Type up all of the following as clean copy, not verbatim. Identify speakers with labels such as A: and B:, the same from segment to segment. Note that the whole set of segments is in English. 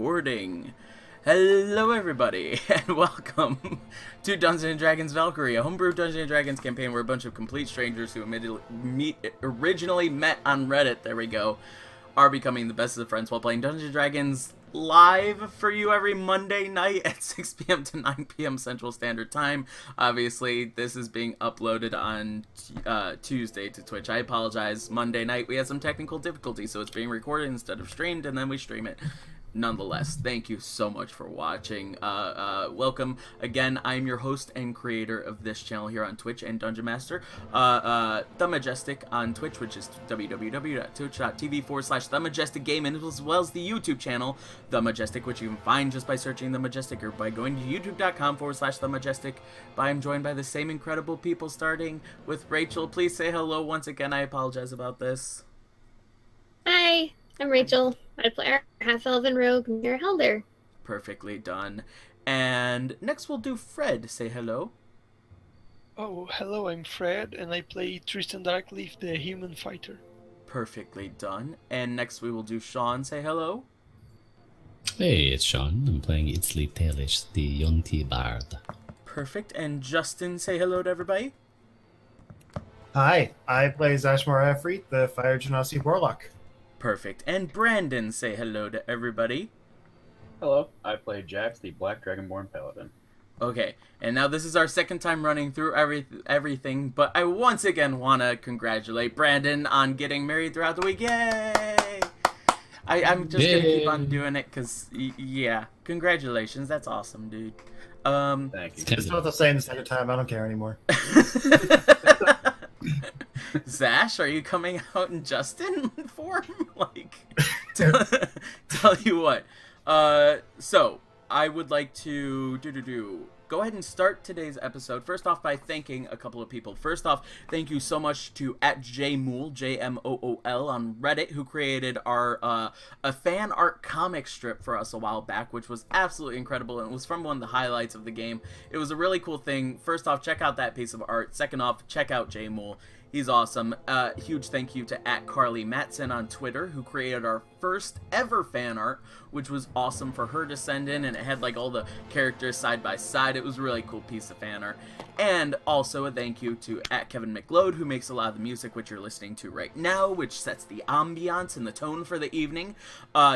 A: Recording. Hello everybody, and welcome to Dungeons & Dragons Valkyrie, a homebrew Dungeons & Dragons campaign where a bunch of complete strangers who originally met on Reddit, there we go, are becoming the best of friends while playing Dungeons & Dragons live for you every Monday night at 6 p.m. to 9 p.m. Central Standard Time. Obviously, this is being uploaded on Tuesday to Twitch. I apologize. Monday night, we had some technical difficulties, so it's being recorded instead of streamed, and then we stream it. Nonetheless, thank you so much for watching. Welcome again. I'm your host and creator of this channel here on Twitch and Dungeon Master, The Majestic on Twitch, which is www.twitch.tv/TheMajesticGame, as well as the YouTube channel The Majestic, which you can find just by searching The Majestic or by going to youtube.com/The Majestic. I'm joined by the same incredible people, starting with Rachel. Please say hello once again. I apologize about this.
B: Hi, I'm Rachel. I play our half-elven rogue, Mira Helder.
A: Perfectly done. And next we'll do Fred. Say hello.
C: Oh, hello, I'm Fred, and I play Tristan Darkleaf, the human fighter.
A: Perfectly done. And next we will do Sean. Say hello.
D: Hey, it's Sean. I'm playing Itzli Tailish, the Yunti Bard.
A: Perfect. And Justin, say hello to everybody.
E: Hi, I play Zashmar Efreet, the Fire Genasi Warlock.
A: Perfect. And Brandon, say hello to everybody.
F: Hello, I play Jax, the Black Dragonborn Paladin.
A: Okay, and now this is our second time running through everything, but I once again want to congratulate Brandon on getting married throughout the week. Yay! I'm just going to keep on doing it because, yeah, congratulations. That's awesome, dude.
F: Thank you.
E: It's not the same the second time. I don't care anymore.
A: Zash, are you coming out in Justin form? Like, tell you what. So, I would like to go ahead and start today's episode. First off, by thanking a couple of people. First off, thank you so much to @JMool, JMOOL on Reddit, who created our a fan art comic strip for us a while back, which was absolutely incredible, and it was from one of the highlights of the game. It was a really cool thing. First off, check out that piece of art. Second off, check out JMool. He's awesome. Huge thank you to @Carly Matson on Twitter, who created our first ever fan art, which was awesome for her to send in, and it had like all the characters side by side. It was a really cool piece of fan art. And also a thank you to @Kevin McLeod, who makes a lot of the music which you're listening to right now, which sets the ambiance and the tone for the evening.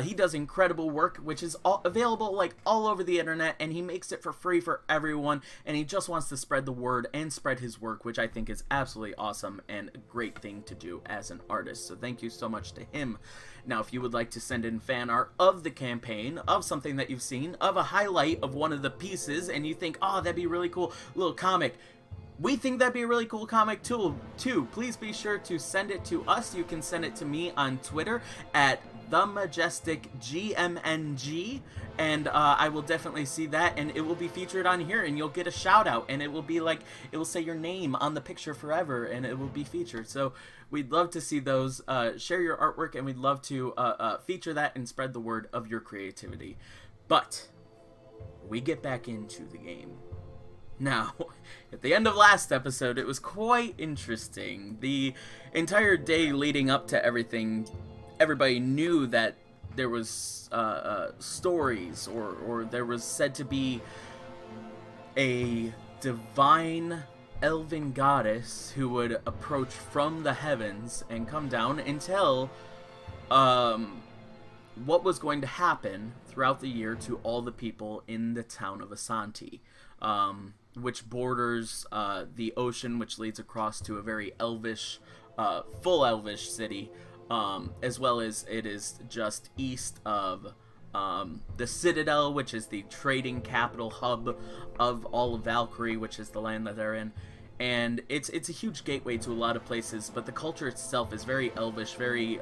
A: He does incredible work, which is available like all over the internet, and he makes it for free for everyone, and he just wants to spread the word and spread his work, which I think is absolutely awesome and a great thing to do as an artist. So thank you so much to him. Now, if you would like to send in fan art of the campaign, of something that you've seen, of a highlight of one of the pieces, and you think, oh, that'd be really cool, little comic, we think that'd be a really cool comic too. Please be sure to send it to us. You can send it to me on Twitter @TheMajesticGMNG, and I will definitely see that, and it will be featured on here, and you'll get a shout out, and it will be like, it will say your name on the picture forever, and it will be featured. So we'd love to see those. Share your artwork, and we'd love to feature that and spread the word of your creativity. But we get back into the game. Now, at the end of last episode, it was quite interesting. The entire day leading up to everything, everybody knew that there was stories, or there was said to be a divine elven goddess who would approach from the heavens and come down and tell what was going to happen throughout the year to all the people in the town of Asanti, which borders the ocean, which leads across to a very elvish, full elvish city, as well as it is just east of the Citadel, which is the trading capital hub of all of Valkyrie, which is the land that they're in. And it's a huge gateway to a lot of places, but the culture itself is very elvish, very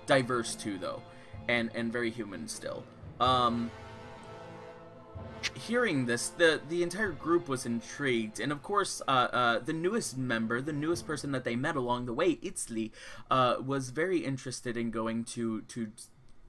A: diverse too, though, and very human still. Hearing this, the entire group was intrigued, and of course, the newest member, the newest person that they met along the way, Itzli, was very interested in going to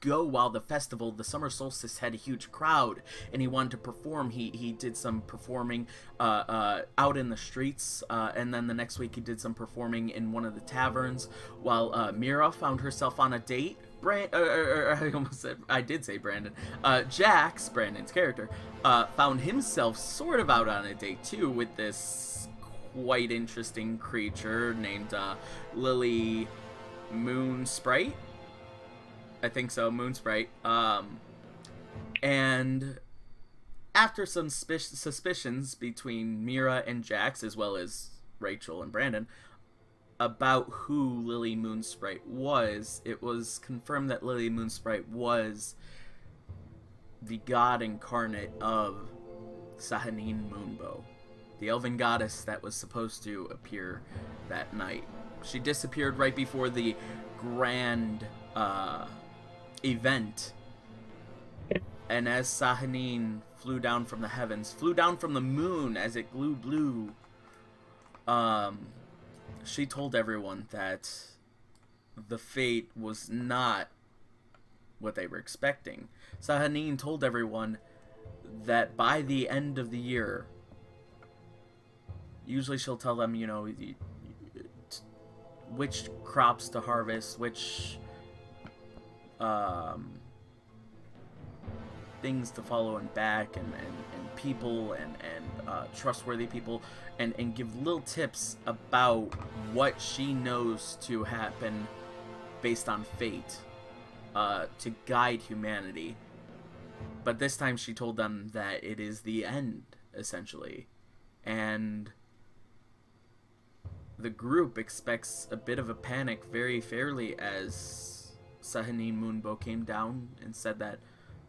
A: go while the festival, the summer solstice, had a huge crowd, and he wanted to perform. He did some performing out in the streets, and then the next week he did some performing in one of the taverns, while Mira found herself on a date I almost said, I did say Brandon. Jax, Brandon's character, found himself sort of out on a date too with this quite interesting creature named Lily Moon Sprite. I think so, Moon Sprite. And after some suspicions between Mira and Jax, as well as Rachel and Brandon, about who Lily Moon Sprite was, it was confirmed that Lily Moon Sprite was the god incarnate of Sahanine Moonbow, the elven goddess that was supposed to appear that night. She disappeared right before the grand event, and as Sahanine flew down from the heavens, flew down from the moon as it grew blue, she told everyone that the fate was not what they were expecting. Sahanine told everyone that by the end of the year, usually she'll tell them, you know, which crops to harvest, which things to follow and back, and people and trustworthy people, and give little tips about what she knows to happen based on fate, to guide humanity. But this time she told them that it is the end, essentially. And the group expects a bit of a panic very fairly as Sahanine Moonbow came down and said that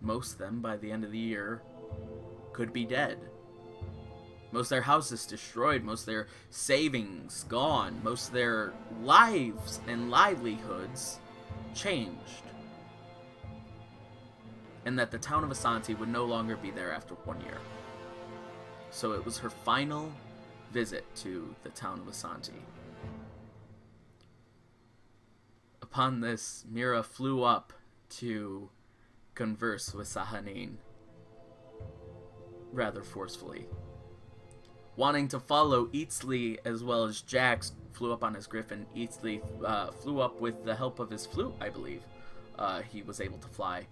A: most of them, by the end of the year, could be dead. Most of their houses destroyed, most of their savings gone, most of their lives and livelihoods changed. And that the town of Asante would no longer be there after 1 year. So it was her final visit to the town of Asante. Upon this, Mira flew up to converse with Sahanine rather forcefully. Wanting to follow, Eatsley as well as Jax flew up on his griffin. Eatsley flew up with the help of his flute, I believe. He was able to fly.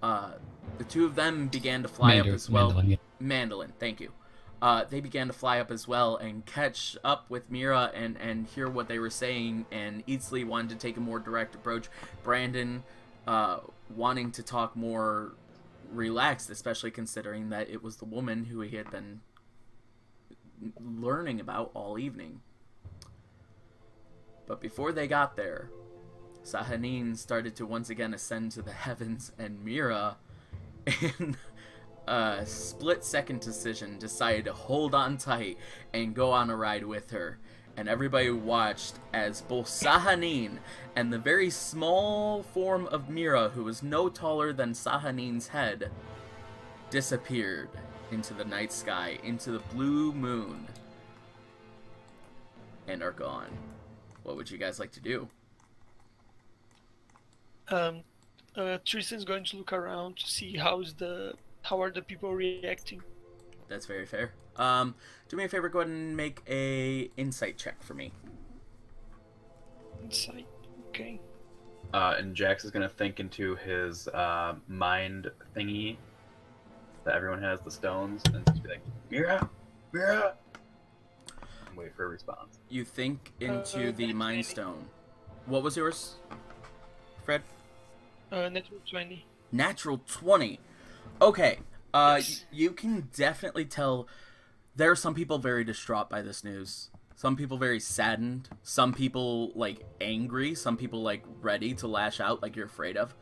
A: The two of them began to fly up as well.
D: Mandolin, yeah.
A: Mandolin, thank you. They began to fly up as well and catch up with Mira and hear what they were saying, and Eatsley wanted to take a more direct approach. Brandon wanting to talk more relaxed, especially considering that it was the woman who he had been learning about all evening. But before they got there, Sahanine started to once again ascend to the heavens, and Mira, in a split-second decision, decided to hold on tight and go on a ride with her. And everybody watched as both Sahanine and the very small form of Mira, who was no taller than Sahanine's head, disappeared into the night sky, into the blue moon, and are gone. What would you guys like to do?
C: Tristan's going to look around to see how are the people reacting.
A: That's very fair. Do me a favor, go ahead and make a insight check for me.
C: Insight, okay.
F: And Jax is gonna think into his mind thingy that everyone has, the stones, and just be like, Mira, Mira, and wait for a response.
A: You think into the Mind Stone. What was yours, Fred?
C: Natural 20.
A: Natural 20. Okay.
C: Yes.
A: You can definitely tell there are some people very distraught by this news. Some people very saddened. Some people, like, angry. Some people, like, ready to lash out like you're afraid of.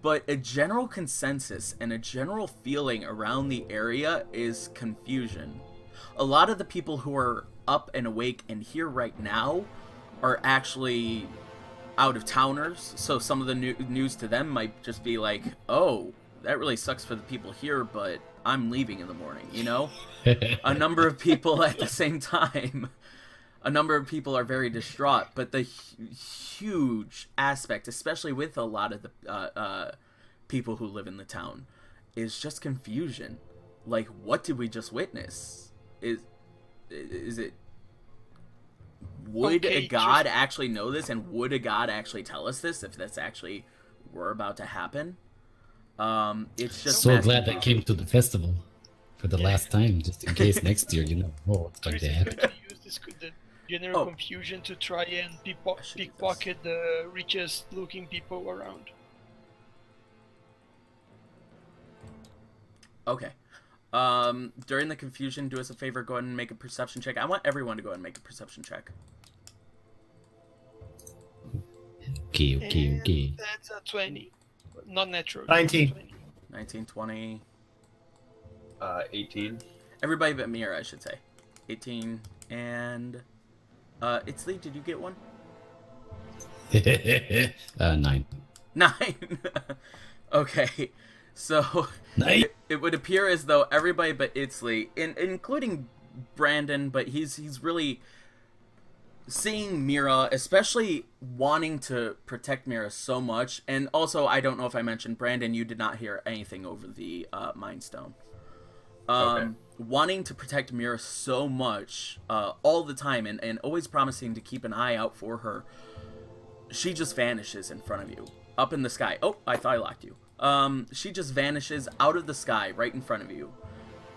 A: But a general consensus and a general feeling around the area is confusion. A lot of the people who are up and awake and here right now are actually out-of-towners. So some of the news to them might just be like, oh, that really sucks for the people here, but I'm leaving in the morning, you know? A number of people at the same time. A number of people are very distraught, but the huge aspect, especially with a lot of the people who live in the town, is just confusion. Like, what did we just witness? Is it... Would
C: Okay,
A: a god actually know this, and would a god actually tell us this, if that's actually were about to happen. It's just
D: So
A: mass
D: glad I
A: confusion.
D: came to the festival for the last time, just in case next year, what's like
C: Tristan's
D: that.
C: going to use the general
A: Oh.
C: confusion to try and
A: I should do this.
C: pickpocket the richest looking people around.
A: Okay. During the confusion, do us a favor, go ahead and make a perception check. I want everyone to go ahead and make a perception check.
D: Okay.
C: And that's a 20. Not natural.
E: 19.
C: 20.
A: 19, 20.
F: 18.
A: Everybody but Mira, I should say. 18 and Itzli, did you get one?
D: 9.
A: 9. Okay. So
D: 9.
A: it would appear as though everybody but Itzli, including Brandon, but he's really seeing Mira, especially wanting to protect Mira so much. And also, I don't know if I mentioned, Brandon, you did not hear anything over the Mind Stone.
F: Okay.
A: Wanting to protect Mira so much all the time and always promising to keep an eye out for her, she just vanishes in front of you, up in the sky. Oh, I thought I locked you. She just vanishes out of the sky right in front of you.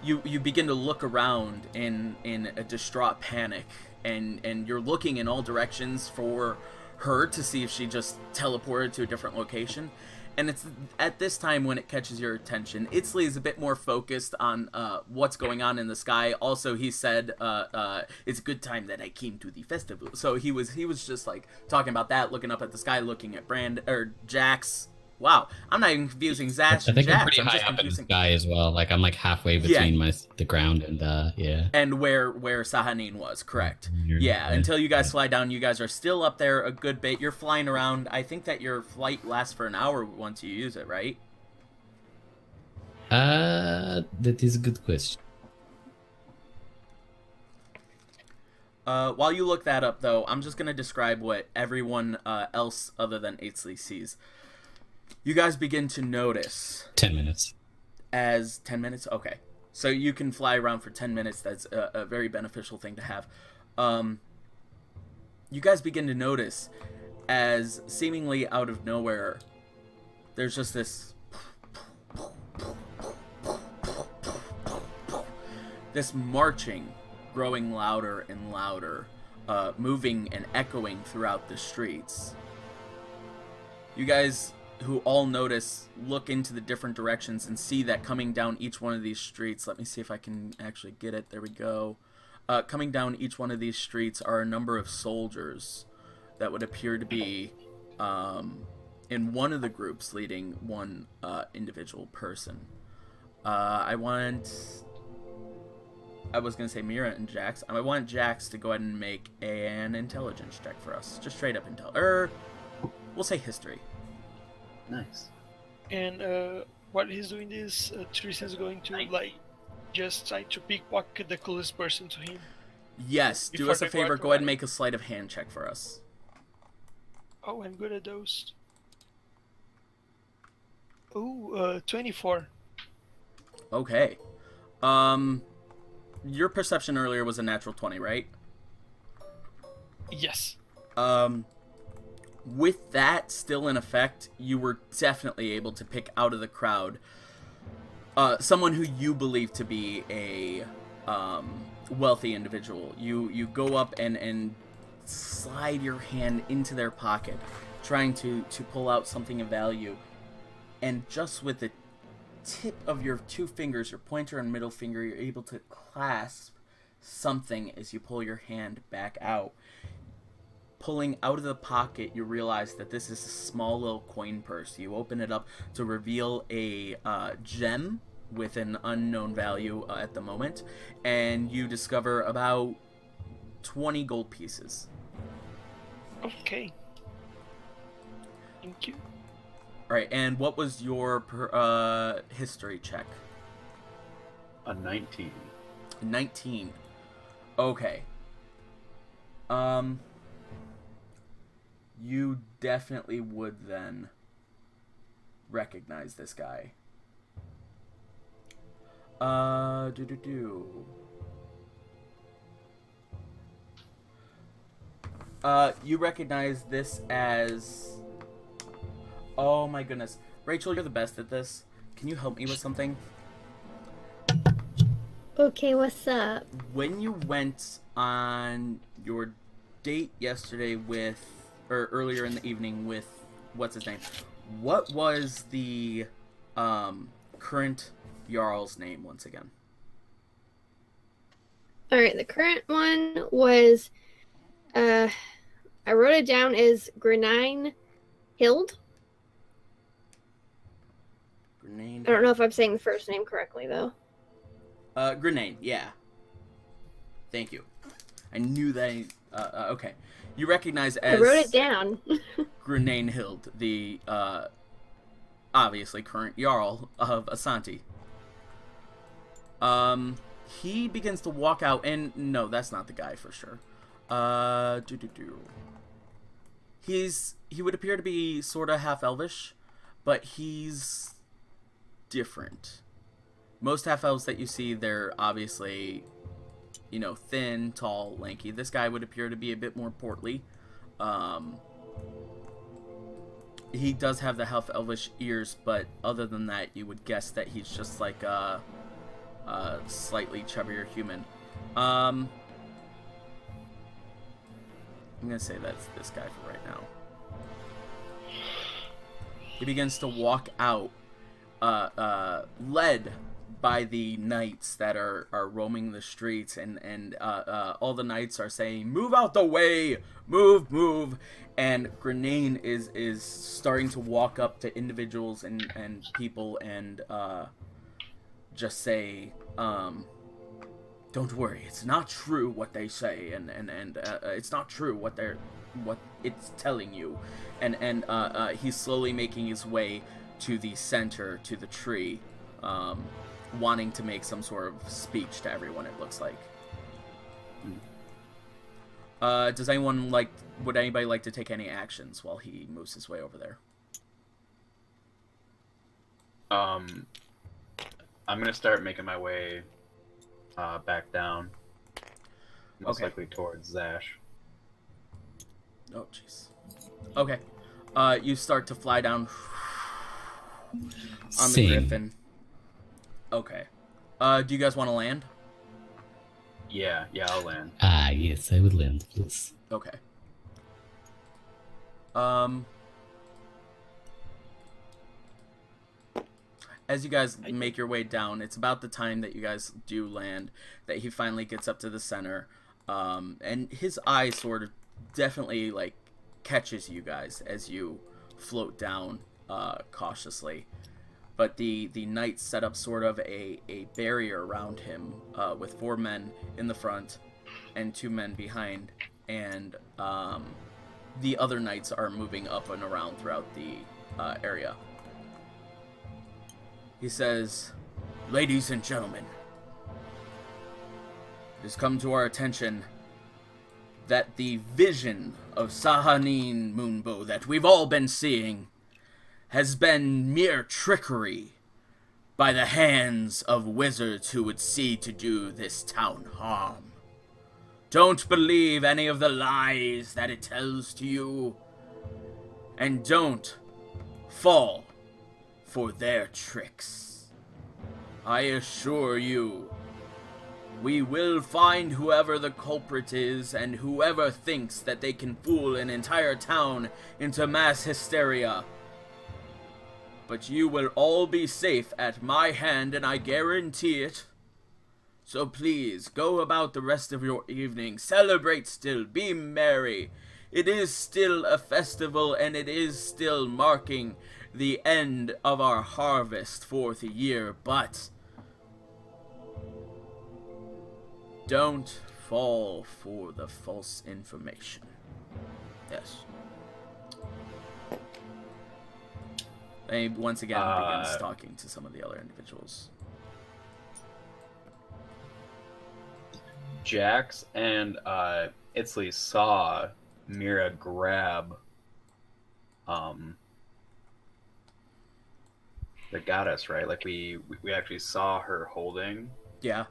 A: You begin to look around in a distraught panic, and you're looking in all directions for her to see if she just teleported to a different location. And it's at this time when it catches your attention. Itzli is a bit more focused on what's going on in the sky. Also, he said, it's a good time that I came to the festival. So he was just like talking about that, looking up at the sky, looking at Jax. Wow, I'm not even confusing Zash
D: I
A: and
D: think I'm
A: Jax.
D: pretty
A: I'm
D: high
A: just
D: up in the
A: confusing.
D: sky as well. Like I'm like halfway between the ground and yeah.
A: And where Sahanin was, correct. Yeah, until you guys fly down, you guys are still up there a good bit. You're flying around. I think that your flight lasts for an hour once you use it, right?
D: That is a good question.
A: While you look that up, though, I'm just going to describe what everyone else other than Aitzley sees. You guys begin to notice
D: 10 minutes.
A: as 10 minutes? Okay. So you can fly around for 10 minutes. That's a very beneficial thing to have. You guys begin to notice as seemingly out of nowhere, there's just this marching growing louder and louder, moving and echoing throughout the streets. You guys who all notice look into the different directions and see that coming down each one of these streets, let me see if I can actually get it, there we go. Coming down each one of these streets are a number of soldiers that would appear to be in one of the groups leading one individual person. I was going to say Mira and Jax. I want Jax to go ahead and make an intelligence check for us. Just straight up we'll say history.
F: Nice.
C: And while he's doing this, Tristan's going to just try to pickpocket the closest person to him.
A: Yes, do
C: Before
A: us a
C: they go
A: favor.
C: out
A: Go ahead and
C: to
A: make a sleight of hand check for us.
C: Oh, I'm good at those. Oh, 24.
A: Okay. Your perception earlier was a natural 20, right?
C: Yes.
A: With that still in effect, you were definitely able to pick out of the crowd someone who you believe to be a wealthy individual. You go up and slide your hand into their pocket, trying to pull out something of value, and just with the tip of your two fingers, your pointer and middle finger, you're able to clasp something as you pull your hand back out. Pulling out of the pocket, you realize that this is a small little coin purse. You open it up to reveal a gem with an unknown value at the moment, and you discover about 20 gold pieces.
C: Okay. Thank you.
A: Alright, and what was your history check?
F: A 19.
A: 19. Okay. You definitely would then recognize this guy. You recognize this as Oh my goodness. Rachel, you're the best at this. Can you help me with something?
B: Okay, what's up?
A: When you went on your date yesterday with, or earlier in the evening with, what's his name? What was the current Jarl's name once again?
B: Alright, the current one was, I wrote it down as Grenine Hild.
A: Grenade.
B: I don't know if I'm saying the first name correctly, though.
A: Grenade, yeah. Thank you. I knew that. Okay. You recognize as
B: I wrote it down.
A: Grenade Hild, the obviously current Jarl of Asanti. He begins to walk out, and no, that's not the guy for sure. He would appear to be sort of half elvish, but he's different. Most half elves that you see, they're obviously, you know, thin, tall, lanky. This guy would appear to be a bit more portly. He does have the half elvish ears, but other than that, you would guess that he's just like a slightly chubbier human. I'm gonna say that's this guy for right now. He begins to walk out, led by the knights that are roaming the streets, and all the knights are saying, "Move out the way! Move, move!" And Grenane is starting to walk up to individuals and people and just say, "Don't worry, it's not true what they say, and it's not true what it's telling you." And he's slowly making his way to the center, to the tree, wanting to make some sort of speech to everyone, it looks like. Would anybody like to take any actions while he moves his way over there?
F: I'm gonna start making my way back down, most
A: Okay.
F: likely towards Zash.
A: Oh, jeez. Okay. You start to fly down on the
D: Sing.
A: griffin. Okay. Do you guys want to land?
F: Yeah, I'll land.
D: Ah, yes, I would land, please.
A: Okay. As you guys make your way down, it's about the time that you guys do land that he finally gets up to the center, and his eye sort of definitely like catches you guys as you float down cautiously. But the knights set up sort of a barrier around him with 4 men in the front and 2 men behind, and the other knights are moving up and around throughout the area. He says, "Ladies and gentlemen, it has come to our attention that the vision of Sahanin Moonbow that we've all been seeing has been mere trickery by the hands of wizards who would see to do this town harm. Don't believe any of the lies that it tells to you, and don't fall for their tricks. I assure you, we will find whoever the culprit is, and whoever thinks that they can fool an entire town into mass hysteria. But you will all be safe at my hand, and I guarantee it. So please, go about the rest of your evening, celebrate still, be merry. It is still a festival, and it is still marking the end of our harvest for the year, but don't fall for the false information." Yes. And he once again begins talking to some of the other individuals.
F: Jax and Itzley saw Mira grab the goddess, right? Like we actually saw her holding,
A: Yeah.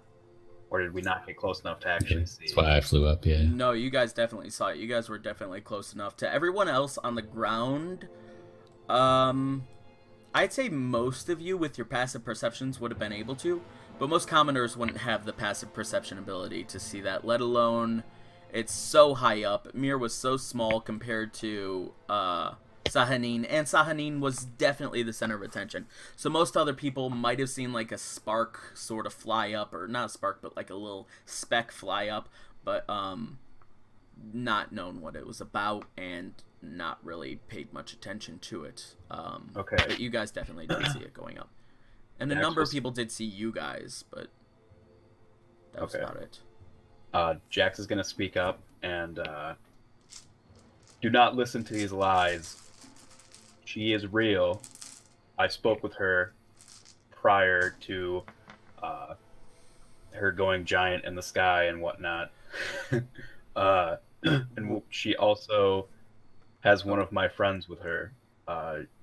F: or did we not get close enough to actually see?
D: That's why I flew up, yeah.
A: No, you guys definitely saw it. You guys were definitely close enough. To everyone else on the ground, I'd say most of you with your passive perceptions would have been able to, but most commoners wouldn't have the passive perception ability to see that, let alone it's so high up. Mir was so small compared to Sahanin, and Sahanin was definitely the center of attention. So most other people might have seen like a spark sort of fly up, or not a spark, but like a little speck fly up, but not known what it was about and not really paid much attention to it.
F: Okay.
A: But you guys definitely did see it going up. And a number of people did see you guys, but that was about it.
F: Jax is going to speak up and do not listen to these lies. She is real. I spoke with her prior to her going giant in the sky and whatnot. And she also has one of my friends with her.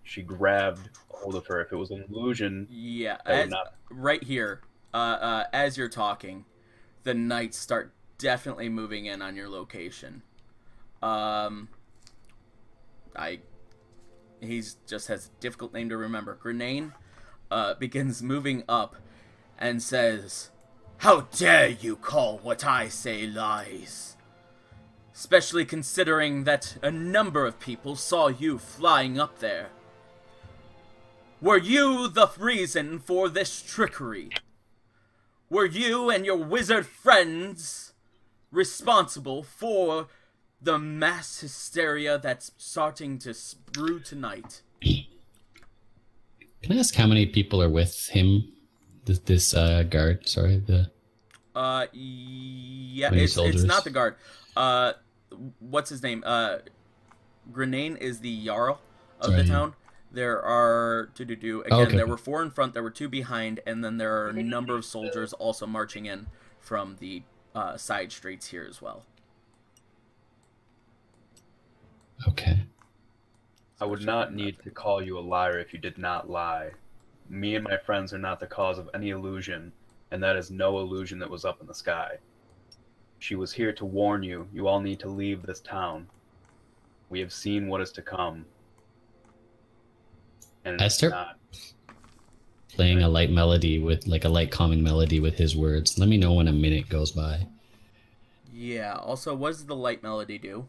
F: She grabbed hold of her. If it was an illusion,
A: yeah,
F: not...
A: right here, as you're talking, the knights start definitely moving in on your location. He's just has a difficult name to remember. Grenane begins moving up and says, "How dare you call what I say lies? Especially considering that a number of people saw you flying up there. Were you the reason for this trickery? Were you and your wizard friends responsible for the mass hysteria that's starting to brew tonight?"
D: Can I ask how many people are with him? This guard, sorry,
A: Yeah,
D: many
A: it's
D: soldiers?
A: not the guard. What's his name? Grenane is the Jarl of the town. There are again.
D: Okay.
A: There were 4 in front. There were 2 behind, and then there are a number of soldiers also marching in from the side streets here as well.
D: Okay.
F: I would not need to call you a liar if you did not lie. Me and my friends are not the cause of any illusion, and that is no illusion that was up in the sky. She was here to warn you. You all need to leave this town. We have seen what is to come. And
D: I start playing a light melody with, like, a light calming melody with his words. Let me know when a minute goes by.
A: Yeah. Also, what does the light melody do?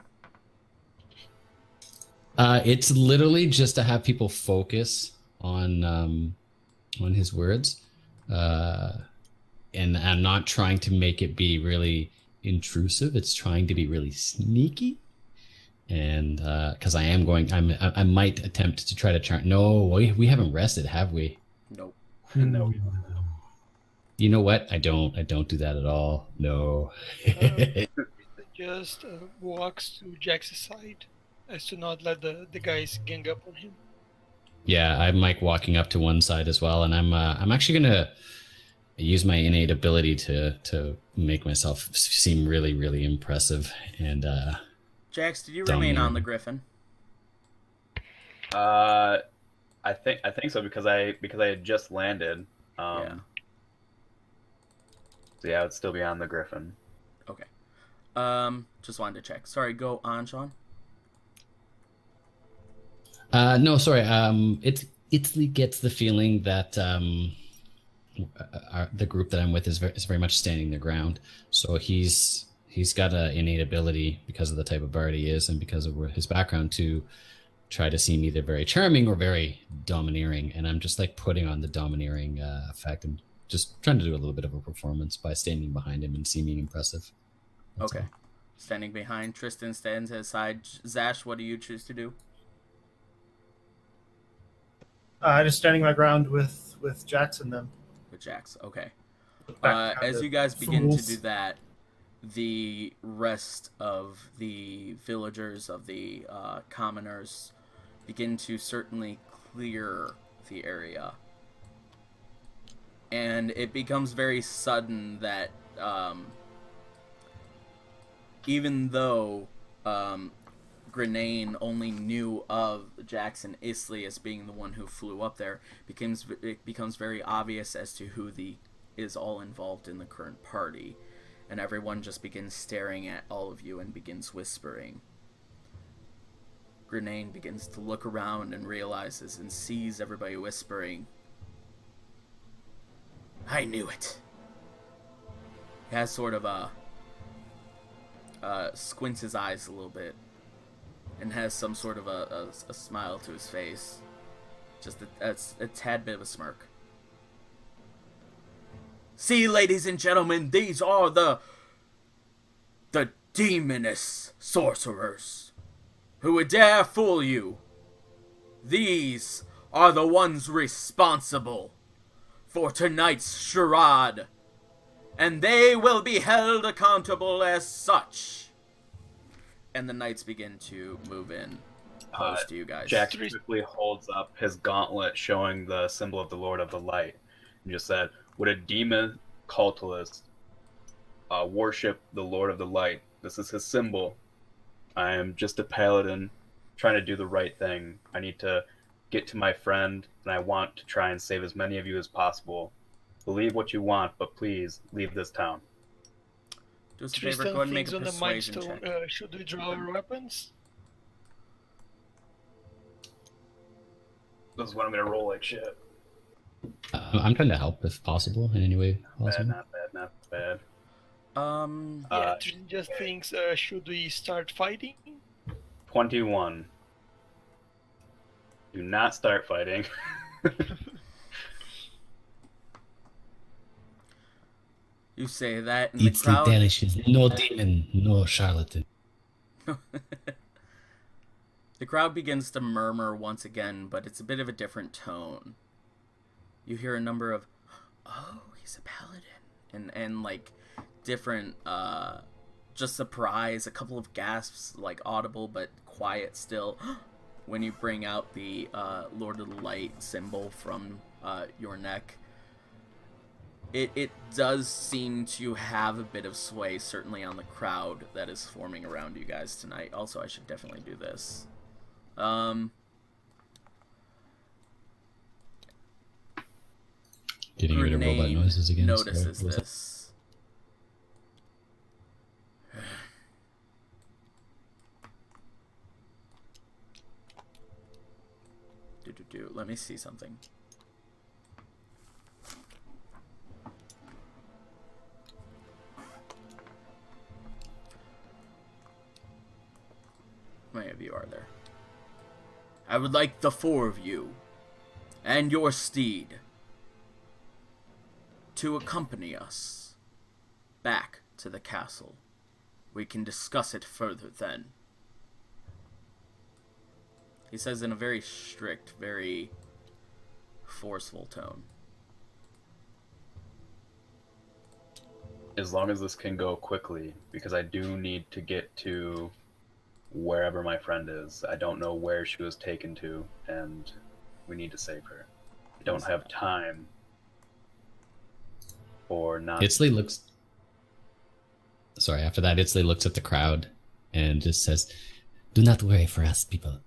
D: It's literally just to have people focus on his words, and I'm not trying to make it be really intrusive. It's trying to be really sneaky, and because I might attempt to try to charm. No, we haven't rested, have we?
A: Nope.
F: no.
D: You know what? I don't do that at all. No.
C: Just walks to Jax's side as to not let the guys gang up on him.
D: Yeah, I'm like walking up to one side as well, and I'm actually gonna use my innate ability to make myself seem really, really impressive. And
A: Jax, did you remain on the Griffin?
F: I think so because I had just landed.
A: Yeah.
F: So yeah, I would still be on the Griffin.
A: Okay. Just wanted to check. Sorry, go on, Sean.
D: No, sorry. Italy gets the feeling that the group that I'm with is very much standing their ground. So he's got an innate ability because of the type of bard he is and because of his background to try to seem either very charming or very domineering. And I'm just like putting on the domineering effect and just trying to do a little bit of a performance by standing behind him and seeming impressive. That's
A: Okay.
D: all.
A: Standing behind, Tristan stands at his side. Zash, what do you choose to do?
E: Just standing my ground with Jackson then.
A: With Jax, okay.
E: Back
A: As
E: to
A: you guys begin
E: fools.
A: to do that, the rest of the villagers, of the commoners, begin to certainly clear the area. And it becomes very sudden that even though Grenane only knew of Jackson Isley as being the one who flew up there, it becomes very obvious as to who is all involved in the current party, and everyone just begins staring at all of you and begins whispering. Grenade begins to look around and realizes and sees everybody whispering. I knew it. He has sort of squints his eyes a little bit and has some sort of a smile to his face. Just a tad bit of a smirk. See, ladies and gentlemen, these are the demoness sorcerers who would dare fool you. These are the ones responsible for tonight's charade, and they will be held accountable as such. And the knights begin to move in close to you guys.
F: Jack quickly holds up his gauntlet showing the symbol of the Lord of the Light and just said, would a demon cultist worship the Lord of the Light? This is his symbol. I am just a paladin trying to do the right thing. I need to get to my friend, and I want to try and save as many of you as possible. Believe what you want, but please leave this town.
A: Do us a favor, go ahead and make a
C: on the
A: persuasion
C: Mind
A: check.
C: Stone, should we draw our weapons?
F: This is what I'm going to roll like shit.
D: I'm trying to help if possible in any way possible.
F: Not bad.
C: Yeah, Tristan just thinks, should we start fighting?
F: 21. Do not start fighting.
A: You say that, and the
D: It's the
A: crowd...
D: delicious. No demon, no charlatan.
A: The crowd begins to murmur once again, but it's a bit of a different tone. You hear a number of, oh, he's a paladin, and like different, just surprise, a couple of gasps, like audible but quiet still, when you bring out the Lord of the Light symbol from your neck. It does seem to have a bit of sway, certainly on the crowd that is forming around you guys tonight. Also, I should definitely do this.
D: Getting rid of robot noises again.
A: Notices
D: Sorry.
A: this. Let me see something. How many of you are there? I would like the 4 of you and your steed to accompany us back to the castle. We can discuss it further then. He says in a very strict, very forceful tone.
F: As long as this can go quickly, because I do need to get to wherever my friend is. I don't know where she was taken to, and we need to save her. I don't have time or not.
D: Itzley looks. Sorry, after that, Itzley looks at the crowd and just says, do not worry for us, people.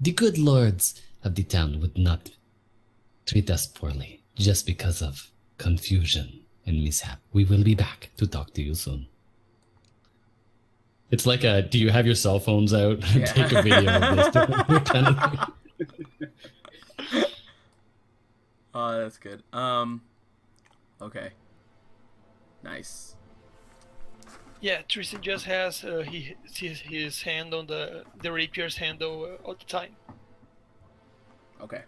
D: The good lords of the town would not treat us poorly just because of confusion and mishap. We will be back to talk to you soon. It's like a, do you have your cell phones out?
A: Yeah.
D: Take a video of this kind of thing.
A: Oh, that's good. Okay. Nice.
C: Yeah, Tristan just has his hand on the rapier's handle all the time.
A: Okay.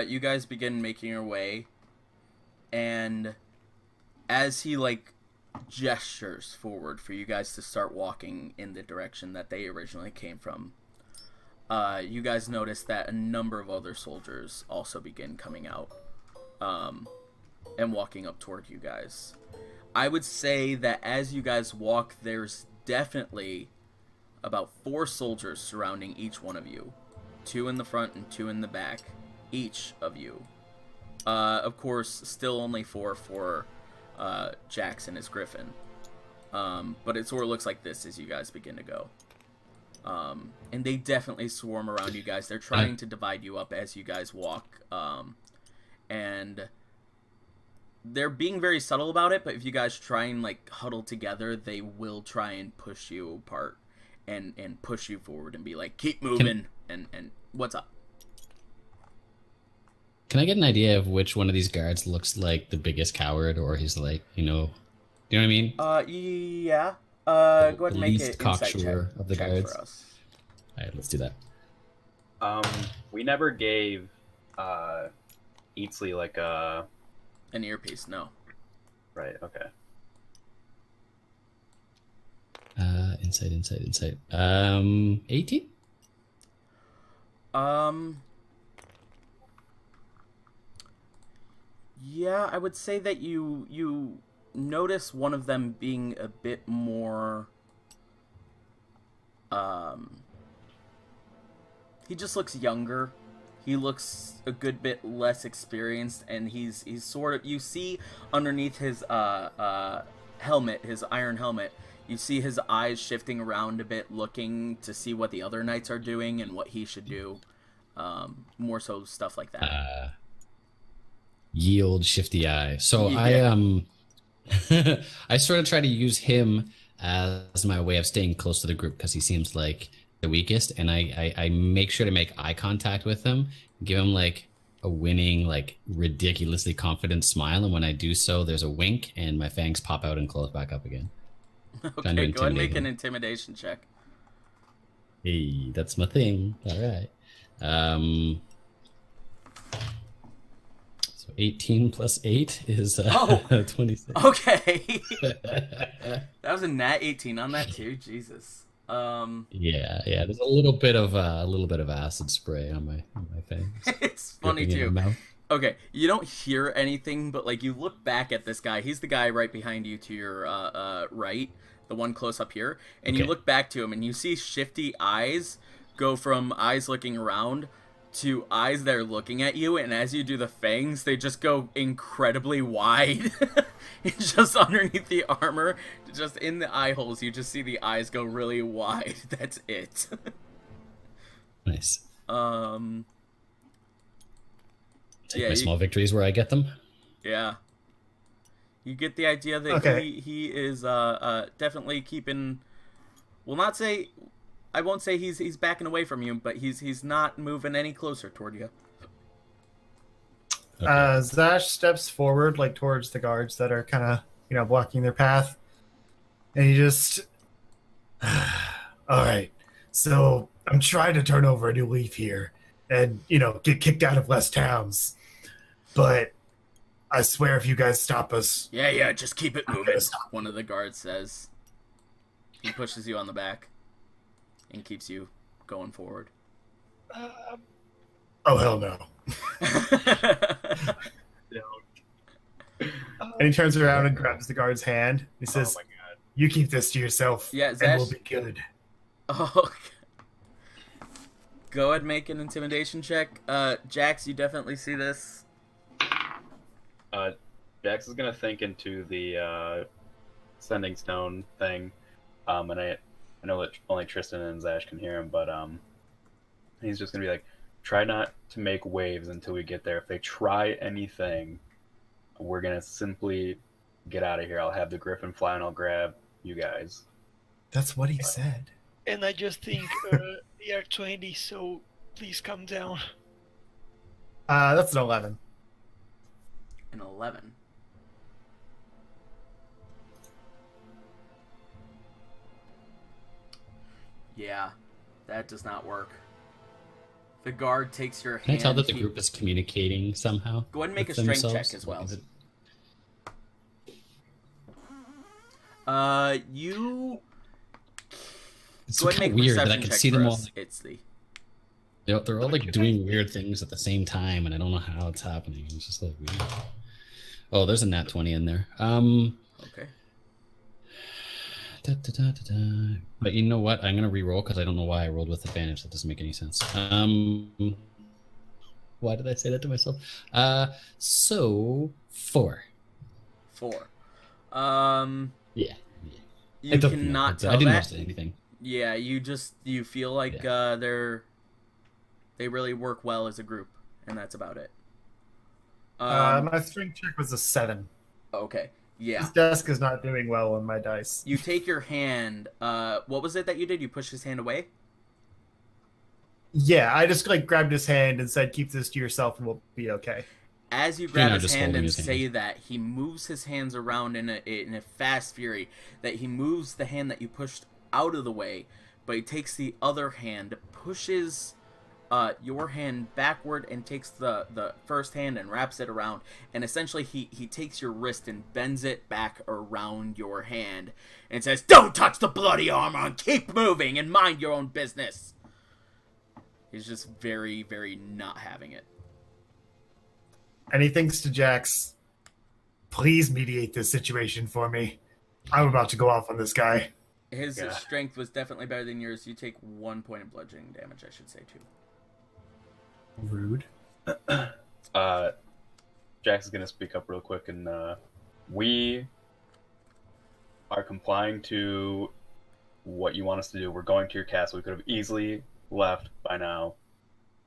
A: You guys begin making your way, and as he like gestures forward for you guys to start walking in the direction that they originally came from, you guys notice that a number of other soldiers also begin coming out and walking up toward you guys. I would say that as you guys walk, there's definitely about 4 soldiers surrounding each one of you. 2 in the front and 2 in the back, each of you. Of course, still only 4 for Jackson as Griffin. But it sort of looks like this as you guys begin to go. And they definitely swarm around you guys. They're trying to divide you up as you guys walk. And they're being very subtle about it, but if you guys try and like huddle together, they will try and push you apart. and push you forward and be like, keep moving. And what's up?
D: Can I get an idea of which one of these guards looks like the biggest coward, or he's like, you know what I mean?
A: Yeah. Go ahead and make
D: least
A: it insight
D: cocksure
A: check,
D: of the guards.
A: for us.
D: All right, let's do that.
F: We never gave Eatsley like a...
A: An earpiece, no.
F: Right, okay.
D: Insight. 18?
A: Yeah, I would say that you notice one of them being a bit more he just looks younger. He looks a good bit less experienced, and he's sort of, you see underneath his helmet, his iron helmet, you see his eyes shifting around a bit, looking to see what the other knights are doing and what he should do. More so stuff like that.
D: Yield shifty eye. So
A: Yeah.
D: I sort of try to use him as my way of staying close to the group because he seems like the weakest, and I make sure to make eye contact with him, give him like a winning, like ridiculously confident smile, and when I do so, there's a wink and my fangs pop out and close back up again.
A: Okay, go ahead and make an intimidation check.
D: Hey, that's my thing. All right. So 18 plus 8 is 26.
A: Okay. That was a nat 18 on that too. Jesus.
D: Yeah. There's a little bit of acid spray on my fangs.
A: It's funny
D: Dripping in
A: too.
D: my mouth.
A: Okay, you don't hear anything, but like you look back at this guy. He's the guy right behind you to your right, the one close up here, and you
D: Okay.
A: look back to him and you see shifty eyes go from eyes looking around to eyes that are looking at you, and as you do the fangs, they just go incredibly wide. It's just underneath the armor, just in the eye holes, you just see the eyes go really wide. That's it.
D: Nice. Take
A: Yeah,
D: my
A: you-
D: small victories where I get them.
A: Yeah. You get the idea that
E: Okay.
A: he is definitely keeping, I won't say he's backing away from you, but he's not moving any closer toward you.
D: Okay.
E: Zash steps forward, like towards the guards that are kind of, blocking their path, and he just, all right. So I'm trying to turn over a new leaf here, and get kicked out of less towns, but I swear if you guys stop us,
A: Yeah, just keep it
E: I'm
A: moving,
E: gonna stop.
A: one of the guards says. He pushes you on the back and keeps you going forward.
E: oh hell no. And he turns around and grabs the guard's hand. He says,
F: Oh my god.
E: "You keep this to yourself,
A: Yeah,
E: and
A: Zash-
E: we'll be good."
A: Oh, go ahead and make an intimidation check. Jax, you definitely see this.
F: Jax is gonna think into the sending stone thing, and I know that only Tristan and Zash can hear him, but he's just gonna be like, try not to make waves until we get there. If they try anything, we're gonna simply get out of here. I'll have the griffin fly and I'll grab you guys.
E: That's what he said.
C: And I just think they are 20, so please calm down.
E: That's an 11.
A: An 11. Yeah, that does not work. The guard takes your
D: Can I
A: hand.
D: tell that the group is communicating somehow?
A: Go ahead and make
D: with
A: a strength
D: themselves?
A: check as well.
D: Is it-
A: You
D: It's
A: go ahead and
D: kind
A: make
D: of
A: a
D: weird that I
A: perception
D: can
A: check
D: see
A: for
D: them all.
A: us. It's the
D: They're all like doing weird things at the same time, and I don't know how it's happening. It's just like weird. Oh, there's a nat 20 in there.
A: okay.
D: But you know what? I'm gonna re-roll because I don't know why I rolled with advantage. That doesn't make any sense. Why did I say that to myself? So 4.
A: 4.
D: Yeah.
A: You cannot tell
D: I didn't
A: that.
D: notice anything.
A: Yeah, you feel like they really work well as a group, and that's about it.
E: My strength check was a 7.
A: Okay. Yeah.
E: This desk is not doing well on my dice.
A: You take your hand. What was it that you did? You pushed his hand away?
E: Yeah, I just like grabbed his hand and said, "Keep this to yourself, and we'll be okay."
A: As you grab
D: not
A: his
D: just
A: hand
D: holding
A: and
D: his
A: say
D: hand.
A: that, he moves his hands around in a fast fury. That he moves the hand that you pushed out of the way, but he takes the other hand, pushes your hand backward, and takes the first hand and wraps it around. And essentially, he takes your wrist and bends it back around your hand and says, "Don't touch the bloody armor and keep moving and mind your own business." He's just very, very not having it.
E: And he thinks to Jax, "Please mediate this situation for me. I'm about to go off on this guy."
A: His
F: Yeah.
A: strength was definitely better than yours. You take 1 point of bludgeoning damage, I should say, too.
E: Rude.
F: Jax is gonna speak up real quick, and we are complying to what you want us to do. We're going to your castle. We could have easily left by now.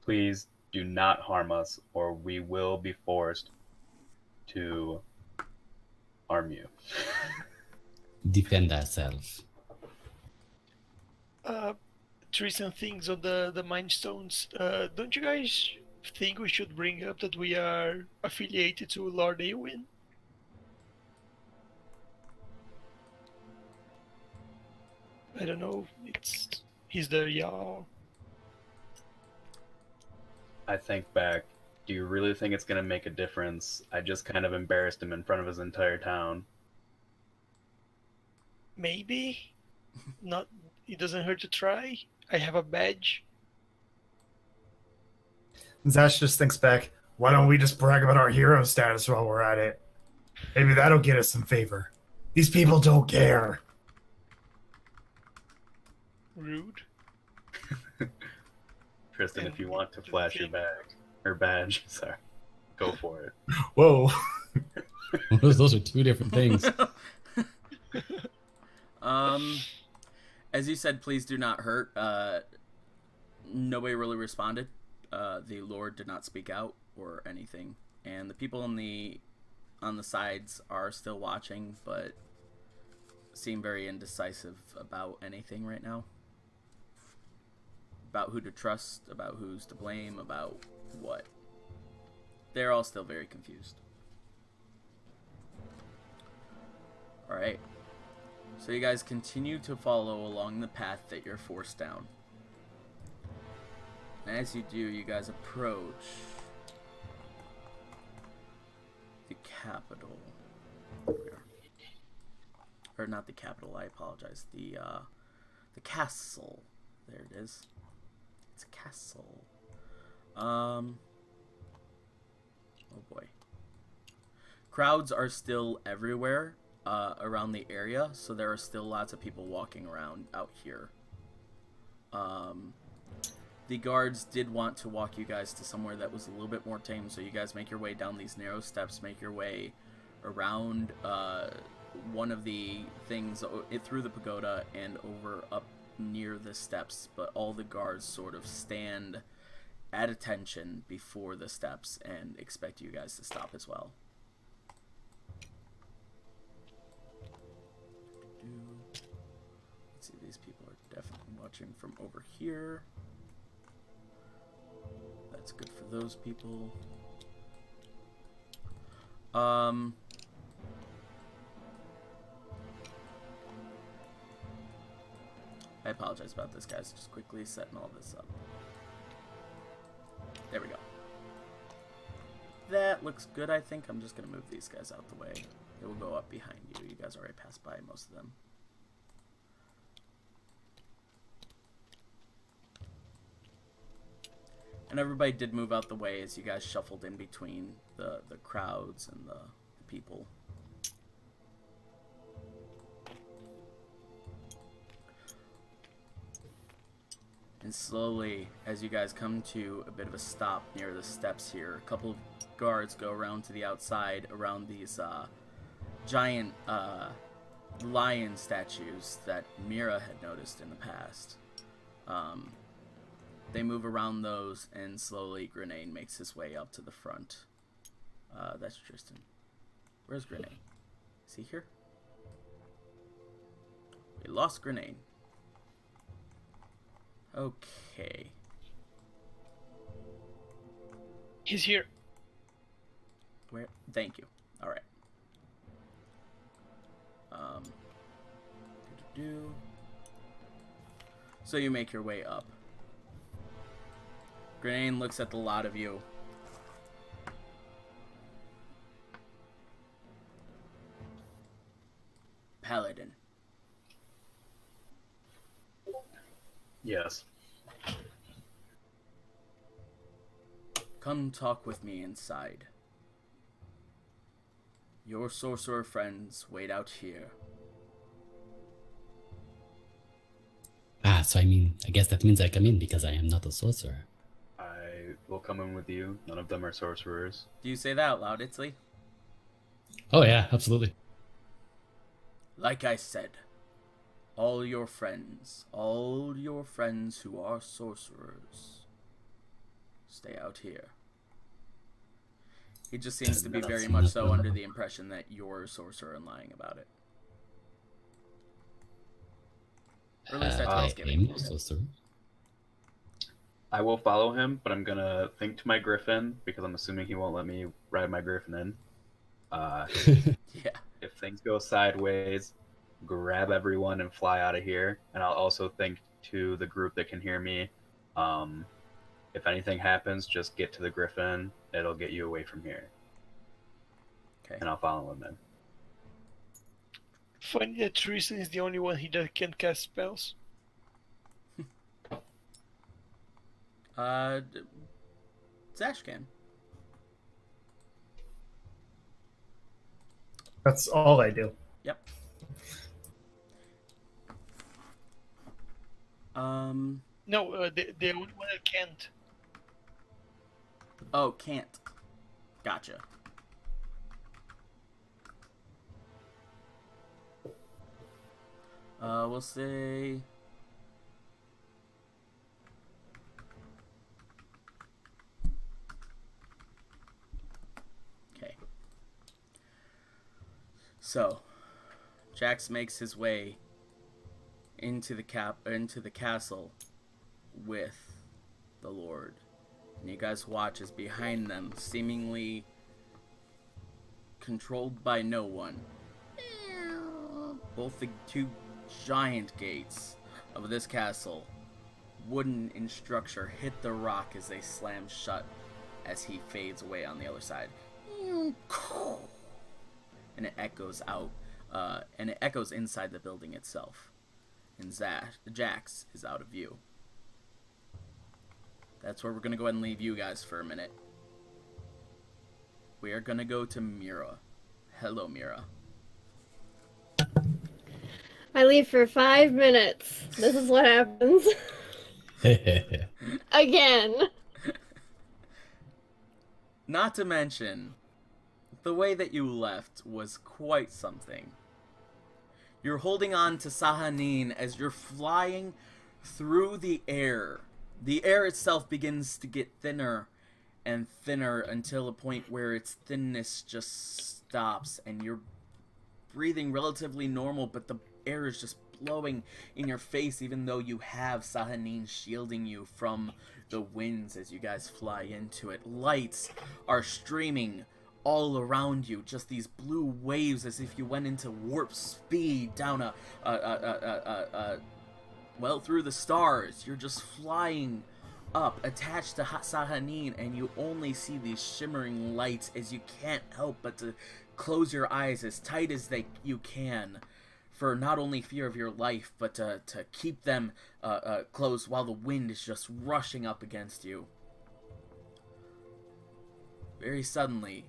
F: Please do not harm us, or we will be forced to harm you.
D: Defend ourselves.
C: Recent things on the Mind Stones. Don't you guys think we should bring up that we are affiliated to Lord Eowyn? I don't know. He's the Jarl.
F: I think back. Do you really think it's gonna make a difference? I just kind of embarrassed him in front of his entire town.
C: Maybe. Not. It doesn't hurt to try. I have a badge.
E: Zash just thinks back, "Why don't we just brag about our hero status while we're at it? Maybe that'll get us some favor. These people don't care."
C: Rude.
F: Tristan, if you want to flash your badge, sorry, go for it.
E: Whoa.
D: Those are two different things.
A: As you said, please do not hurt. Nobody really responded. The Lord did not speak out or anything, and the people on the sides are still watching, but seem very indecisive about anything right now. About who to trust, about who's to blame, about what. They're all still very confused. Alright. So you guys continue to follow along the path that you're forced down. And as you do, you guys approach the capital. Or not the capital, I apologize. The castle. There it is. It's a castle. Oh boy. Crowds are still everywhere around the area, so there are still lots of people walking around out here. The guards did want to walk you guys to somewhere that was a little bit more tame, so you guys make your way down these narrow steps, make your way around one of the things through the pagoda and over up near the steps, but all the guards sort of stand at attention before the steps and expect you guys to stop as well. Let's see, these people are definitely watching from over here. That's good for those people. I apologize about this, guys. Just quickly setting all this up. There we go. That looks good, I think. I'm just going to move these guys out the way. They will go up behind you. You guys already passed by most of them. And everybody did move out the way as you guys shuffled in between the crowds and the people. And slowly, as you guys come to a bit of a stop near the steps here, a couple of guards go around to the outside around these giant lion statues that Mira had noticed in the past. They move around those, and slowly Grenade makes his way up to the front. That's Tristan. Where's Grenade? Is he here? We lost Grenade. Okay.
C: He's here.
A: Where? Thank you. All right. Do-do-do. So you make your way up. Grenade looks at the lot of you. Paladin.
F: Yes.
A: Come talk with me inside. Your sorcerer friends wait out here.
D: Ah, so I mean, I guess that means I come in because I am not a sorcerer.
F: I will come in with you. None of them are sorcerers.
A: Do you say that out loud, Itzley?
D: Oh yeah, absolutely.
A: Like I said, all your friends who are sorcerers, stay out here. He just seems to be very much so under the impression that you're a sorcerer and lying about it. Or at least that's what he's
D: I
A: giving.
D: am a sorcerer.
F: I will follow him, but I'm gonna think to my griffin because I'm assuming he won't let me ride my griffin in.
A: Yeah.
F: If things go sideways, grab everyone and fly out of here. And I'll also think to the group that can hear me. If anything happens, just get to the griffin. It'll get you away from here.
A: Okay.
F: And I'll follow him then.
C: Funny that Tristan is the only one here that can cast spells.
A: Zash can.
E: That's all I do.
A: Yep.
C: No, the only one that can't.
A: Oh, can't. Gotcha. We'll say... Okay. So, Jax makes his way into the castle with the Lord. And you guys watch as behind them, seemingly controlled by no one, both the two giant gates of this castle, wooden in structure, hit the rock as they slam shut as he fades away on the other side. And it echoes out, and it echoes inside the building itself. And Jax is out of view. That's where we're going to go ahead and leave you guys for a minute. We are going to go to Mira. Hello, Mira.
B: I leave for 5 minutes. This is what happens. Again.
A: Not to mention, the way that you left was quite something. You're holding on to Sahanin as you're flying through the air. The air itself begins to get thinner and thinner until a point where its thinness just stops and you're breathing relatively normal, but the air is just blowing in your face even though you have Sahanin shielding you from the winds as you guys fly into it. Lights are streaming all around you, just these blue waves as if you went into warp speed down well, through the stars. You're just flying up, attached to Sahanin, and you only see these shimmering lights as you can't help but to close your eyes as tight as you can, for not only fear of your life, but to keep them closed while the wind is just rushing up against you. Very suddenly,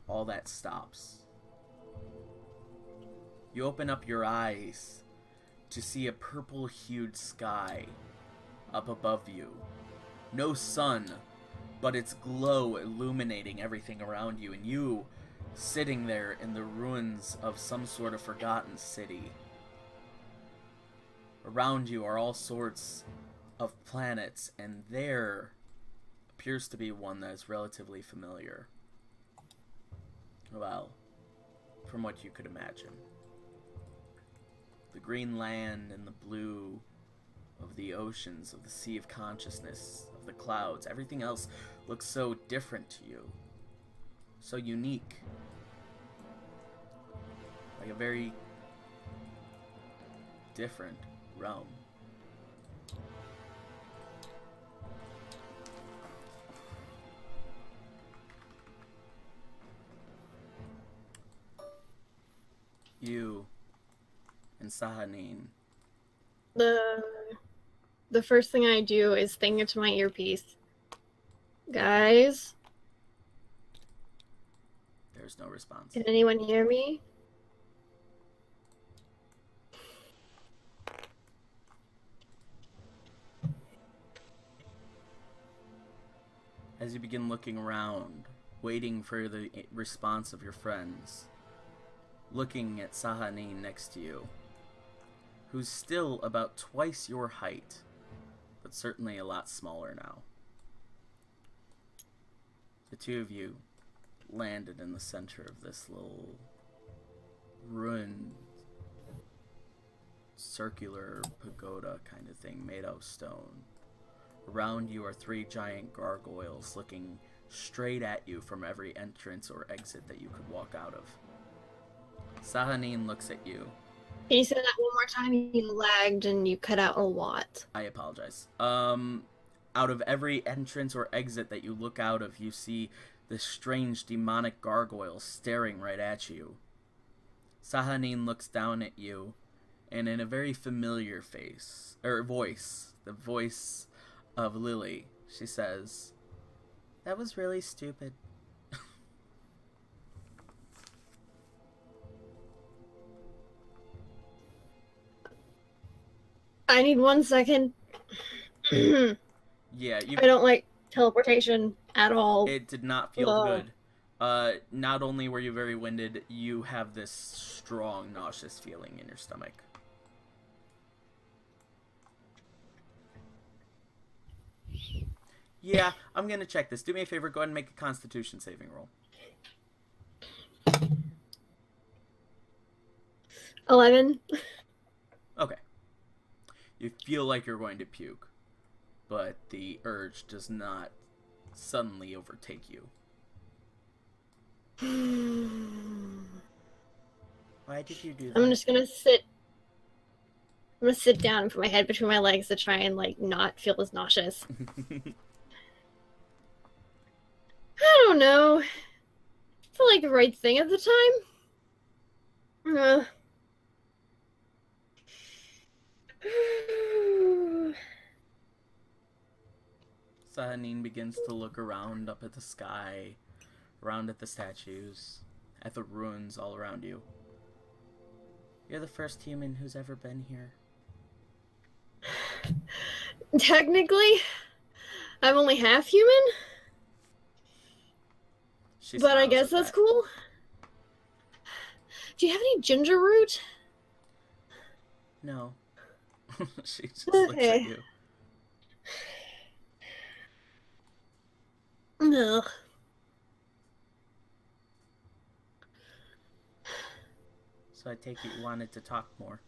A: all that stops. You open up your eyes to see a purple-hued sky up above you. No sun, but its glow illuminating everything around you, and you sitting there in the ruins of some sort of forgotten city. Around you are all sorts of planets, and there appears to be one that is relatively familiar. Well, from what you could imagine. The green land and the blue of the oceans, of the sea of consciousness, of the clouds, everything else looks so different to you. So unique. Like a very different realm. You and Sahanin.
B: The first thing I do is think into my earpiece. Guys,
A: There's no response.
B: can anyone hear me?
A: As you begin looking around, waiting for the response of your friends, looking at Sahanin next to you, who's still about twice your height, but certainly a lot smaller now. The two of you landed in the center of this little ruined circular pagoda kind of thing made out of stone. Around you are three giant gargoyles looking straight at you from every entrance or exit that you could walk out of. Sahanin looks at you.
B: Can you say that one more time? You lagged and you cut out a lot.
A: I apologize. Out of every entrance or exit that you look out of, you see this strange demonic gargoyle staring right at you. Sahanin looks down at you, and in a very familiar voice, the voice of Lily, she says, "That was really stupid."
B: I need 1 second.
A: Yeah,
B: I don't like teleportation at all.
A: it did not feel
B: Ugh.
A: good. Not only were you very winded, you have this strong nauseous feeling in your stomach. Yeah, I'm gonna check this. Do me a favor, go ahead and make a Constitution saving roll.
B: 11.
A: Okay. You feel like you're going to puke, but the urge does not suddenly overtake you. Why did you do that?
B: I'm just gonna sit. I'm gonna sit down and put my head between my legs to try and not feel as nauseous. I don't know. I feel like the right thing at the time.
A: Sahanin begins to look around up at the sky, around at the statues, at the ruins all around you. You're the first human who's ever been here.
B: Technically, I'm only half human,
A: She
B: but I
A: smiles
B: guess
A: at
B: that's
A: that.
B: cool. Do you have any ginger root?
A: No. She just looks at
B: Okay.
A: you.
B: No.
A: So I take it you wanted to talk more.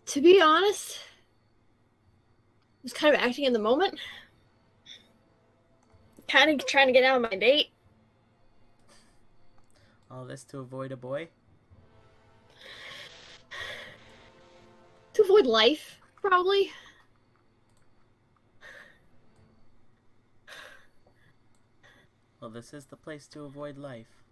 B: To be honest, I was kind of acting in the moment. Kind of trying to get out of my date.
A: All this to avoid a boy?
B: To avoid life, probably.
A: Well, this is the place to avoid life.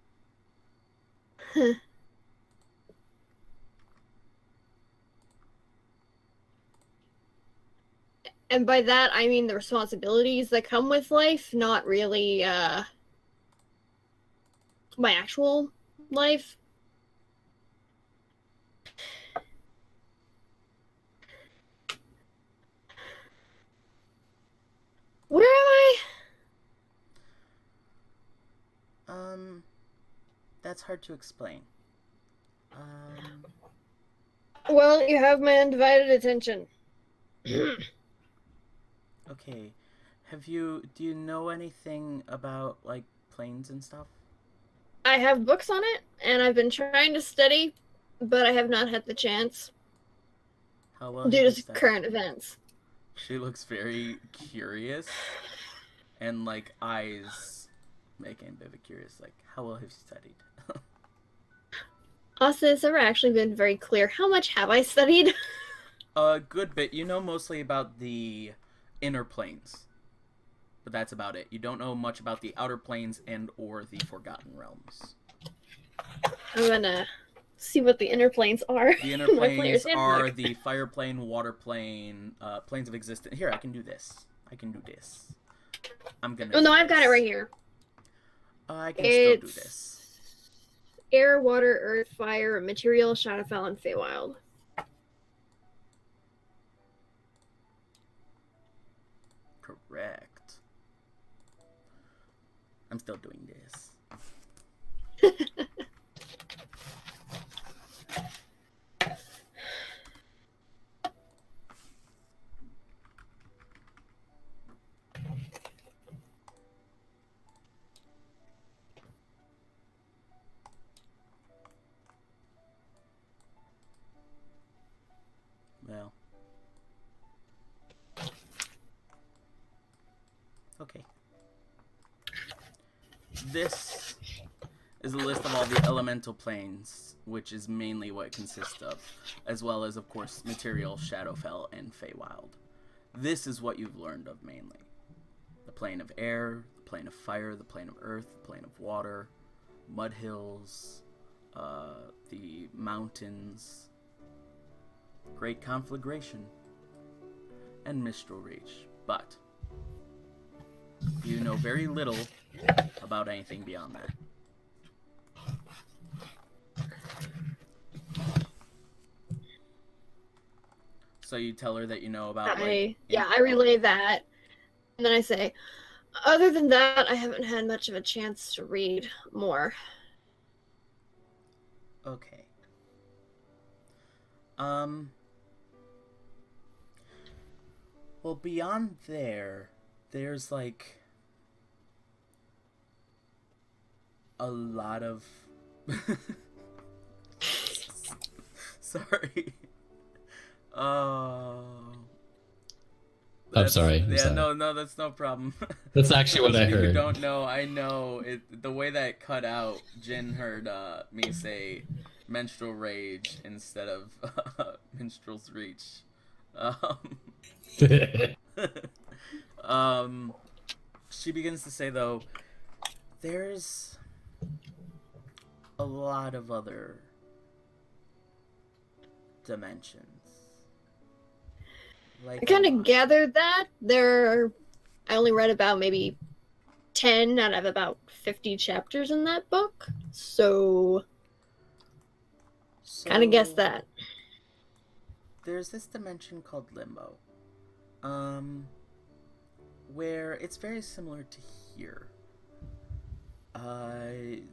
B: And by that, I mean the responsibilities that come with life, not really, my actual life. Where am I?
A: That's hard to explain.
B: Well, you have my undivided attention.
A: Okay. Do you know anything about, like, planes and stuff?
B: I have books on it, and I've been trying to study, but I have not had the chance
A: How well have
B: due
A: you
B: to
A: studied?
B: current events.
A: She looks very curious, and, like, eyes making a bit of a curious, like, how well have you studied?
B: Also, it's never actually been very clear how much have I studied.
A: A good bit. You know mostly about the inner planes, but that's about it. You don't know much about the outer planes and or the Forgotten Realms.
B: I'm gonna see what the inner planes are.
A: The inner
B: My player's
A: planes are
B: handbook.
A: the fire plane, water plane, planes of existence. Here, I can do this. I can do this. I'm gonna.
B: Oh no,
A: do
B: I've got
A: this.
B: it right here.
A: I can still do
B: It's
A: this.
B: air, water, earth, fire, material, Shadowfell, and Feywild.
A: Correct. I'm still doing this. Well. Okay. This is a list of all the elemental planes, which is mainly what it consists of, as well as, of course, material, Shadowfell, and Feywild. This is what you've learned of mainly. The plane of air, the plane of fire, the plane of earth, the plane of water, mud hills, the mountains, great conflagration, and Mistral Reach. But you know very little about anything beyond that. So you tell her that you know about,
B: I relay that. And then I say, other than that, I haven't had much of a chance to read more.
A: Okay. Well, beyond there's like a lot of sorry.
D: I'm sorry. I'm
A: Yeah,
D: sorry.
A: no, that's no problem.
D: That's actually what I
A: You
D: heard.
A: don't know. I know it. The way that it cut out, Jin heard me say menstrual rage instead of minstrel's reach. She begins to say though, there's a lot of other dimensions. Like
B: I kind
A: a
B: of
A: lot.
B: gathered that. I only read about maybe 10 out of about 50 chapters in that book. So, kind of guessed that.
A: There's this dimension called Limbo, where it's very similar to here.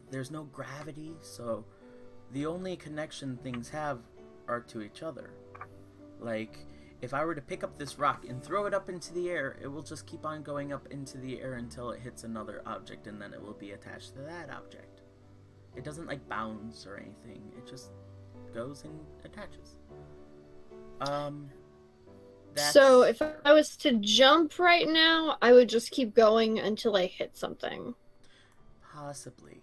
A: There's no gravity, so the only connection things have are to each other. Like, if I were to pick up this rock and throw it up into the air, it will just keep on going up into the air until it hits another object, and then it will be attached to that object. It doesn't, like, bounce or anything. It just goes and attaches.
B: So, if I was to jump right now, I would just keep going until I hit something.
A: Possibly.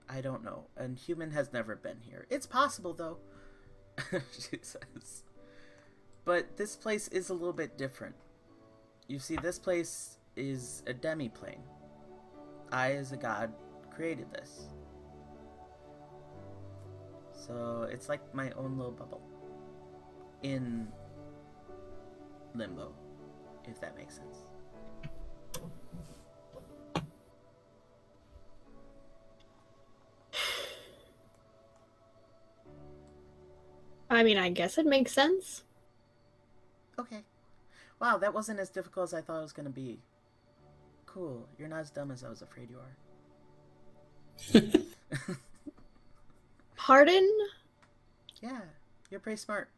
A: I don't know. And human has never been here. It's possible, though, she says. But this place is a little bit different. You see, this place is a demiplane. I, as a god, created this. So it's like my own little bubble. In limbo, if that makes sense.
B: I mean, I guess it makes sense.
A: Okay. Wow, that wasn't as difficult as I thought it was going to be. Cool. You're not as dumb as I was afraid you are.
B: Pardon?
A: Yeah, you're pretty smart.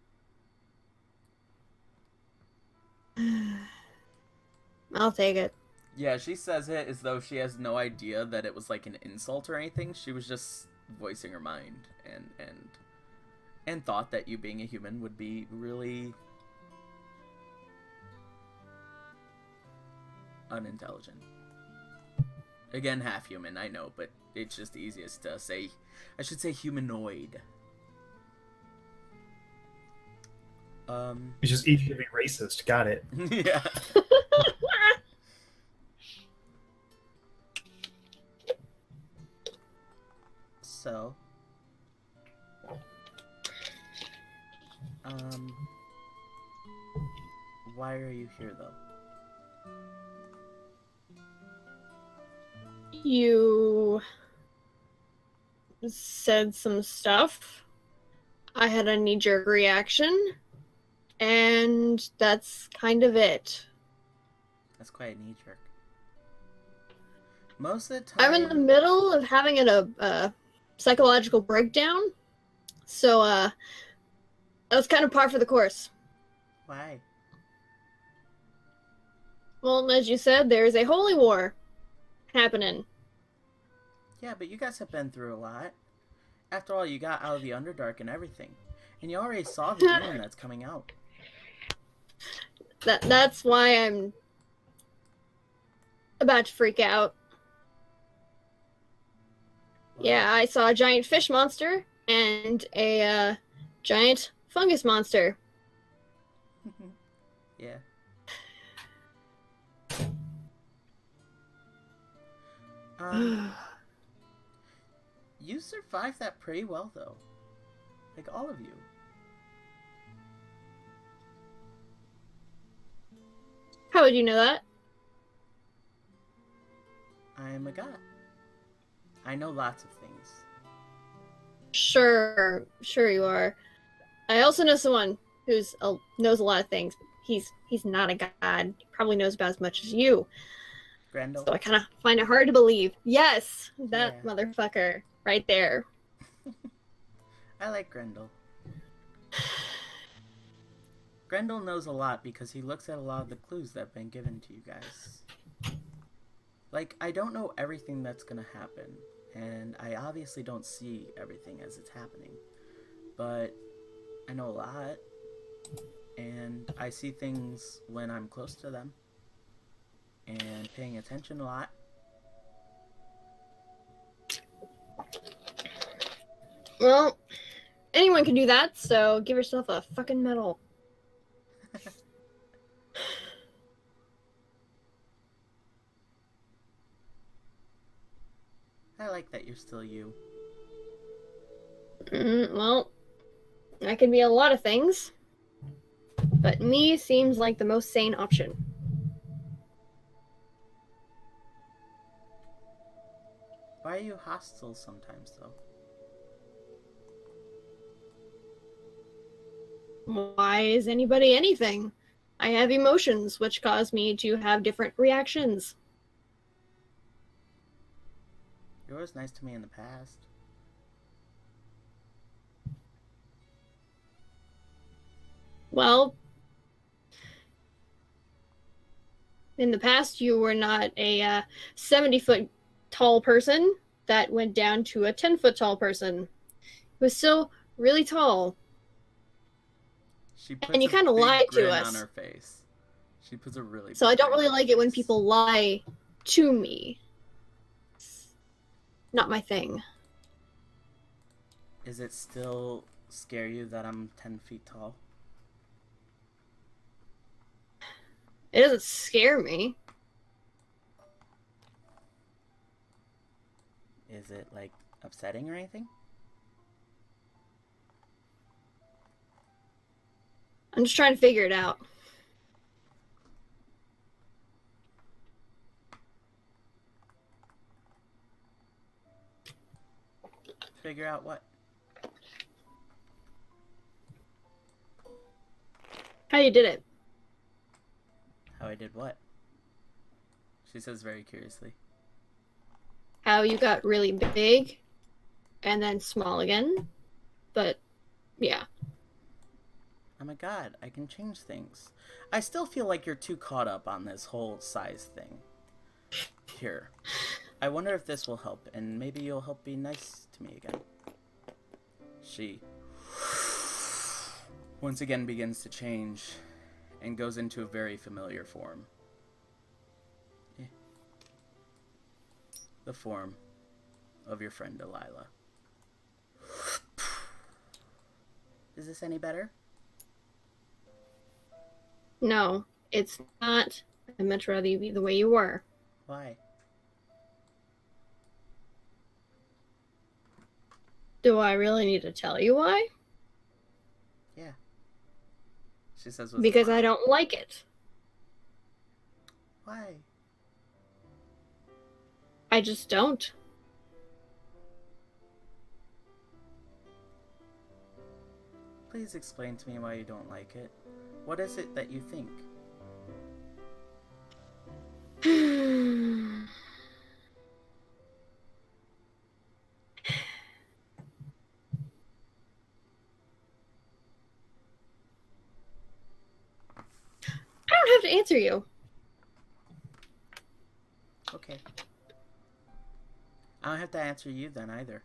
B: I'll take it.
A: Yeah, she says it as though she has no idea that it was like an insult or anything. She was just voicing her mind and thought that you being a human would be really unintelligent. Again, half human, I know, but it's just easiest to say. I should say humanoid.
E: It's just easy to be racist. Got it.
A: Yeah. So, why are you here though?
B: You said some stuff. I had a knee-jerk reaction, and that's kind of it.
A: That's quite a knee jerk. Most of the
B: I'm
A: time,
B: in the middle of having a psychological breakdown, so that was kind of par for the course.
A: why?
B: Well, as you said, there's a holy war happening.
A: Yeah, but you guys have been through a lot. After all, you got out of the Underdark and everything, and you already saw the demon that's coming out.
B: That's why I'm about to freak out. Yeah, I saw a giant fish monster and a giant fungus monster.
A: Yeah. You survived that pretty well, though. Like, all of you.
B: How would you know that?
A: I am a god. I know lots of things.
B: Sure you are. I also know someone who's knows a lot of things. He's not a god. He probably knows about as much as you.
A: Grendel.
B: So I kind of find it hard to believe. Yes, that
A: Yeah.
B: motherfucker right there.
A: I like Grendel. Grendel knows a lot because he looks at a lot of the clues that have been given to you guys. Like, I don't know everything that's gonna happen, and I obviously don't see everything as it's happening, but I know a lot, and I see things when I'm close to them, and paying attention a lot.
B: Well, anyone can do that, so give yourself a fucking medal.
A: I like that you're still you.
B: Well, I could be a lot of things, but me seems like the most sane option.
A: Why are you hostile sometimes, though?
B: Why is anybody anything? I have emotions, which cause me to have different reactions.
A: You were always nice to me in the past.
B: Well, in the past, you were not a 70-foot tall person that went down to a 10-foot tall person. It was still really tall.
A: She puts
B: And you
A: a
B: kind of
A: big
B: lied to
A: grin
B: us.
A: on her face. She puts a really
B: So
A: big
B: I don't
A: grin
B: really
A: on her
B: like it when
A: face.
B: people lie to me. It's not my thing.
A: Is it still scare you that I'm 10 feet tall?
B: It doesn't scare me.
A: Is it, like, upsetting or anything?
B: I'm just trying to figure it out.
A: Figure out what?
B: How you did it?
A: How I did what? She says very curiously.
B: How you got really big and then small again. But yeah.
A: I'm a god. I can change things. I still feel like you're too caught up on this whole size thing. Here. I wonder if this will help, and maybe you'll help be nice to me again. She once again begins to change and goes into a very familiar form. The form of your friend Delilah. Is this any better?
B: No, it's not. I'd much rather you be the way you were.
A: Why?
B: Do I really need to tell you why?
A: Yeah. She says with a
B: Because
A: smile.
B: I don't like it.
A: Why?
B: I just don't.
A: Please explain to me why you don't like it. What is it that you think?
B: I don't have to answer you.
A: Okay. I don't have to answer you then either.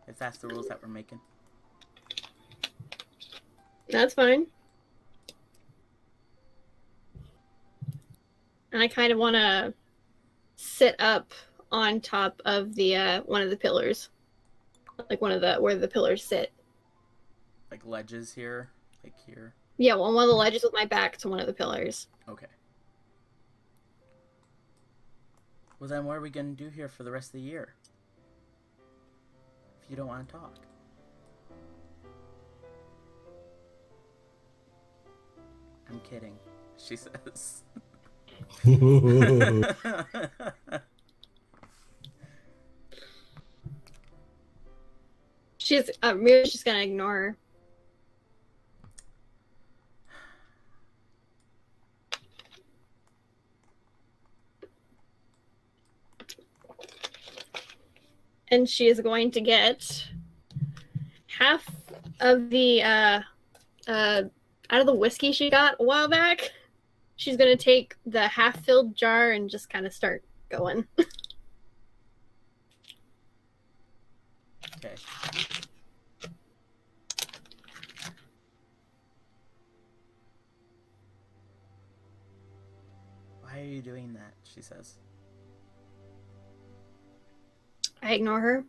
A: If that's the rules that we're making.
B: That's fine. And I kind of want to sit up on top of the one of the pillars, like one of the where the pillars sit.
A: Like ledges here? Like here?
B: Yeah, well, on one of the ledges with my back to one of the pillars.
A: Okay. Well then what are we gonna do here for the rest of the year? If you don't want to talk. I'm kidding, she says.
B: She's Mira's just gonna ignore her. And she is going to get half of the out of the whiskey she got a while back. She's gonna take the half-filled jar and just kind of start going.
A: Okay. Why are you doing that? She says.
B: I ignore her.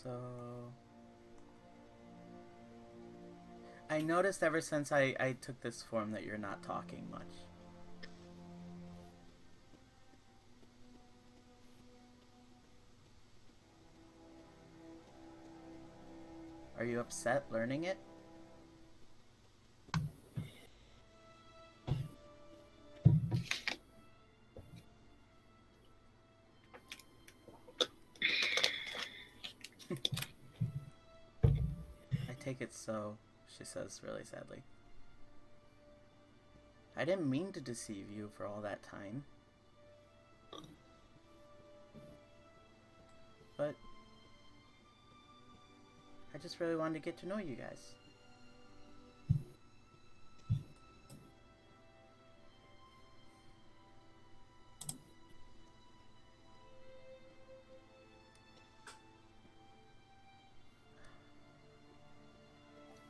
A: So I noticed ever since I took this form that you're not talking much. Are you upset learning it? I take it so, she says really sadly. I didn't mean to deceive you for all that time. But I just really wanted to get to know you guys.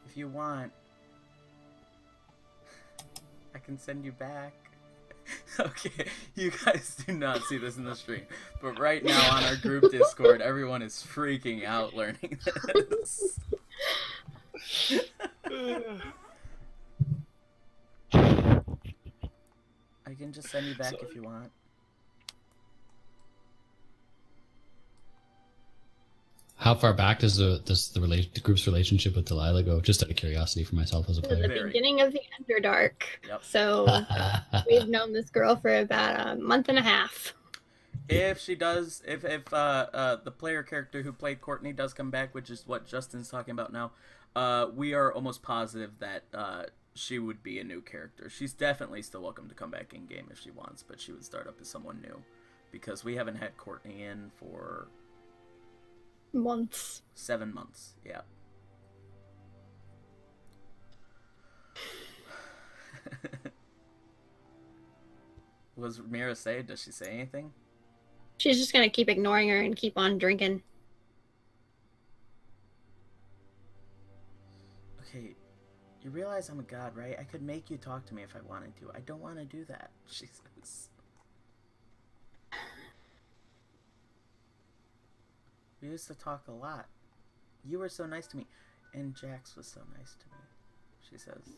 A: If you want, I can send you back. Okay, you guys do not see this in the stream, but right now on our group Discord, everyone is freaking out learning this. I can just send you back if you want.
D: How far back does the group's relationship with Delilah go? Just out of curiosity for myself as a
B: The
D: player.
A: Very.
B: beginning of the Underdark.
A: Yep.
B: So we've known this girl for about a month and a half.
A: If she does, if the player character who played Courtney does come back, which is what Justin's talking about now, we are almost positive that she would be a new character. She's definitely still welcome to come back in game if she wants, but she would start up as someone new because we haven't had Courtney in for
B: Months.
A: 7 months. Yeah. What does Mira say? Does she say anything?
B: She's just gonna keep ignoring her and keep on drinking.
A: Okay, you realize I'm a god, right? I could make you talk to me if I wanted to. I don't want to do that, she says. We used to talk a lot. You were so nice to me. And Jax was so nice to me, she says.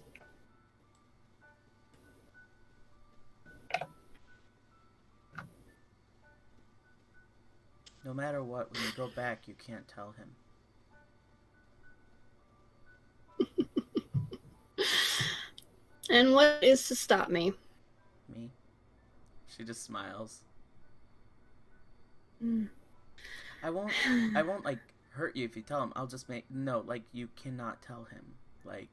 A: No matter what, when you go back, you can't tell him.
B: And what is to stop me?
A: Me? She just smiles.
B: Mm.
A: I won't like hurt you if you tell him. I'll just no, like you cannot tell him. Like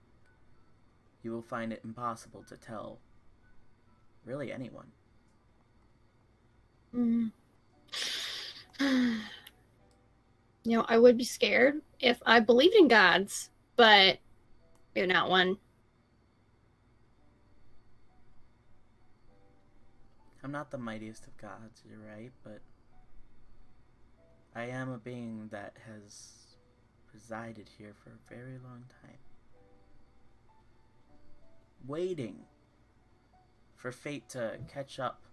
A: you will find it impossible to tell really anyone.
B: Mm. You know, I would be scared if I believed in gods, but you're not one.
A: I'm not the mightiest of gods, you're right, but I am a being that has resided here for a very long time. Waiting for fate to catch up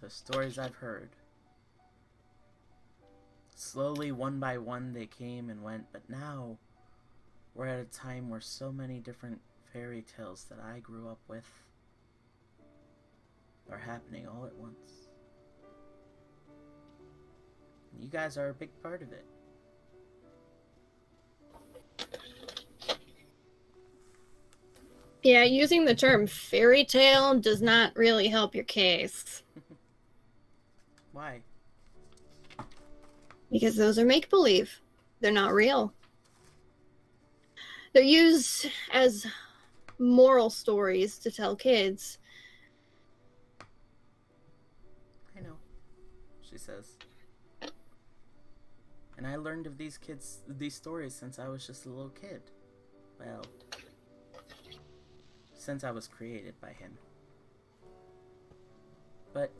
A: to stories I've heard. Slowly, one by one, they came and went, but now we're at a time where so many different fairy tales that I grew up with are happening all at once. You guys are a big part of it.
B: Yeah, using the term fairy tale does not really help your case.
A: Why?
B: Because those are make-believe. They're not real. They're used as moral stories to tell kids.
A: I know, she says. And I learned of these stories since I was just a little kid. Well, since I was created by him. But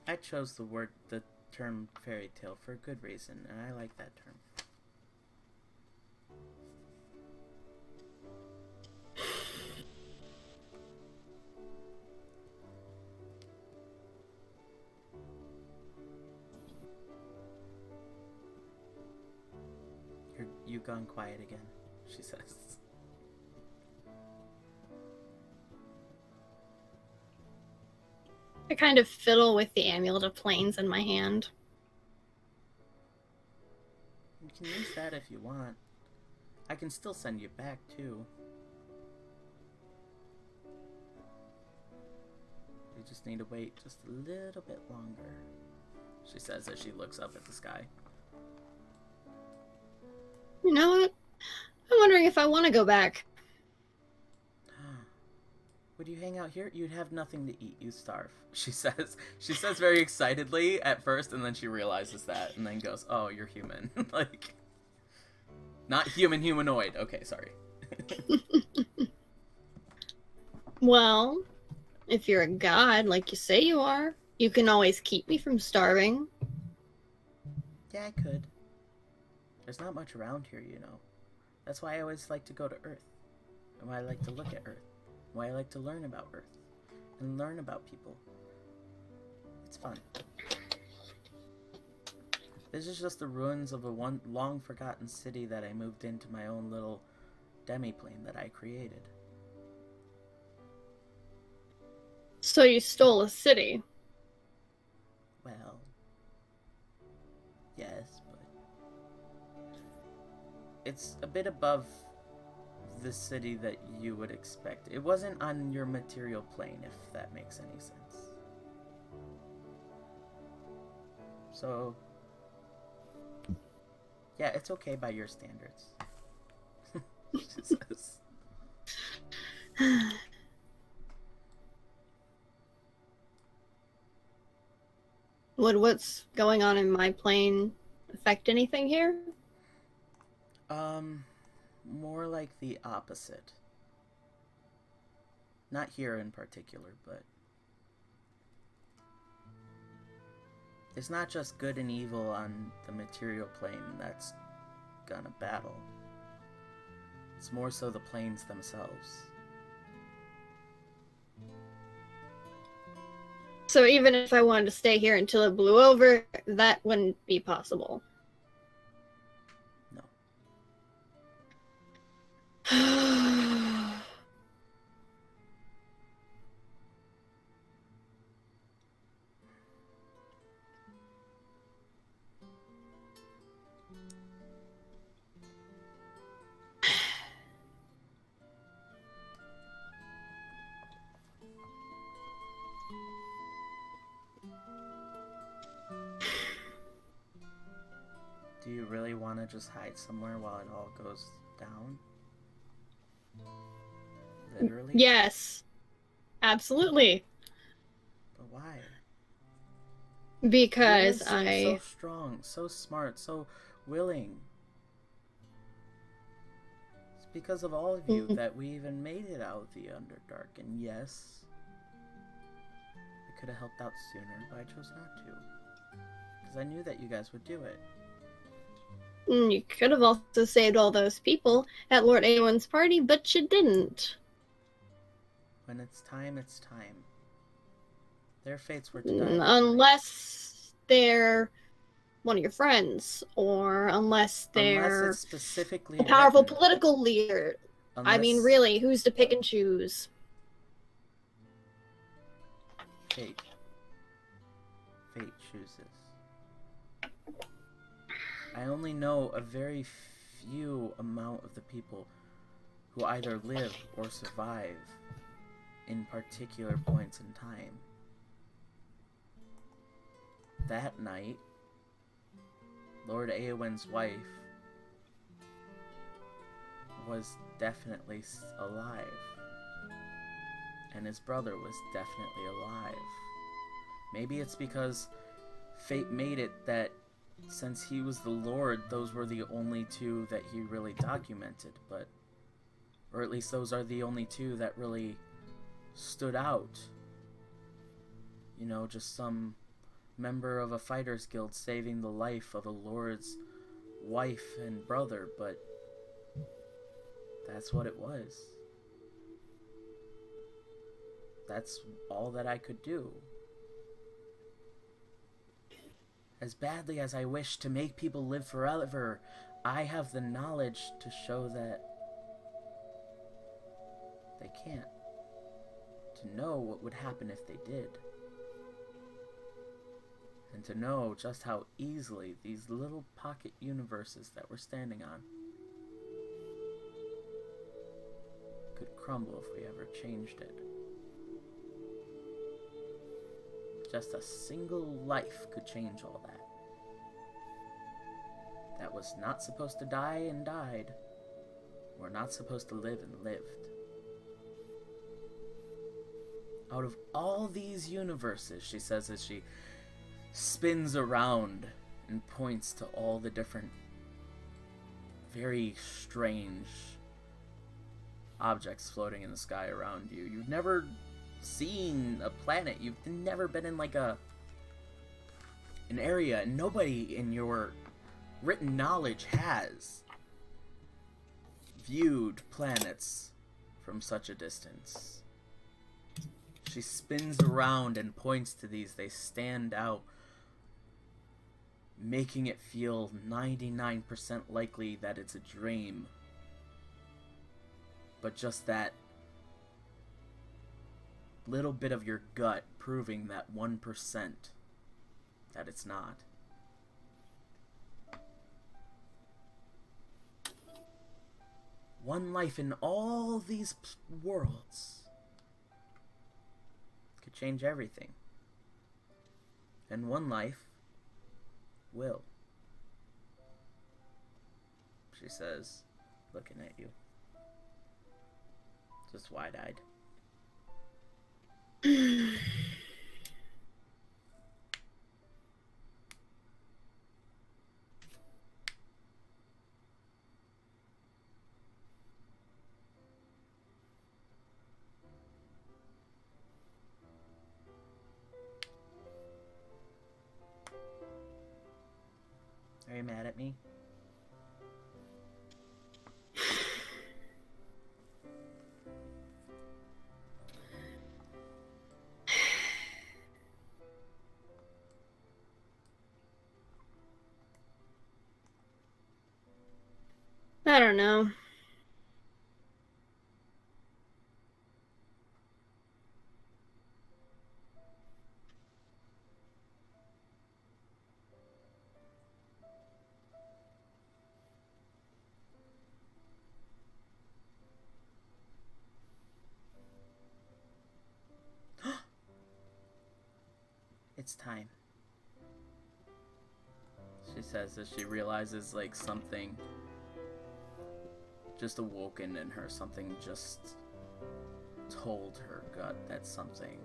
A: I chose the term fairy tale for a good reason, and I like that term. You've gone quiet again, she says.
B: I kind of fiddle with the amulet of planes in my hand.
A: You can use that if you want. I can still send you back, too. You just need to wait just a little bit longer, she says as she looks up at the sky.
B: You know what? I'm wondering if I want to go back.
A: Would you hang out here? You'd have nothing to eat. You starve, she says. She says very excitedly at first, and then she realizes that, and then goes, oh, you're human. Like, not humanoid. Okay, sorry.
B: Well, if you're a god, like you say you are, you can always keep me from starving.
A: Yeah, I could. There's not much around here, you know. That's why I always like to go to Earth. And why I like to look at Earth. Why I like to learn about Earth. And learn about people. It's fun. This is just the ruins of a long forgotten city that I moved into my own little demiplane that I created.
B: So you stole a city.
A: Well, yes, but it's a bit above the city that you would expect. It wasn't on your material plane, if that makes any sense. So, Yeah, it's okay by your standards. She says.
B: Would what's going on in my plane affect anything here?
A: More like the opposite. Not here in particular, but it's not just good and evil on the material plane that's gonna battle. It's more so the planes themselves.
B: So even if I wanted to stay here until it blew over, that wouldn't be possible.
A: No. Do you really want to just hide somewhere while it all goes down? Literally?
B: Yes. Absolutely.
A: But why?
B: Because
A: You guys seem so strong, so smart, so willing. It's because of all of you that we even made it out of the Underdark. And yes, I could have helped out sooner, but I chose not to. Because I knew that you guys would do it.
B: You could have also saved all those people at Lord Aowen's party, but you didn't.
A: When it's time, it's time. Their fates were to die.
B: Unless they're one of your friends, or unless they're
A: Unless it's specifically
B: a powerful
A: written.
B: political leader. I mean,
A: Unless
B: really, who's to pick and choose?
A: Fate. Fate chooses. I only know a very few amount of the people who either live or survive in particular points in time. That night, Lord Aowen's wife was definitely alive. And his brother was definitely alive. Maybe it's because fate made it that since he was the Lord, those were the only two that he really documented, but... Or at least those are the only two that really stood out. You know, just some member of a fighter's guild saving the life of a Lord's wife and brother, but... That's what it was. That's all that I could do. As badly as I wish to make people live forever, I have the knowledge to show that they can't. To know what would happen if they did. And to know just how easily these little pocket universes that we're standing on could crumble if we ever changed it. Just a single life could change all that. That was not supposed to die and died, or not supposed to live and lived. Out of all these universes, she says as she spins around and points to all the different very strange objects floating in the sky around you. You've never seen a planet. You've never been in like an area, and nobody in your written knowledge has viewed planets from such a distance. She spins around and points to these. They stand out, making it feel 99% likely that it's a dream. But just that little bit of your gut proving that 1% that it's not. One life in all these worlds could change everything. And one life will. she says, looking at you. Just wide-eyed. Are you mad at me?
B: I don't know.
A: It's time. She says as she realizes like something just awoken in her. Something just told her gut that something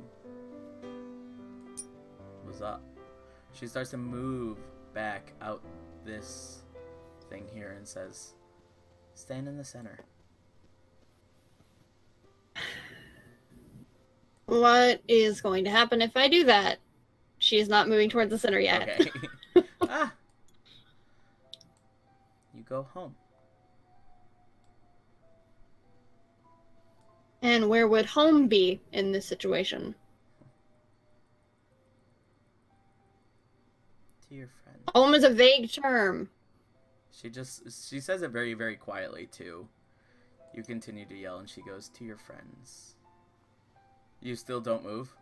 A: was up. She starts to move back out this thing here and says, stand in the center.
B: What is going to happen if I do that? She is not moving towards the center yet.
A: Okay. You go home.
B: And where would home be in this situation?
A: To your friend.
B: Home is a vague term.
A: She says it very, very quietly too. You continue to yell and she goes, to your friends. You still don't move?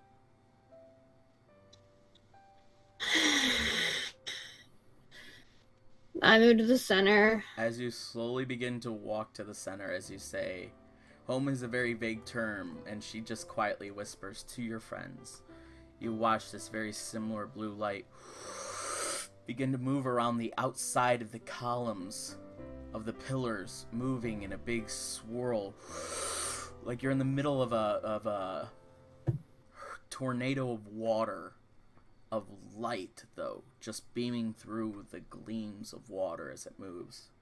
B: I move to the center.
A: As you slowly begin to walk to the center, as you say, home is a very vague term, and she just quietly whispers, to your friends. You watch this very similar blue light begin to move around the outside of the columns of the pillars, moving in a big swirl, like you're in the middle of a tornado of water. Of light, though, just beaming through the gleams of water as it moves.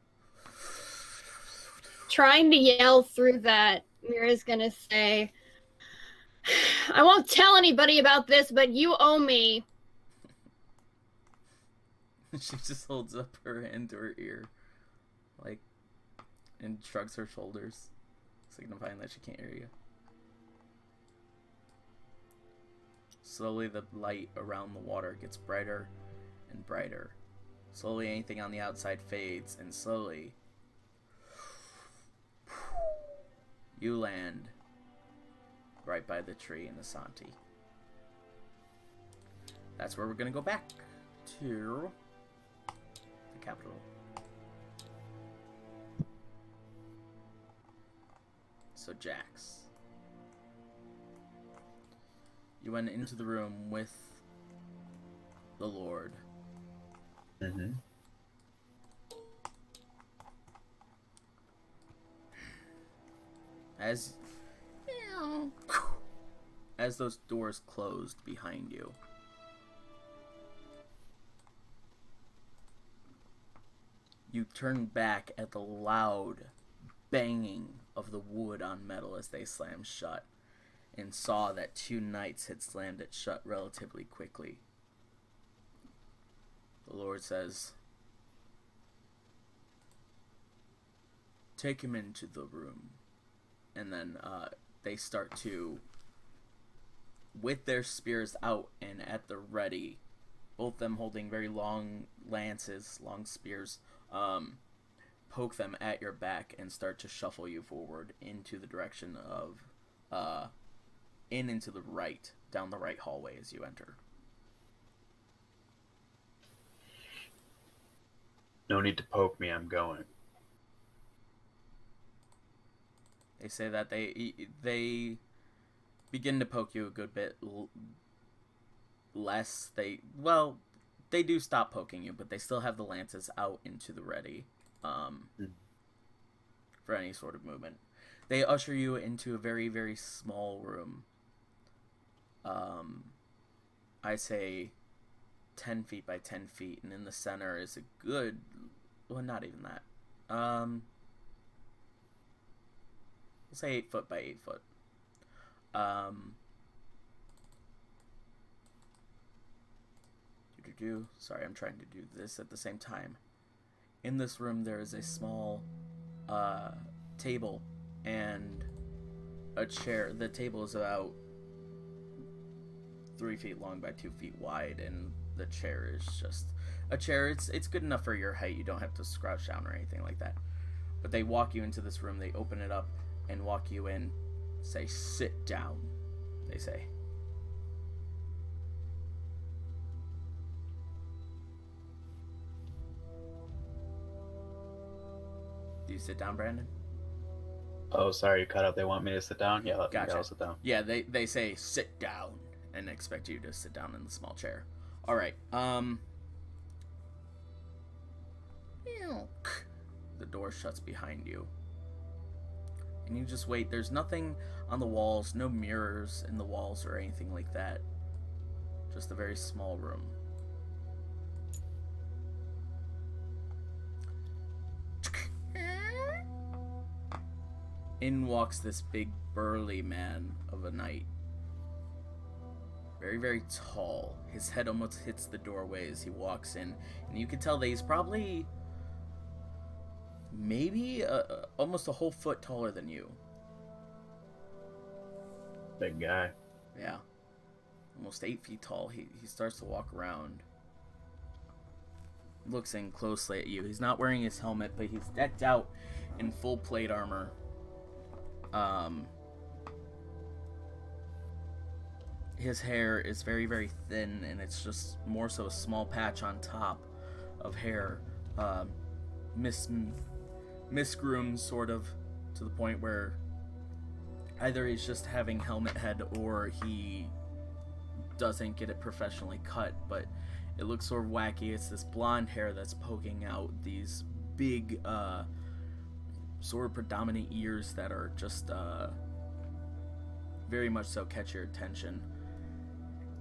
B: Trying to yell through that, Mira's gonna say, I won't tell anybody about this, but you owe me.
A: She just holds up her hand to her ear, like, and shrugs her shoulders, signifying that she can't hear you. Slowly the light around the water gets brighter and brighter. Slowly anything on the outside fades, and slowly you land right by the tree in the Santi. That's where we're gonna go back to the capital. So Jax. You went into the room with the Lord.
F: Mm-hmm.
A: As those doors closed behind you, you turn back at the loud banging of the wood on metal as they slam shut, and saw that 2 knights had slammed it shut relatively quickly. The Lord says, take him into the room. And then they start to, with their spears out and at the ready, both them holding very long lances, long spears, poke them at your back and start to shuffle you forward into the direction of into the right, down the right hallway as you enter.
F: No need to poke me, I'm going.
A: They say that they begin to poke you a good bit less. They do stop poking you, but they still have the lances out into the ready. um,
F: Hmm.
A: for any sort of movement. They usher you into a very, very small room. I say 10 feet by 10 feet, and in the center is a good, well, not even that. Let's say 8 foot by 8 foot. Sorry, I'm trying to do this at the same time. In this room, there is a small table and a chair. The table is about 3 feet long by 2 feet wide, and the chair is just a chair. It's good enough for your height. You don't have to crouch down or anything like that. But they walk you into this room. They open it up and walk you in. Say, sit down, they say. Do you sit down, Brandon?
F: Oh, sorry, you cut out. They want me to sit down? Yeah,
A: Gotcha.
F: I'll sit down.
A: Yeah, they say sit down and expect you to sit down in the small chair. All right. The door shuts behind you. And you just wait. There's nothing on the walls, no mirrors in the walls or anything like that. Just a very small room. In walks this big burly man of a knight. Very, very tall. His head almost hits the doorway as he walks in. And you can tell that he's probably maybe almost a whole foot taller than you.
F: Big guy.
A: Yeah. Almost 8 feet tall. He starts to walk around. Looks in closely at you. He's not wearing his helmet, but he's decked out in full plate armor. His hair is very, very thin, and it's just more so a small patch on top of hair. Misgroomed, sort of, to the point where either he's just having helmet head or he doesn't get it professionally cut, but it looks sort of wacky. It's this blonde hair that's poking out, these big, sort of predominant ears that are just very much so catch your attention,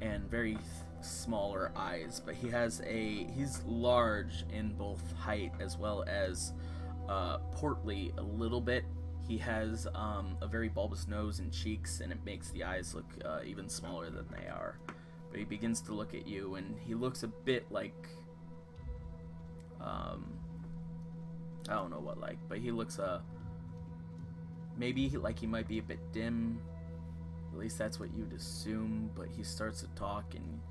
A: and very smaller eyes. But he's large in both height as well as portly a little bit. He has a very bulbous nose and cheeks, and it makes the eyes look even smaller than they are. But he begins to look at you, and he looks a bit like I don't know what like, but he looks maybe like he might be a bit dim. At least that's what you'd assume. But he starts to talk, and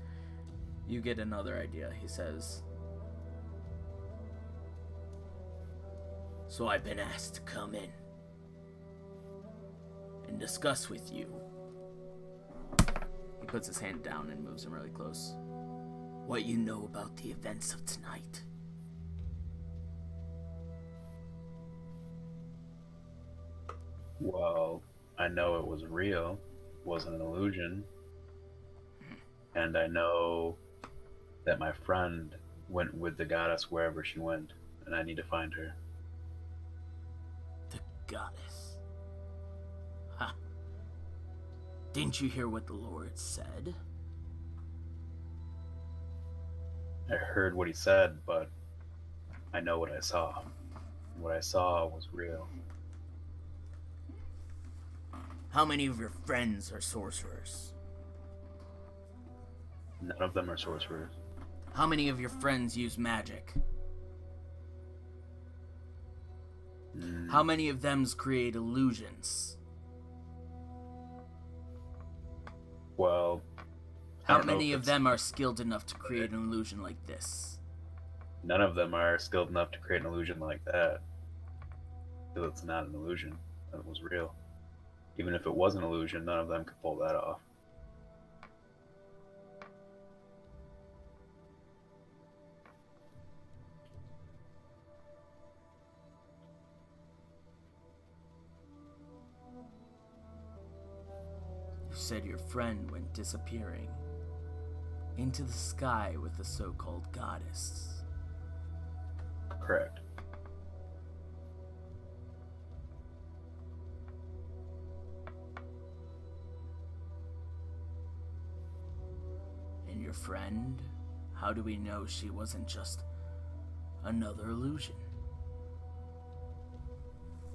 A: you get another idea. He says, "So I've been asked to come in and discuss with you." He puts his hand down and moves him really close. "What you know about the events of tonight."
F: Well, I know it was real, wasn't an illusion. And I know that my friend went with the goddess wherever she went, and I need to find her.
A: The goddess. Ha. Didn't you hear what the Lord said?
F: I heard what he said, but I know what I saw. What I saw was real.
A: How many of your friends are sorcerers?
F: None of them are sorcerers.
A: How many of your friends use magic? How many of them create illusions?
F: Well, I
A: How
F: don't know
A: many
F: if
A: of them are skilled enough to create an illusion like this?
F: None of them are skilled enough to create an illusion like that. Because it's not an illusion. It was real. Even if it was an illusion, none of them could pull that off.
A: You said your friend went disappearing into the sky with the so-called goddess.
F: Correct.
A: your friend? How do we know she wasn't just another illusion?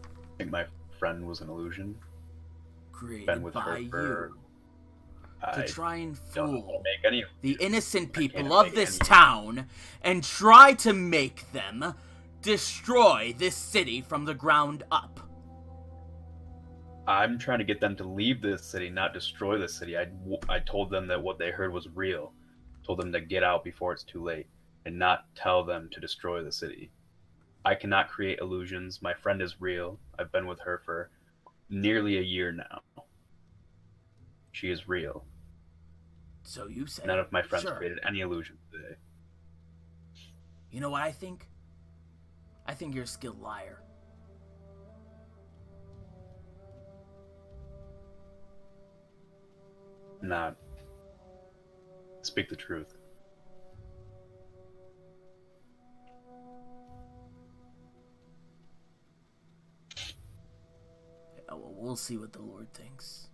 F: I think my friend was an illusion.
A: Created
F: Been with
A: by
F: her for.
A: you to try and
F: don't know how to
A: fool
F: make any.
A: the innocent
F: I can't
A: people of
F: make
A: this
F: any-
A: town and try to make them destroy this city from the ground up.
F: I'm trying to get them to leave this city, not destroy the city. I told them that what they heard was real. Told them to get out before it's too late, and not tell them to destroy the city. I cannot create illusions. My friend is real. I've been with her for nearly a year now. She is real.
A: So you say.
F: None of my friends
A: Sure.
F: created any illusions today.
A: You know what I think? I think you're a skilled liar.
F: Not. Speak the truth.
A: Yeah, well, we'll see what the Lord thinks.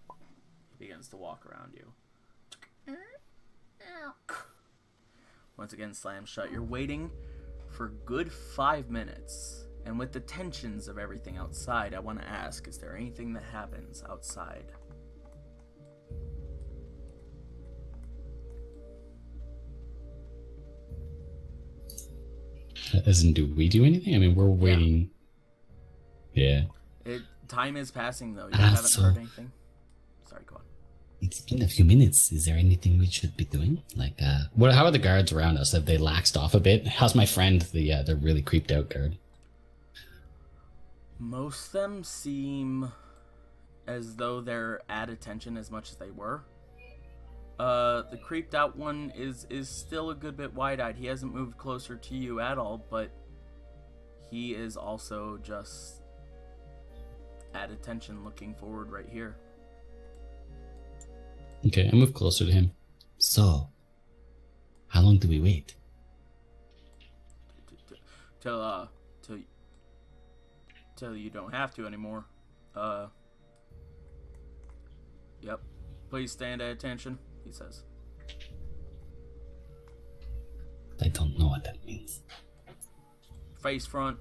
A: He begins to walk around you. Once again, slams shut. You're waiting for a good 5 minutes. And with the tensions of everything outside, I want to ask, is there anything that happens outside?
D: As in, do we do anything? I mean, we're waiting. Yeah.
A: Time is passing, though. You
D: Ah,
A: haven't
D: so-
A: heard anything? Sorry, go on.
D: It's been a few minutes. Is there anything we should be doing? Like, how are the guards around us? Have they laxed off a bit? How's my friend, the really creeped out guard?
A: Most of them seem as though they're at attention as much as they were. The creeped out one is still a good bit wide-eyed. He hasn't moved closer to you at all, but he is also just at attention, looking forward right here.
D: Okay, I move closer to him. So, how long do we wait?
A: Till you don't have to anymore. Yep. Please stand at attention, he says.
D: I don't know what that means.
A: Face front.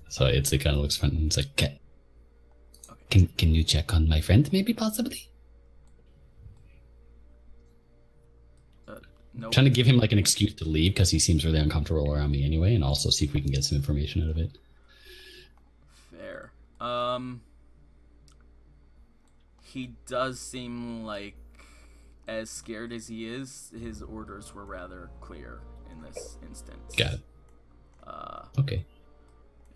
D: So it kind of looks fun. It's like,
A: Okay.
D: can you check on my friend, maybe, possibly?
A: Nope.
D: Trying to give him like an excuse to leave because he seems really uncomfortable around me anyway, and also see if we can get some information out of it.
A: Fair. He does seem like, as scared as he is, his orders were rather clear in this instance.
D: Got it. Okay.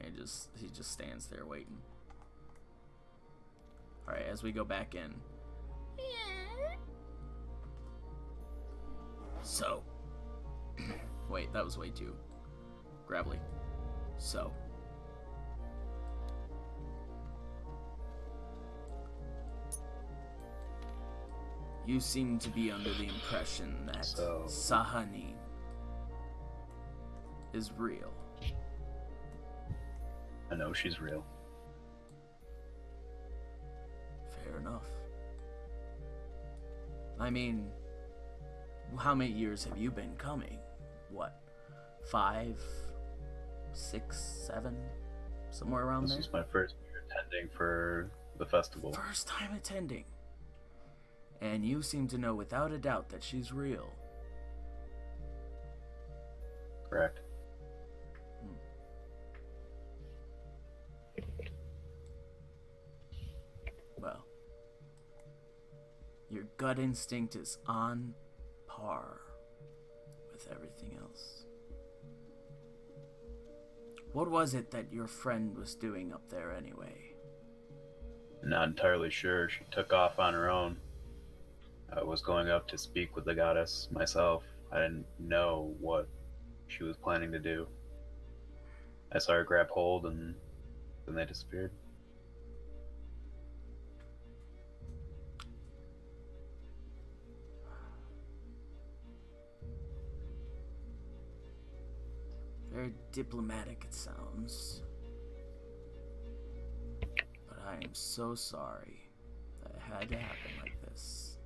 A: And he just stands there waiting. All right, as we go back in. So, wait, that was way too gravelly. So, you seem to be under the impression that Sahani is real.
F: I know she's real.
A: Fair enough. I mean, how many years have you been coming? What? 5, 6, 7? Somewhere around
F: This
A: there?
F: is my first year attending for the festival.
A: First time attending. And you seem to know without a doubt that she's real.
F: Correct.
A: Well, your gut instinct is on par with everything else. What was it that your friend was doing up there anyway?
F: Not entirely sure. She took off on her own. I was going up to speak with the goddess myself. I didn't know what she was planning to do. I saw her grab hold and then they disappeared.
A: Very diplomatic, it sounds. But I am so sorry that it had to happen like this.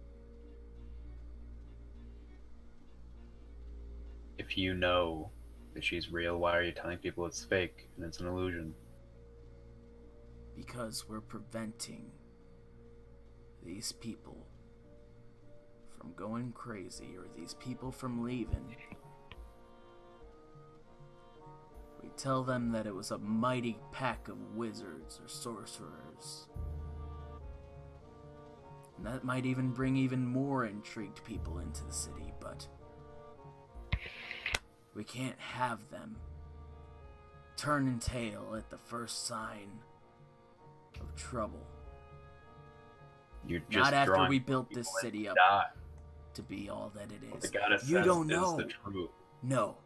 F: If you know that she's real, why are you telling people it's fake and it's an illusion?
A: Because we're preventing these people from going crazy or these people from leaving. We tell them that it was a mighty pack of wizards or sorcerers. And that might even bring even more intrigued people into the city, but we can't have them turn and tail at the first sign of trouble.
F: You're just
A: Not after
F: drawing
A: we built
F: people
A: this
F: in
A: city
F: to
A: up
F: die.
A: to be all that it
F: What
A: is.
F: the goddess
A: You
F: says
A: don't
F: is
A: know.
F: the truth.
A: No.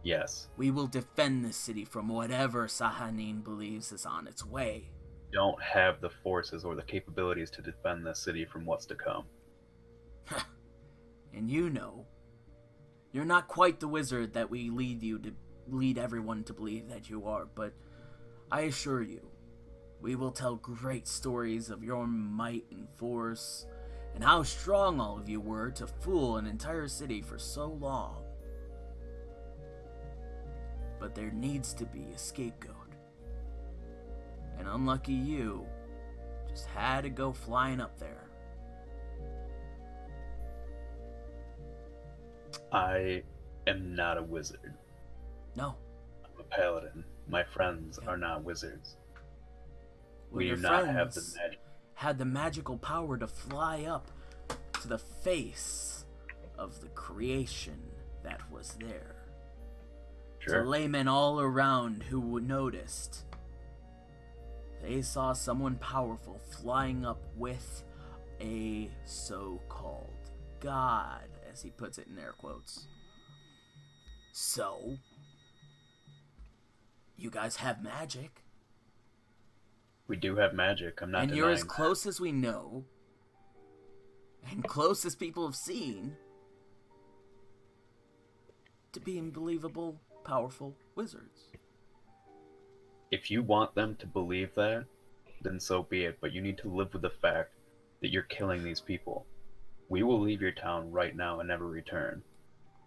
F: Yes.
A: We will defend this city from whatever Sahanin believes is on its way.
F: Don't have the forces or the capabilities to defend this city from what's to come.
A: And you know, you're not quite the wizard that we lead everyone to believe that you are, but I assure you, we will tell great stories of your might and force, and how strong all of you were to fool an entire city for so long. But there needs to be a scapegoat. And unlucky you just had to go flying up there.
F: I am not a wizard.
A: No.
F: I'm a paladin. My friends
A: Yeah.
F: are not wizards.
A: Well,
F: We
A: your
F: do not have the
A: friends
F: magic.
A: had the magical power to fly up to the face of the creation that was there.
F: Sure.
A: To laymen all around who noticed, they saw someone powerful flying up with a so-called god, as he puts it in air quotes. So, you guys have magic.
F: We do have magic. I'm not
A: And
F: denying
A: you're as
F: that.
A: close as we know, and close as people have seen, to being believable, powerful wizards.
F: If you want them to believe that, then so be it. But you need to live with the fact that you're killing these people. We will leave your town right now and never return.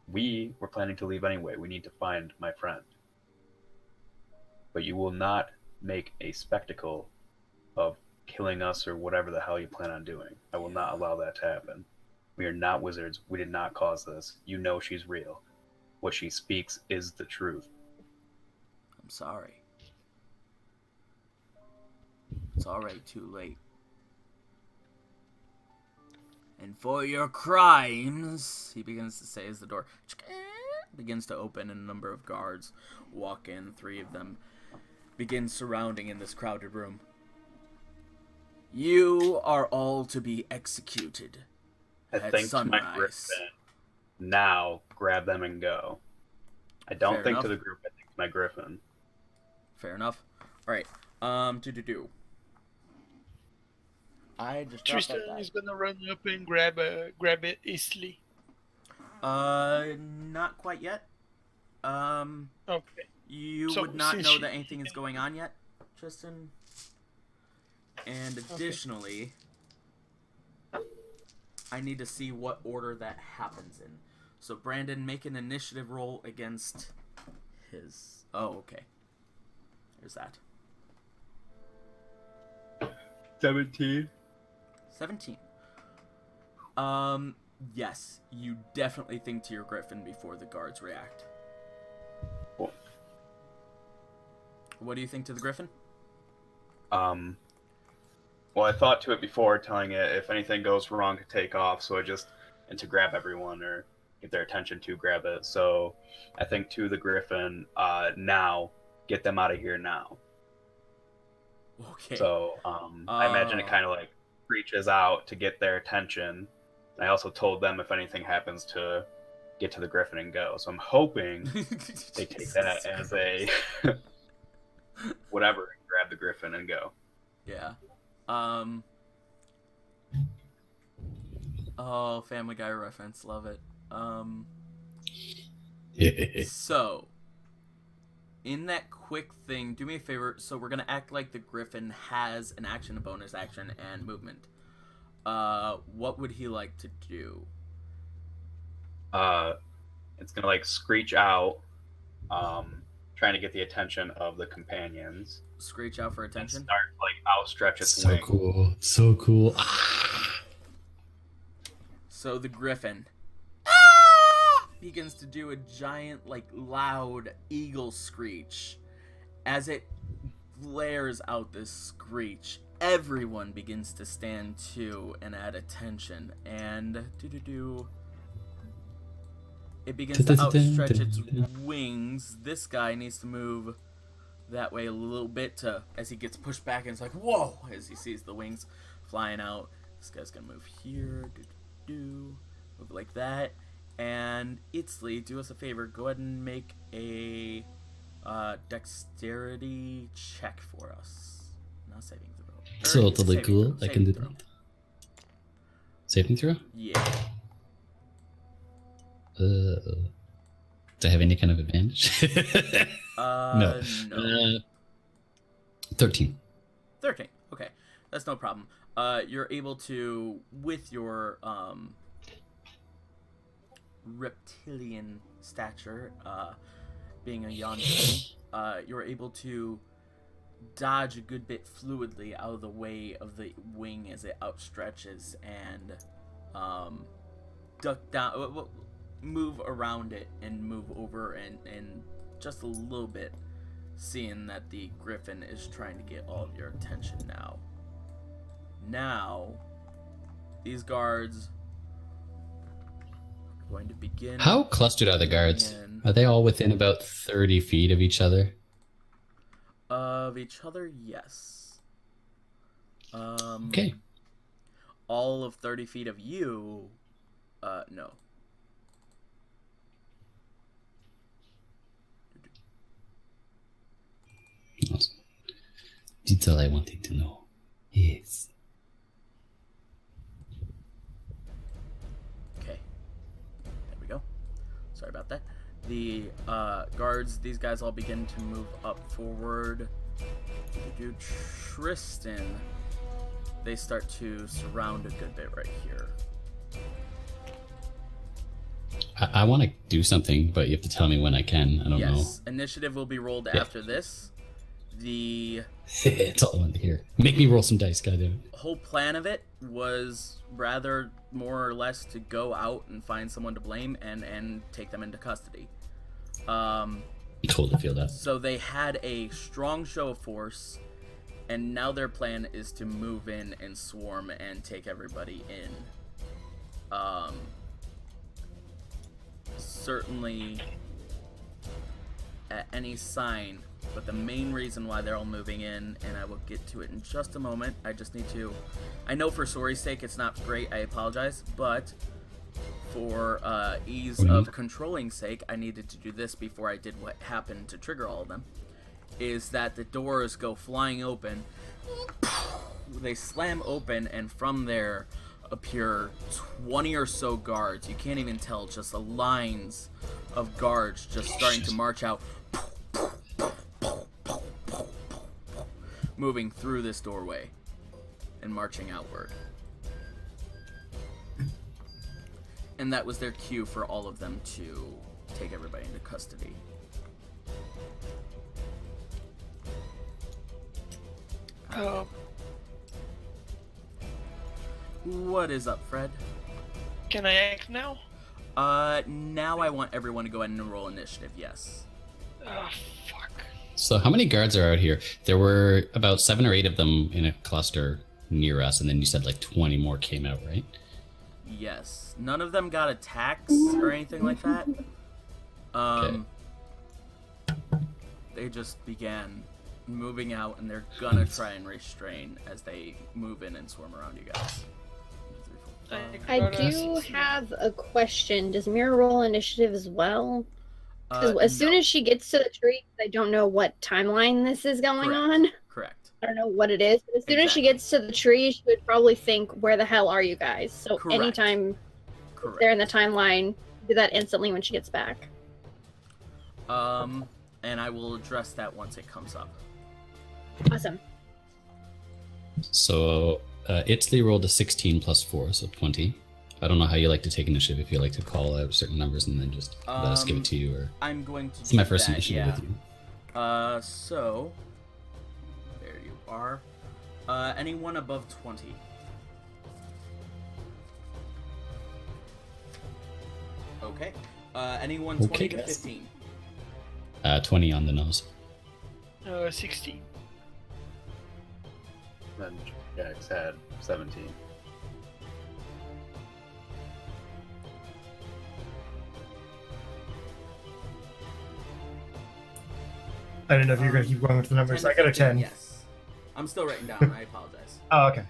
F: We were planning to leave anyway. We need to find my friend. But you will not make a spectacle of killing us or whatever the hell you plan on doing. I will not allow that to happen. We are not wizards. We did not cause this. You know she's real. What she speaks is the truth.
A: I'm sorry. It's already too late. And for your crimes, he begins to say as the door begins to open and a number of guards walk in. 3 of them begin surrounding in this crowded room. You are all to be executed
F: I
A: at
F: think to my
A: sunrise.
F: griffin. Now, grab them and go. I don't
A: Fair
F: think
A: enough.
F: to the group, I think to my griffin.
A: Fair enough. Alright, I just dropped
C: Tristan
A: that
C: is gonna run up and grab it easily.
A: die. Not quite yet.
C: Okay.
A: You
C: So,
A: would not
C: since
A: know
C: she-
A: that anything is going on yet, Tristan. And additionally, I need to see what order that happens in. So Brandon, make an initiative roll against his... Oh, okay. There's that.
F: 17.
A: 17. Yes, you definitely think to your griffin before the guards react.
F: Cool.
A: What do you think to the griffin?
F: Well, I thought to it before, telling it if anything goes wrong to take off, and to grab everyone or get their attention to grab it. So I think to the griffin, now, get them out of here now.
A: Okay.
F: So I imagine it kind of like reaches out to get their attention. And I also told them if anything happens to get to the griffin and go. So I'm hoping they take that as a whatever, and grab the griffin and go.
A: Yeah. Oh, Family Guy reference, love it. So in that quick thing, do me a favor. So we're gonna act like the Griffin has an action, a bonus action, and movement. What would he like to do?
F: It's gonna like screech out, trying to get the attention of the companions.
A: Screech out for
F: And
A: attention.
F: start like outstretch its
D: So
F: wing.
D: cool. So cool.
A: So the Griffin begins to do a giant, like, loud eagle screech. As it blares out this screech, everyone begins to stand to and add attention. And it begins to outstretch its wings. This guy needs to move that way a little bit to, as he gets pushed back, and it's like, whoa, as he sees the wings flying out. This guy's gonna move here, move like that. And Itzley, do us a favor, go ahead and make a dexterity check for us. Not saving throw.
D: Totally
A: saving
D: cool.
A: throw,
D: I can do
A: saving
D: that. Saving throw?
A: Yeah.
D: Do I have any kind of advantage? No. 13.
A: 13. Okay, that's no problem. You're able to, with your reptilian stature, being a Yondu, you're able to dodge a good bit fluidly out of the way of the wing as it outstretches and duck down, move around it and move over and just a little bit, seeing that the Griffin is trying to get all of your attention now. Now, these guards are going to begin.
D: How clustered are the guards?
A: in-
D: Are they all within about 30 feet of each other?
A: Of each other, yes.
D: Okay.
A: All of 30 feet of you, no.
D: Awesome. That's all I wanted to know. Yes.
A: Okay. There we go. Sorry about that. The guards, these guys all begin to move up forward. Tristan, they start to surround a good bit right here.
D: I want to do something, but you have to tell me when I can. I don't
A: Yes, initiative will be rolled
D: Yeah.
A: after this. The
D: know. It's all I want to hear. Make me roll some dice, goddammit.
A: whole plan of it was rather more or less to go out and find someone to blame and take them into custody.
D: Totally feel that.
A: So they had a strong show of force, and now their plan is to move in and swarm and take everybody in. Certainly at any sign, but the main reason why they're all moving in, and I will get to it in just a moment, I just need to, I know for Sori's sake it's not great, I apologize, but for ease of controlling sake, I needed to do this before I did what happened to trigger all of them, is that the doors go flying open, they slam open, and from there appear 20 or so guards. You can't even tell, just the lines of guards just starting to march out, moving through this doorway and marching outward. And that was their cue for all of them to take everybody into custody. What is up, Fred?
C: Can I act now?
A: Now I want everyone to go ahead and roll initiative, yes.
C: Oh, fuck.
D: So how many guards are out here? There were about 7 or 8 of them in a cluster near us, and then you said like 20 more came out, right?
A: Yes. None of them got attacks or anything like that. They just began moving out, and they're gonna try and restrain as they move in and swarm around you guys.
B: I do have a question. Does Mira roll initiative as well? Because as soon
A: No.
B: as she gets to the tree, I don't know what timeline this is going
A: Correct.
B: on.
A: Correct.
B: I don't know what it is. But as soon as she
A: Exactly.
B: gets to the tree, she would probably think, "Where the hell are you guys?" So
A: Correct.
B: anytime
A: Correct.
B: they're in the timeline, do that instantly when she gets back.
A: and I will address that once it comes up.
B: Awesome.
D: So Italy rolled a 16 plus 4, so 20. I don't know how you like to take initiative, if you like to call out certain numbers and then just let us give it to you, or
A: I'm going to.
D: it's my
A: do
D: first
A: that,
D: initiative
A: yeah.
D: with you.
A: So there you are. Anyone above 20? Okay. Anyone 20
D: Okay,
A: to
D: guys.
A: 15?
D: 20 on the nose.
C: 16.
F: Then Jax had 17.
E: I don't know if you're going to keep going with the numbers.
A: 10
E: I got a
A: 15,
E: 10.
A: Yes. I'm still writing down. I apologize.
E: Oh, okay.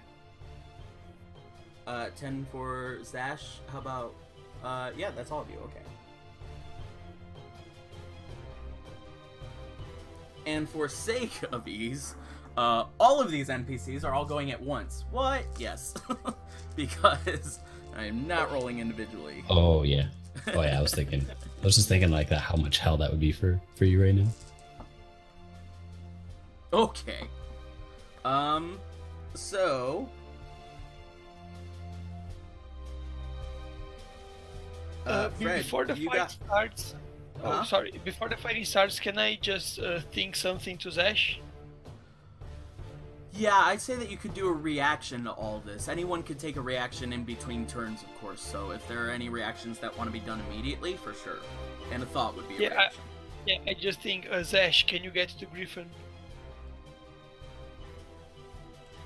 A: 10 for Zash. How about? Yeah, that's all of you. Okay. And for sake of ease, all of these NPCs are all going at once. What? Yes. Because I am not rolling individually.
D: Oh yeah. Oh yeah, I was just thinking like that, how much hell that would be for you right now.
A: Okay. So. Fred,
C: Before the
A: you
C: fight
A: got.
C: starts. Oh,
A: Huh?
C: sorry. Before the fighting starts, can I just think something to Zash?
A: Yeah, I'd say that you could do a reaction to all this. Anyone could take a reaction in between turns, of course. So if there are any reactions that want to be done immediately, for sure. And a thought would be a
C: Yeah,
A: reaction.
C: I just think, Zash, can you get to the Griffin?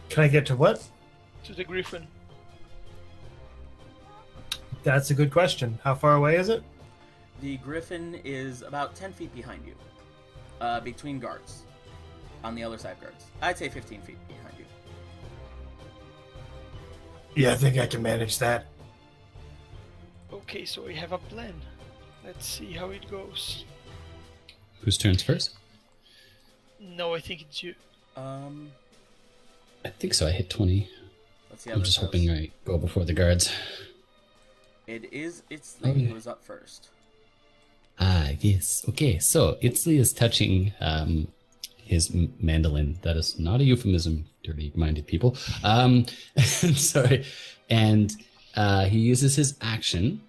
E: Can I get to what?
C: To the Griffin.
E: That's a good question. How far away is it?
A: The Griffin is about 10 feet behind you. Between guards. On the other side of guards. I'd say 15 feet behind you.
E: Yeah, I think I can manage that.
C: Okay, so we have a plan. Let's see how it goes.
D: Whose turns first?
C: No, I think it's you.
D: I think so. I hit 20.
A: Let's see how
D: I'm
A: this
D: just
A: goes.
D: hoping I go before the guards.
A: It's
D: Okay.
A: who is up first.
D: Ah, yes. Okay, so Itzli is touching his mandolin. That is not a euphemism, dirty-minded people. Sorry. And he uses his action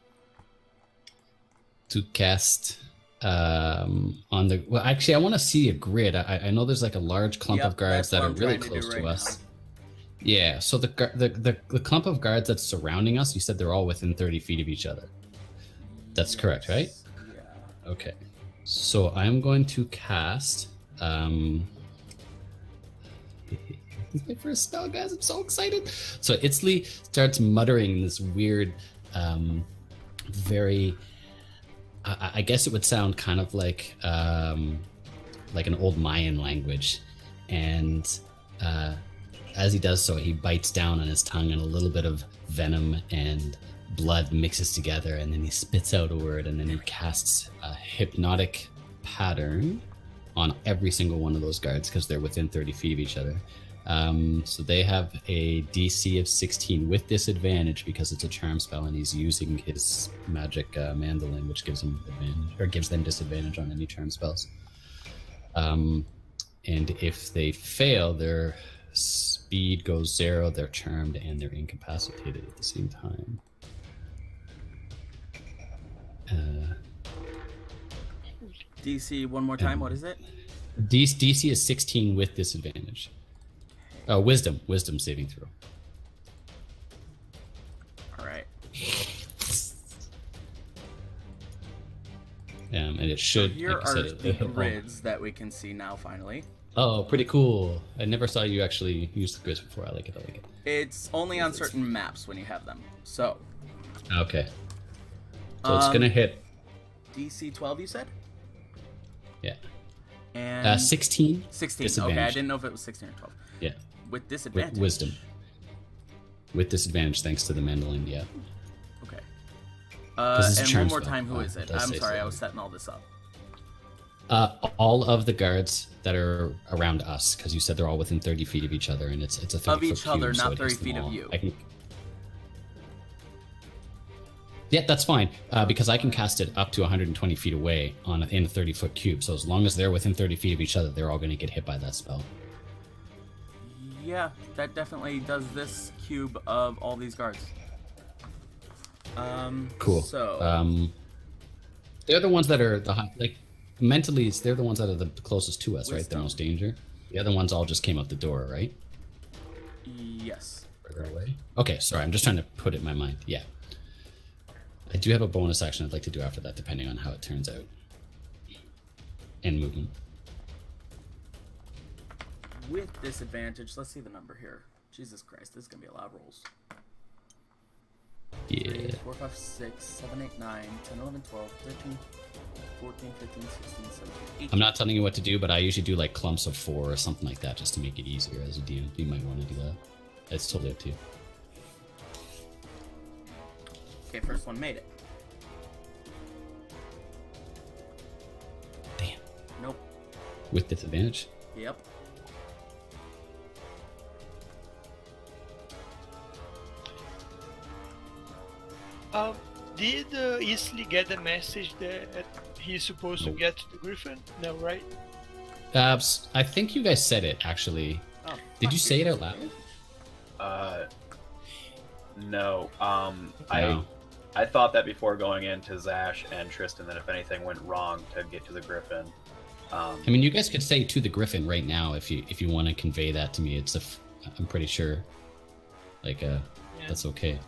D: to cast on the... Well, actually, I want to see a grid. I know there's like a large clump
A: Yep,
D: of guards
A: that's
D: that
A: what
D: are
A: I'm
D: really
A: trying to do
D: close to
A: right
D: us.
A: now.
D: Yeah, so the clump of guards that's surrounding us, you said they're all within 30 feet of each other. That's correct, right?
A: Yeah.
D: Okay. So I'm going to cast it's my first spell, guys. I'm so excited. So Itzli starts muttering this weird, very I guess it would sound kind of like an old Mayan language. And as he does so, he bites down on his tongue, and a little bit of venom and blood mixes together, and then he spits out a word, and then he casts a hypnotic pattern on every single one of those guards because they're within 30 feet of each other. So they have a DC of 16 with disadvantage because it's a charm spell, and he's using his magic mandolin, which gives him advantage, or gives them disadvantage on any charm spells. And if they fail, their speed goes 0, they're charmed, and they're incapacitated at the same time.
A: DC one more time. What is it?
D: DC is 16 with disadvantage. Oh, wisdom saving throw.
A: All right.
D: And it should.
A: Here
D: like I
A: are
D: said,
A: the grids that we can see now. Finally,
D: Oh, pretty cool. I never saw you actually use the grids before. I like it.
A: it's only on certain maps when you have them. So
D: Okay. So it's gonna hit.
A: DC 12, you said?
D: Yeah.
A: And
D: 16.
A: 16. Okay, I
D: disadvantage.
A: didn't know if it was 16 or 12.
D: Yeah.
A: With
D: With
A: disadvantage.
D: wisdom. With disadvantage, thanks to the mandolin. Yeah.
A: Okay.
D: This is a
A: And
D: charm
A: one more
D: spell.
A: time, who is it?
D: It does
A: I'm
D: say
A: sorry,
D: so.
A: I was setting all this up.
D: All of the guards that are around us, because you said they're all within 30 feet of each other, and it's a 30
A: Of
D: foot
A: each other,
D: cube, so
A: not
D: it
A: 30
D: hits them
A: feet of
D: all.
A: you.
D: Yeah, that's fine, because I can cast it up to 120 feet away in a 30-foot cube. So as long as they're within 30 feet of each other, they're all going to get hit by that spell.
A: Yeah, that definitely does this cube of all these guards.
D: Cool.
A: So,
D: they're the ones that are mentally. They're the ones that are the closest to us, right? The
A: Wisdom.
D: most danger. The other ones all just came out the door, right?
A: yes.
D: Further away. Okay, sorry. I'm just trying to put it in my mind. Yeah. I do have a bonus action I'd like to do after that, depending on how it turns out. And movement.
A: With disadvantage, let's see the number here. Jesus Christ, this is gonna be a lot of rolls.
D: Yeah.
A: 3, 4, 5, 6, 7, 8, 9, 10, 11, 12, 13, 14, 15, 16, 17, 18.
D: I'm not telling you what to do, but I usually do like clumps of 4 or something like that, just to make it easier as a DM. You might want to do that. It's totally up to you.
A: Okay, first one made it.
D: Damn.
A: Nope.
D: With disadvantage.
A: Yep.
C: Did Isley get the message that he's supposed to get to the Griffin? No, right?
D: I think you guys said it actually.
A: Oh,
D: Did you
A: fuck
D: say it out loud?
F: No.
D: No.
F: I thought that before going into Zash and Tristan that if anything went wrong to get to the Griffin.
D: I mean, you guys could say to the Griffin right now if you want to convey that to me. I'm pretty sure, that's okay.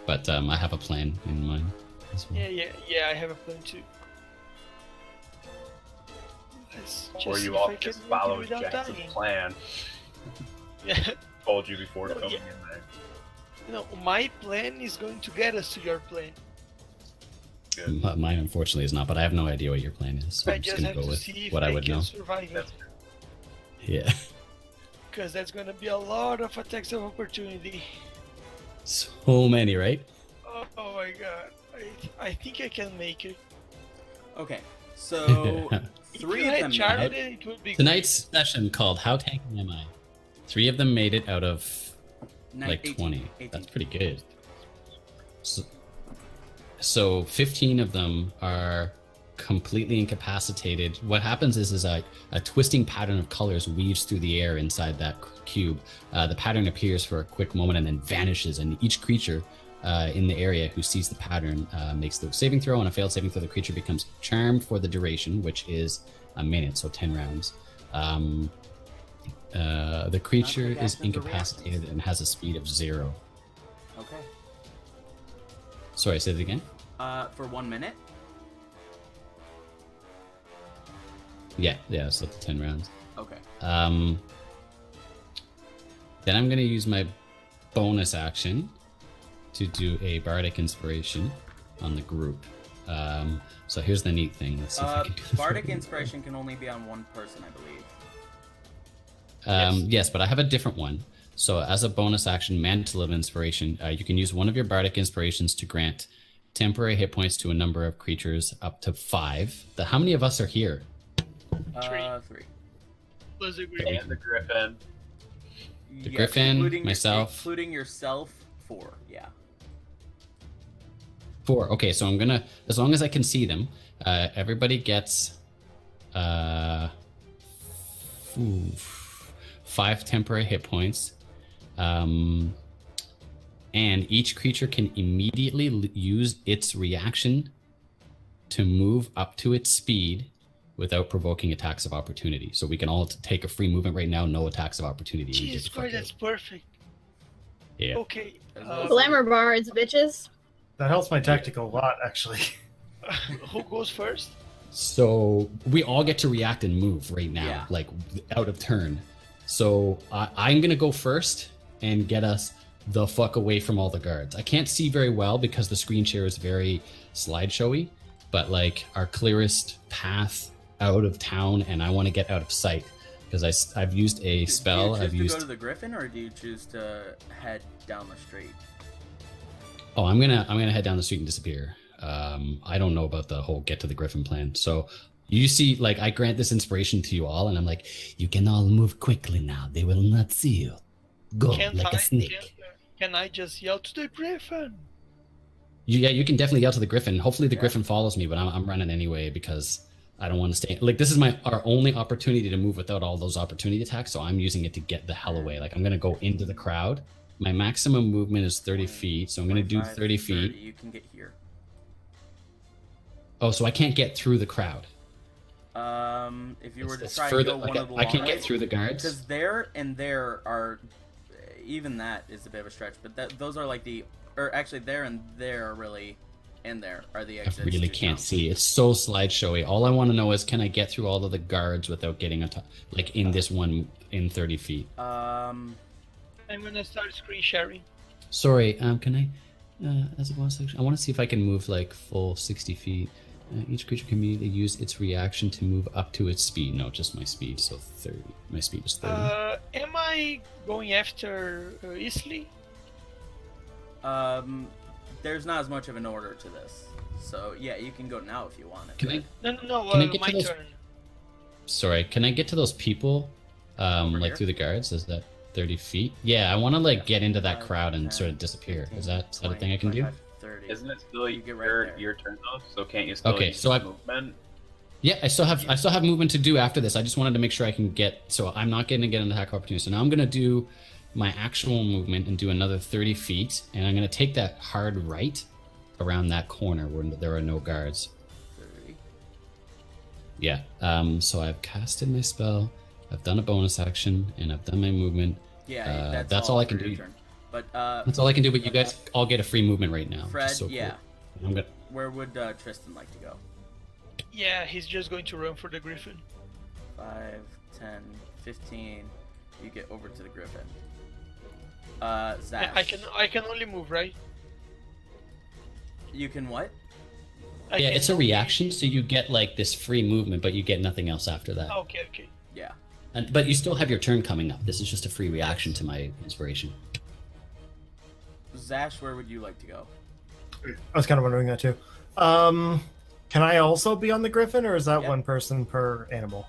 D: But I have a plan in mind as well.
C: Yeah. I have a plan too. Let's
F: Or
C: just
F: you
C: see if
F: all
C: I can
F: just
C: make it
F: followed
C: without
F: Jackson's
C: dying.
F: plan.
C: Yeah.
F: Told you before
C: No,
F: coming
C: yeah.
F: in there.
C: No, my plan is going to get us to your plan.
F: Good.
D: Mine, unfortunately, is not. But I have no idea what your plan is. So
C: I
D: I'm just
C: just
D: gonna
C: have
D: go
C: to
D: with
C: see if
D: what I would
C: can
D: know.
C: survive it.
F: That's
D: Yeah.
C: Because that's gonna be a lot of attacks of opportunity.
D: So many, right?
C: Oh my god. I think I can make it.
A: Okay, so
C: If
A: 3
C: you
A: of
C: had
A: them
C: charted
A: made it.
C: it would be
D: Tonight's session called "How Tanky Am I?" 3 of them made it out of like
A: 18,
D: 20.
A: 18.
D: That's pretty good. So 15 of them are completely incapacitated. What happens is a twisting pattern of colors weaves through the air inside that cube. The pattern appears for a quick moment and then vanishes, and each creature in the area who sees the pattern makes the saving throw. On a failed saving throw, the creature becomes charmed for the duration, which is a minute, so 10 rounds. The creature
A: Not
D: is
A: reactive to
D: incapacitated
A: reactions.
D: and has a speed of 0.
A: Okay.
D: Sorry, say it again.
A: For 1 minute.
D: Yeah, so 10 rounds.
A: Okay.
D: Then I'm going to use my bonus action to do a bardic inspiration on the group. So here's the neat thing. Let's see if I can do this
A: Bardic
D: right.
A: inspiration can only be on one person, I believe.
D: Yes, but I have a different one. So as a bonus action, Mantle of Inspiration, you can use one of your bardic inspirations to grant temporary hit points to a number of creatures up to 5. How many of us are here?
A: 3.
C: plus a great.
F: And the Griffin.
D: The Griffin, myself.
A: Including yourself, 4, yeah.
D: 4. Okay, so I'm gonna, as long as I can see them, everybody gets 5 temporary hit points. And each creature can immediately use its reaction to move up to its speed without provoking attacks of opportunity. So we can all take a free movement right now, no attacks of opportunity. and get
C: Jesus
D: the fuck
C: Christ, that's
D: out.
C: perfect.
D: Yeah.
C: Okay.
B: Glamour bards, bitches.
E: That helps my tactical a lot, actually.
C: Who goes first?
D: So we all get to react and move right now,
A: Yeah.
D: like out of turn. So I'm gonna go first and get us the fuck away from all the guards. I can't see very well because the screen share is very slideshowy, but like our clearest path out of town, and I want to get out of sight because I've used a spell.
A: Do you
D: I've
A: choose to
D: used.
A: go to the Griffin, or do you choose to head down the street?
D: Oh, I'm gonna head down the street and disappear. I don't know about the whole get to the Griffin plan. So you see, like, I grant this inspiration to you all, and I'm like, you can all move quickly now. They will not see you. Go like a snake.
C: Can I just yell to the Griffin?
D: You can definitely yell to the Griffin. Hopefully the Griffin follows me, but I'm running anyway because I don't want to stay. Like, this is our only opportunity to move without all those opportunity attacks, so I'm using it to get the hell away. Like, I'm going to go into the crowd. My maximum movement is 30 feet, so I'm going to do 30 feet.
A: You can get here.
D: Oh, so I can't get through the crowd.
A: If you were to
D: It's
A: try
D: further,
A: and go one of the
D: I can't
A: long
D: get
A: ways,
D: through the guards.
A: because there and there are, even that is a bit of a stretch, but those are like or actually there and there are really, and there are the exits.
D: I really
A: to
D: can't
A: jump.
D: see. It's so slideshowy. All I want to know is, can I get through all of the guards without getting like in this one in 30 feet?
C: I'm gonna start screen sharing.
D: Sorry, can I, as a bonus action, I want to see if I can move like full 60 feet. Each creature can immediately use its reaction to move up to its speed. No, just my speed, so 30. My speed is 30.
C: Am I going after Isley?
A: There's not as much of an order to this, so yeah, you can go now if you want it.
D: Can I?
C: No.
D: Can I get
C: My
D: to those-
C: turn.
D: Sorry, can I get to those people?
A: Over
D: Like
A: here?
D: through the guards? Is that 30 feet? Yeah, I want to like get into that
A: 5,
D: crowd and
A: 10,
D: sort of disappear.
A: 15,
D: Is that a
A: 20,
D: thing I can do?
A: 25, 30.
F: Isn't it still
A: You get right there.
F: your turn though? So can't you still
D: Okay,
F: use
D: so
F: movement?
D: Yeah, I still have movement to do after this. I just wanted to make sure I can get. So I'm not going to get an attack opportunity. So now I'm going to do my actual movement and do another 30 feet, and I'm going to take that hard right around that corner where there are no guards.
A: 30.
D: Yeah. So I've casted my spell. I've done a bonus action, and I've done my movement.
A: Yeah,
D: that's all I can
A: for your
D: do.
A: turn. But
D: That's all I can do. But you guys all get a free movement right now. which
A: Fred,
D: is so cool.
A: yeah.
D: I'm gonna.
A: Where would Tristan like to go?
C: Yeah, he's just going to run for the Griffin.
A: 5, 10, 15. You get over to the Griffin. Zash.
C: Yeah, I can only move, right?
A: You can what?
C: I
D: Yeah,
C: can
D: it's a
C: only-
D: reaction, so you get like this free movement, but you get nothing else after that.
C: Okay.
A: Yeah.
D: But you still have your turn coming up. This is just a free reaction to my inspiration.
A: Zash, where would you like to go?
E: I was kind of wondering that too. Can I also be on the Griffin, or is that
A: Yeah.
E: one person per animal?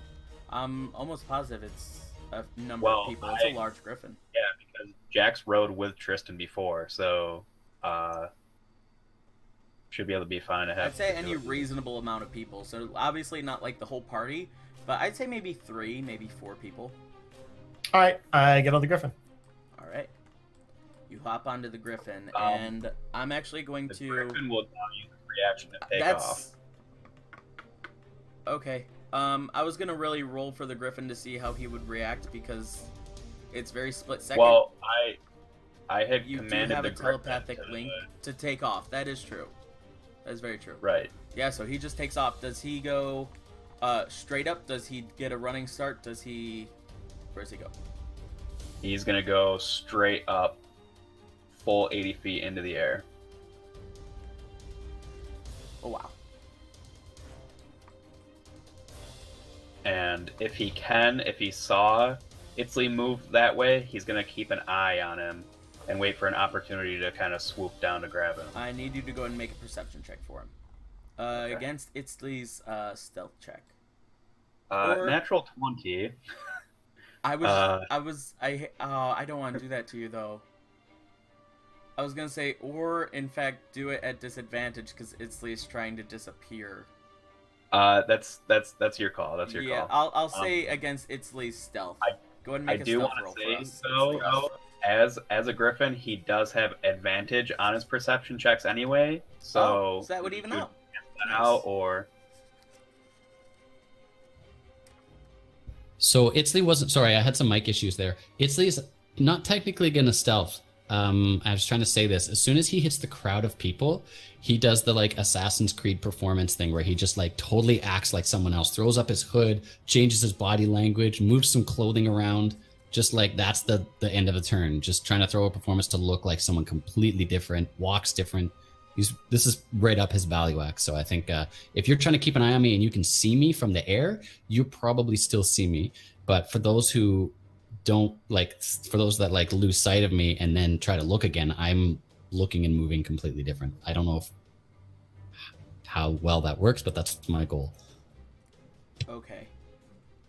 A: I'm almost positive it's a number
F: Well,
A: of people. It's a large Griffin.
F: Yeah, because Jax rode with Tristan before, so should be able to be fine to have.
A: I'd say any reasonable amount of people. So obviously not like the whole party, but I'd say maybe 3, maybe 4 people.
E: All right, I get on the Griffin.
A: All right. You hop onto the Griffin,
F: Um,
A: and I'm actually going
F: The
A: to.
F: Griffin will now use the reaction to take
A: That's
F: off.
A: okay. I was gonna really roll for the Griffin to see how he would react because it's very split second.
F: Well, I had
A: you do
F: commanded
A: have
F: the
A: a telepathic
F: Griffin
A: link to take off. That is true. That is very true.
F: Right.
A: Yeah. So he just takes off. Does he go straight up? Does he get a running start? Does he? Where does he go?
F: He's gonna go straight up, full 80 feet into the air.
A: Oh wow.
F: And if he saw Itzley move that way, he's gonna keep an eye on him and wait for an opportunity to kind of swoop down to grab him.
A: I need you to go and make a perception check for him.
F: Okay.
A: Against Itzley's stealth check. Or-
F: Natural 20.
A: I don't want to do that to you though. I was gonna say, or in fact, do it at disadvantage because Itzley's trying to disappear.
F: That's your call. That's your
A: Yeah,
F: call.
A: I'll say against Itzley's stealth. Go ahead and
F: I
A: make a
F: do
A: stealth
F: want
A: roll
F: to
A: for
F: say
A: us.
F: though, as a Griffin, he does have advantage on his perception checks anyway. So,
A: that would even
F: you
A: out.
F: could out or
D: So Itzley wasn't. Sorry, I had some mic issues there. Itzley's not technically gonna stealth. I was trying to say this. As soon as he hits the crowd of people, he does the like Assassin's Creed performance thing where he just like totally acts like someone else, throws up his hood, changes his body language, moves some clothing around. Just like that's the end of the turn. Just trying to throw a performance to look like someone completely different, walks different. This is right up his value act. So I think if you're trying to keep an eye on me and you can see me from the air, you probably still see me. But for those who don't for those that like lose sight of me and then try to look again, I'm looking and moving completely different. I don't know how well that works, but that's my goal.
A: Okay.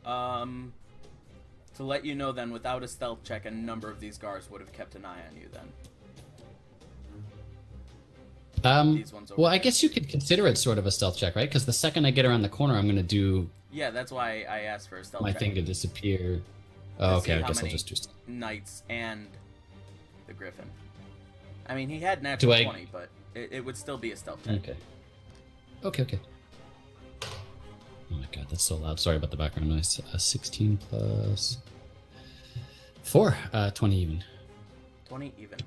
A: To let you know then, without a stealth check, a number of these guards would have kept an eye on you then. these ones over
D: Well, I
A: there.
D: guess you could consider it sort of a stealth check, right? Because the second I get around the corner, I'm going to do
A: Yeah, that's why I asked for a stealth
D: my
A: check.
D: thing to disappear. Oh,
A: To
D: okay,
A: see
D: I
A: how
D: guess I'll
A: many
D: just do stealth.
A: knights and the griffin. I mean, he had natural 20, but it would still be a stealth check.
D: Okay. Okay. Oh my god, that's so loud. Sorry about the background noise. 16 plus 4, 20 even.
A: 20 even.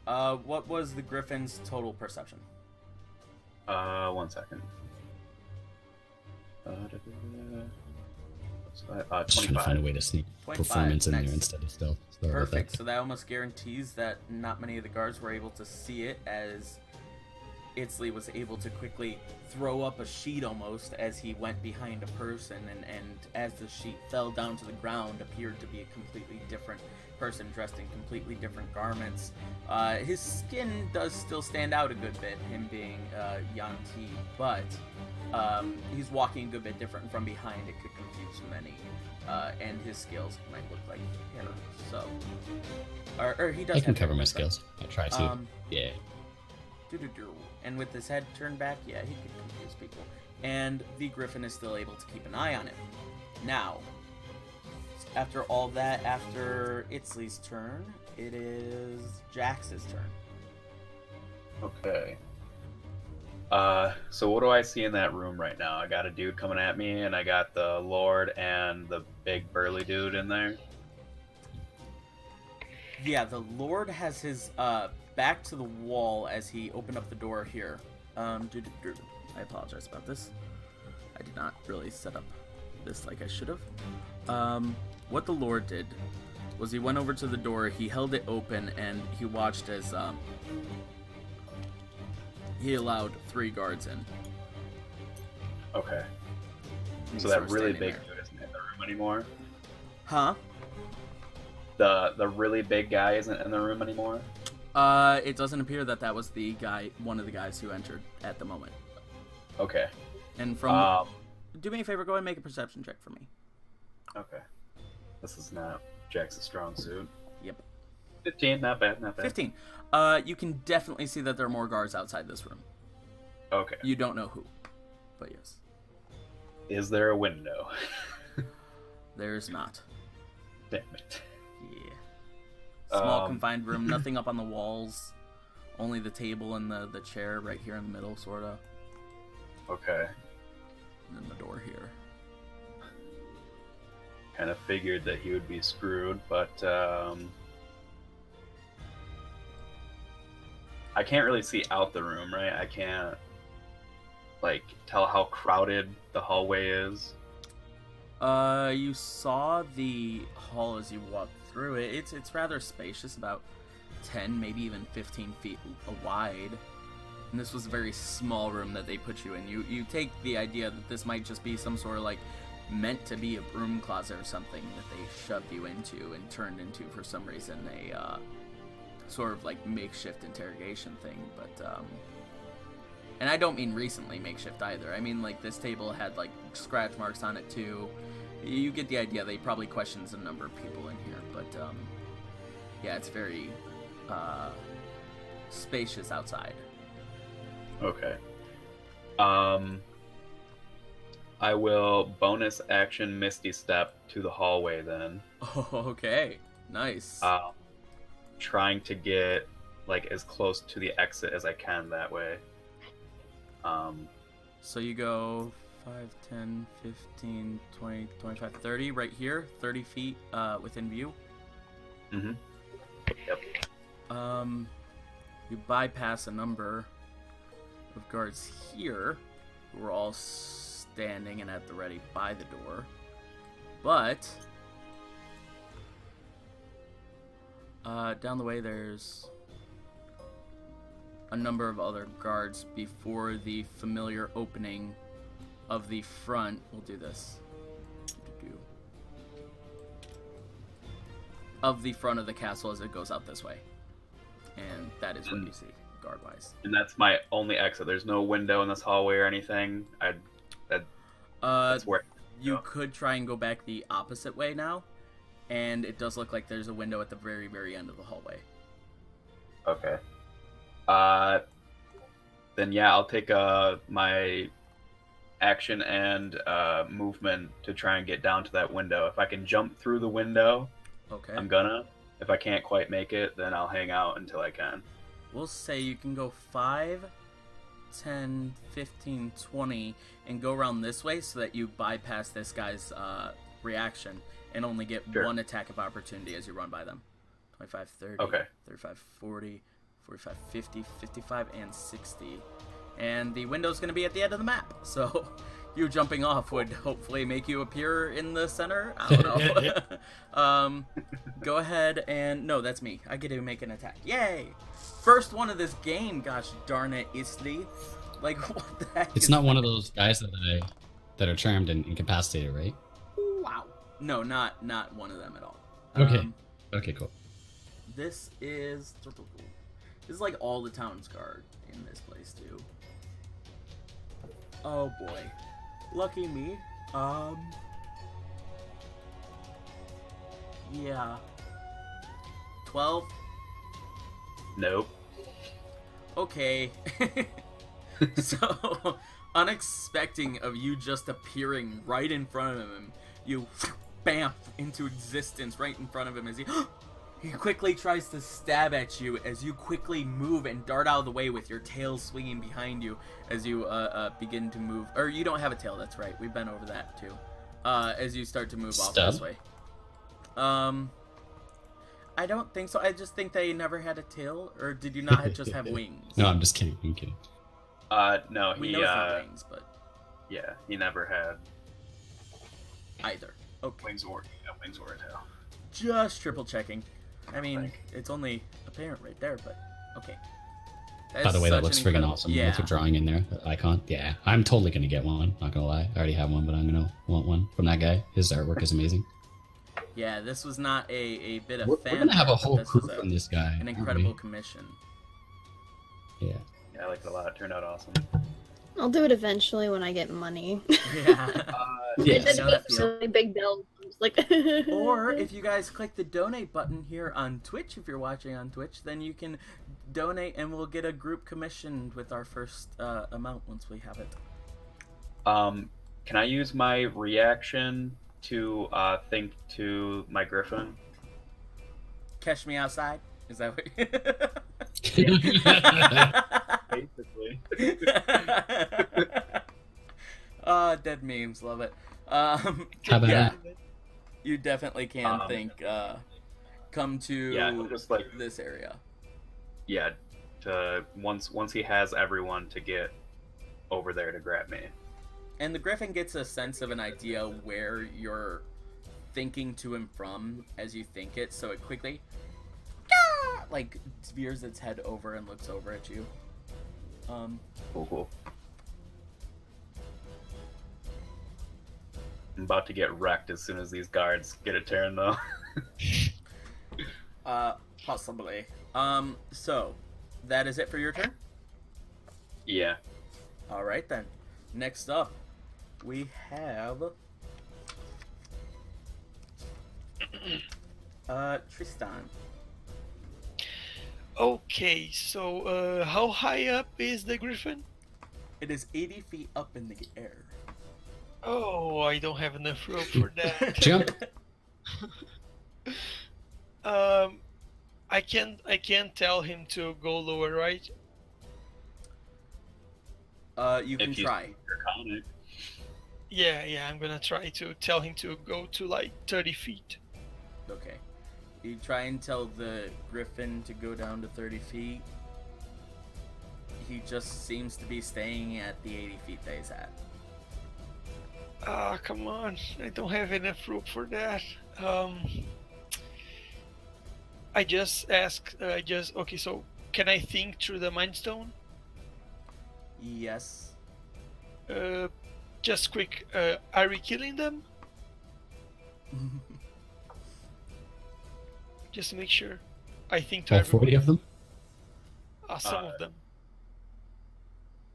A: What was the griffin's total perception?
F: 1 second.
D: Just trying to find a
F: 25.
D: way to sneak
A: 25,
D: performance in
A: nice.
D: there instead of stealth. Sorry about
A: Perfect.
D: that.
A: So that almost guarantees that not many of the guards were able to see it, as Itzley was able to quickly throw up a sheet almost as he went behind a person, and as the sheet fell down to the ground, appeared to be a completely different person dressed in completely different garments. His skin does still stand out a good bit, him being Yanti, but he's walking a good bit different from behind. It could confuse many, and his skills might look like hair. So, or he does.
D: I can
A: have
D: cover
A: hair,
D: my
A: that's right.
D: skills. I try to. Yeah.
A: And with his head turned back, yeah, he could confuse people. And the Griffin is still able to keep an eye on him. Now, after all that, after Itzley's turn, it is Jax's turn.
F: Okay. So what do I see in that room right now? I got a dude coming at me, and I got the Lord and the big burly dude in there.
A: Yeah, the Lord has his back to the wall as he opened up the door here. I apologize about this. I did not really set up this like I should have. What the Lord did was he went over to the door, he held it open, and he watched as he allowed 3 guards in.
F: Okay.
A: And
F: So
A: he's
F: that
A: sort of
F: really
A: standing
F: big
A: there.
F: dude isn't in the room anymore.
A: Huh?
F: The really big guy isn't in the room anymore.
A: It doesn't appear that was the guy, one of the guys who entered at the moment.
F: Okay.
A: And from, do me a favor, go ahead and make a perception check for me.
F: Okay. This is not Jack's strong suit.
A: Yep.
F: 15, not bad.
A: 15. You can definitely see that there are more guards outside this room.
F: Okay.
A: You don't know who, but yes.
F: Is there a window?
A: There's not.
F: Damn it.
A: Yeah. Small confined room, nothing up on the walls. Only the table and the chair right here in the middle, sorta.
F: Okay.
A: And then the door here.
F: Kind of figured that he would be screwed, but I can't really see out the room, right? I can't like tell how crowded the hallway is.
A: You saw the hall as you walked through it. It's rather spacious, about 10, maybe even 15 feet wide. And this was a very small room that they put you in. You take the idea that this might just be some sort of like meant to be a broom closet or something that they shoved you into and turned into for some reason a sort of like makeshift interrogation thing. But and I don't mean recently makeshift either. I mean like this table had like scratch marks on it too. You get the idea. They probably questions a number of people in here, but yeah, it's very spacious outside.
F: Okay. I will bonus action Misty Step to the hallway then.
A: Oh, okay. Nice.
F: Trying to get like as close to the exit as I can that way.
A: So you go 5, 10, 15, 20, 25, 30 right here, 30 feet within view.
F: Mm-hmm. Yep.
A: You bypass a number of guards here who are all standing and at the ready by the door. But down the way there's a number of other guards before the familiar opening of the front. We'll do this. Of the front of the castle as it goes out this way. And that is what you see, guard-wise.
F: And that's my only exit. There's no window in this hallway or anything. That's where
A: you could try and go back the opposite way now, and it does look like there's a window at the very, very end of the hallway.
F: Okay. then yeah, I'll take my action and movement to try and get down to that window. If I can jump through the window,
A: Okay.
F: I'm gonna. If I can't quite make it, then I'll hang out until I can.
A: We'll say you can go 5, 10, 15, 20, and go around this way so that you bypass this guy's reaction and only get
F: Sure.
A: one attack of opportunity as you run by them. 25, 30,
F: Okay.
A: 35, 40, 45, 50, 55, and 60. And the window's going to be at the end of the map, so you jumping off would hopefully make you appear in the center. I don't know. Go ahead and... No, that's me. I get to make an attack. Yay! First one of this game, gosh darn it, Isli. Like, what the heck
D: It's
A: is
D: not one of those guys that are charmed and incapacitated, right?
A: Wow. No, not one of them at all.
D: Okay. Okay, cool.
A: This is like all the town's guard in this place too. Oh boy. Lucky me. Yeah. 12.
F: Nope.
A: Okay. So, unexpecting of you just appearing right in front of him, you bam into existence right in front of him as he quickly tries to stab at you as you quickly move and dart out of the way with your tail swinging behind you as you begin to move. Or you don't have a tail, that's right. We've been over that too. As you start to move off this way. I don't think so. I just think they never had a tail, or did you not just have wings?
D: No, I'm just kidding. I'm kidding.
F: No,
A: We
F: he
A: know it's not wings, but
F: yeah, he never had
A: either. Okay.
F: wings or a tail.
A: Just triple checking. I mean,
F: Thank
A: it's only apparent right there, but okay.
D: By the way, that
A: such
D: looks
A: an
D: friggin'
A: incredible-
D: awesome.
A: Yeah.
D: With the drawing in there, the icon. Yeah, I'm totally gonna get one. Not gonna lie, I already have one, but I'm gonna want one from that guy. His artwork is amazing.
A: Yeah, this was not a bit of
D: We're
A: fan.
D: gonna have a
A: art, but
D: whole
A: this
D: crew
A: was
D: from this guy.
A: an
D: aren't we?
A: incredible commission.
D: Yeah.
F: Yeah, I liked it a lot. It turned out awesome.
B: I'll do it eventually when I get money.
A: Yeah.
D: Yeah.
B: It just
A: I know that
B: keeps
A: feel.
B: really big bills. Like,
A: Or if you guys click the donate button here on Twitch, if you're watching on Twitch, then you can donate and we'll get a group commissioned with our first amount once we have it.
F: Can I use my reaction to think to my griffin?
A: Catch me outside? Is that what?
F: Basically.
A: Dead memes, love it.
D: How about
A: yeah,
D: that?
A: you definitely can think. Come to
F: Yeah, just like
A: this area.
F: yeah, to once he has everyone to get over there to grab me.
A: And the griffin gets a sense of an idea where you're thinking to and from as you think it, so it quickly like veers its head over and looks over at you.
F: Cool. I'm about to get wrecked as soon as these guards get a turn, though.
A: Possibly. So that is it for your turn?
F: Yeah.
A: All right then. Next up, we have Tristan.
C: Okay, so how high up is the griffin?
A: It is 80 feet up in the air.
C: Oh, I don't have enough rope for that.
D: Jump.
C: I can't tell him to go lower, right?
A: You can
F: If you
A: try.
F: Draconic.
C: Yeah, I'm gonna try to tell him to go to like 30 feet.
A: Okay. You try and tell the griffin to go down to 30 feet. He just seems to be staying at the 80 feet that he's at.
C: Ah, come on. I don't have enough rope for that. Okay, so can I think through the Mind Stone?
A: Yes.
C: Just quick, are we killing them? Just to make sure. I think to
D: All
C: everyone.
D: 40 of them?
C: Some of them.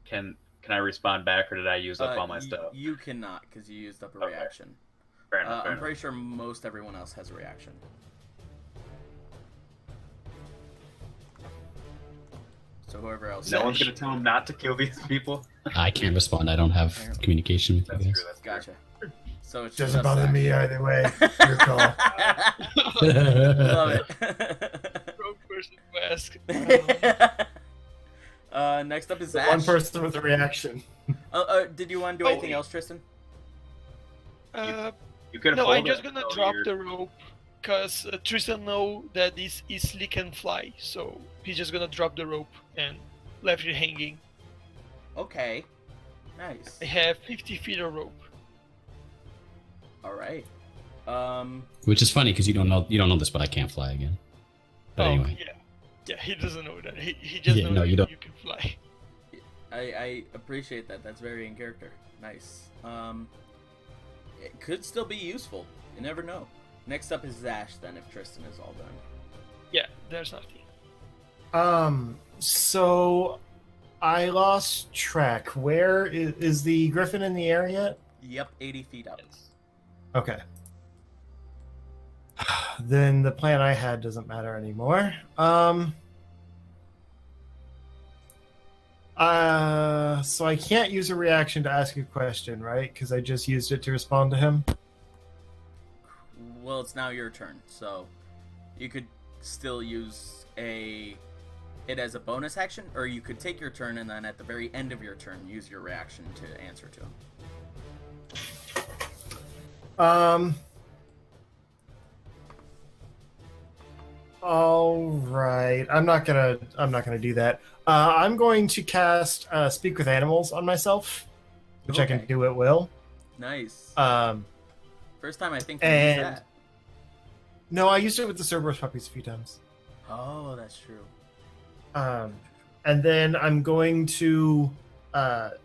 F: Can I respond back, or did I use up all my stuff?
A: You cannot, because you used up a
F: Okay.
A: reaction.
F: Fair enough.
A: I'm pretty sure most everyone else has a reaction. So whoever else.
F: No one's
C: Zash.
F: gonna tell him not to kill these people.
D: I can't respond. I don't have communication with
F: That's
D: you
F: true.
D: guys.
F: That's true.
A: Gotcha. So it's
E: Doesn't
A: just
E: bother
A: Zash.
E: me either way. Your call.
A: Love it.
C: Wrong person to ask.
A: Next up is
E: The
A: Zash.
E: one person with a reaction.
A: Did you want to do
C: Oh,
A: anything else, Tristan?
F: You could.
C: No,
F: hold
C: I'm just
F: it
C: gonna
F: until
C: drop
F: you're-
C: the rope, cause Tristan know that this easily can fly, so he's just gonna drop the rope and left it hanging.
A: Okay. Nice.
C: I have 50 feet of rope.
A: All right.
D: Which is funny because you don't know this, but I can't fly again. But anyway,
C: Yeah, he doesn't know that. He just
D: Yeah,
C: knows
D: no, you don't.
C: you can fly.
A: I appreciate that. That's very in character. Nice. It could still be useful. You never know. Next up is Zash. Then, if Tristan is all done.
C: Yeah, there's nothing.
E: So I lost track. Where is the griffin in the air yet?
A: Yep, 80 feet up.
E: Okay. Then the plan I had doesn't matter anymore. So I can't use a reaction to ask a question, right? Because I just used it to respond to him.
A: Well, it's now your turn, so you could still use it as a bonus action, or you could take your turn and then at the very end of your turn use your reaction to answer to him.
E: All right. I'm not gonna do that. I'm going to cast Speak with Animals on myself, which I can
A: Okay.
E: do at will.
A: Nice.
E: Um,
A: First time I think you used
E: and-
A: that.
E: no, I used it with the Cerberus puppies a few times.
A: Oh, that's true.
E: And then I'm going to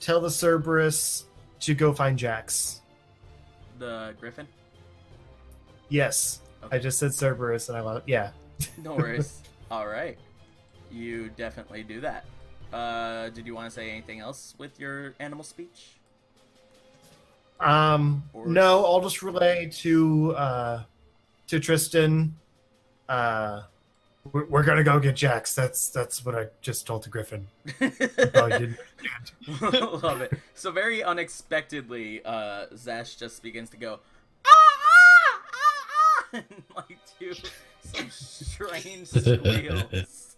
E: tell the Cerberus to go find Jax.
A: The Griffin?
E: Yes,
A: Okay.
E: I just said Cerberus, and I love. Yeah.
A: No worries. All right. You definitely do that. Did you want to say anything else with your animal speech? Or-
E: No, I'll just relay to Tristan. We're gonna go get Jax. That's what I just told the Griffin. Probably didn't.
A: Love it. So very unexpectedly, Zash just begins to go, and like do some strange squeals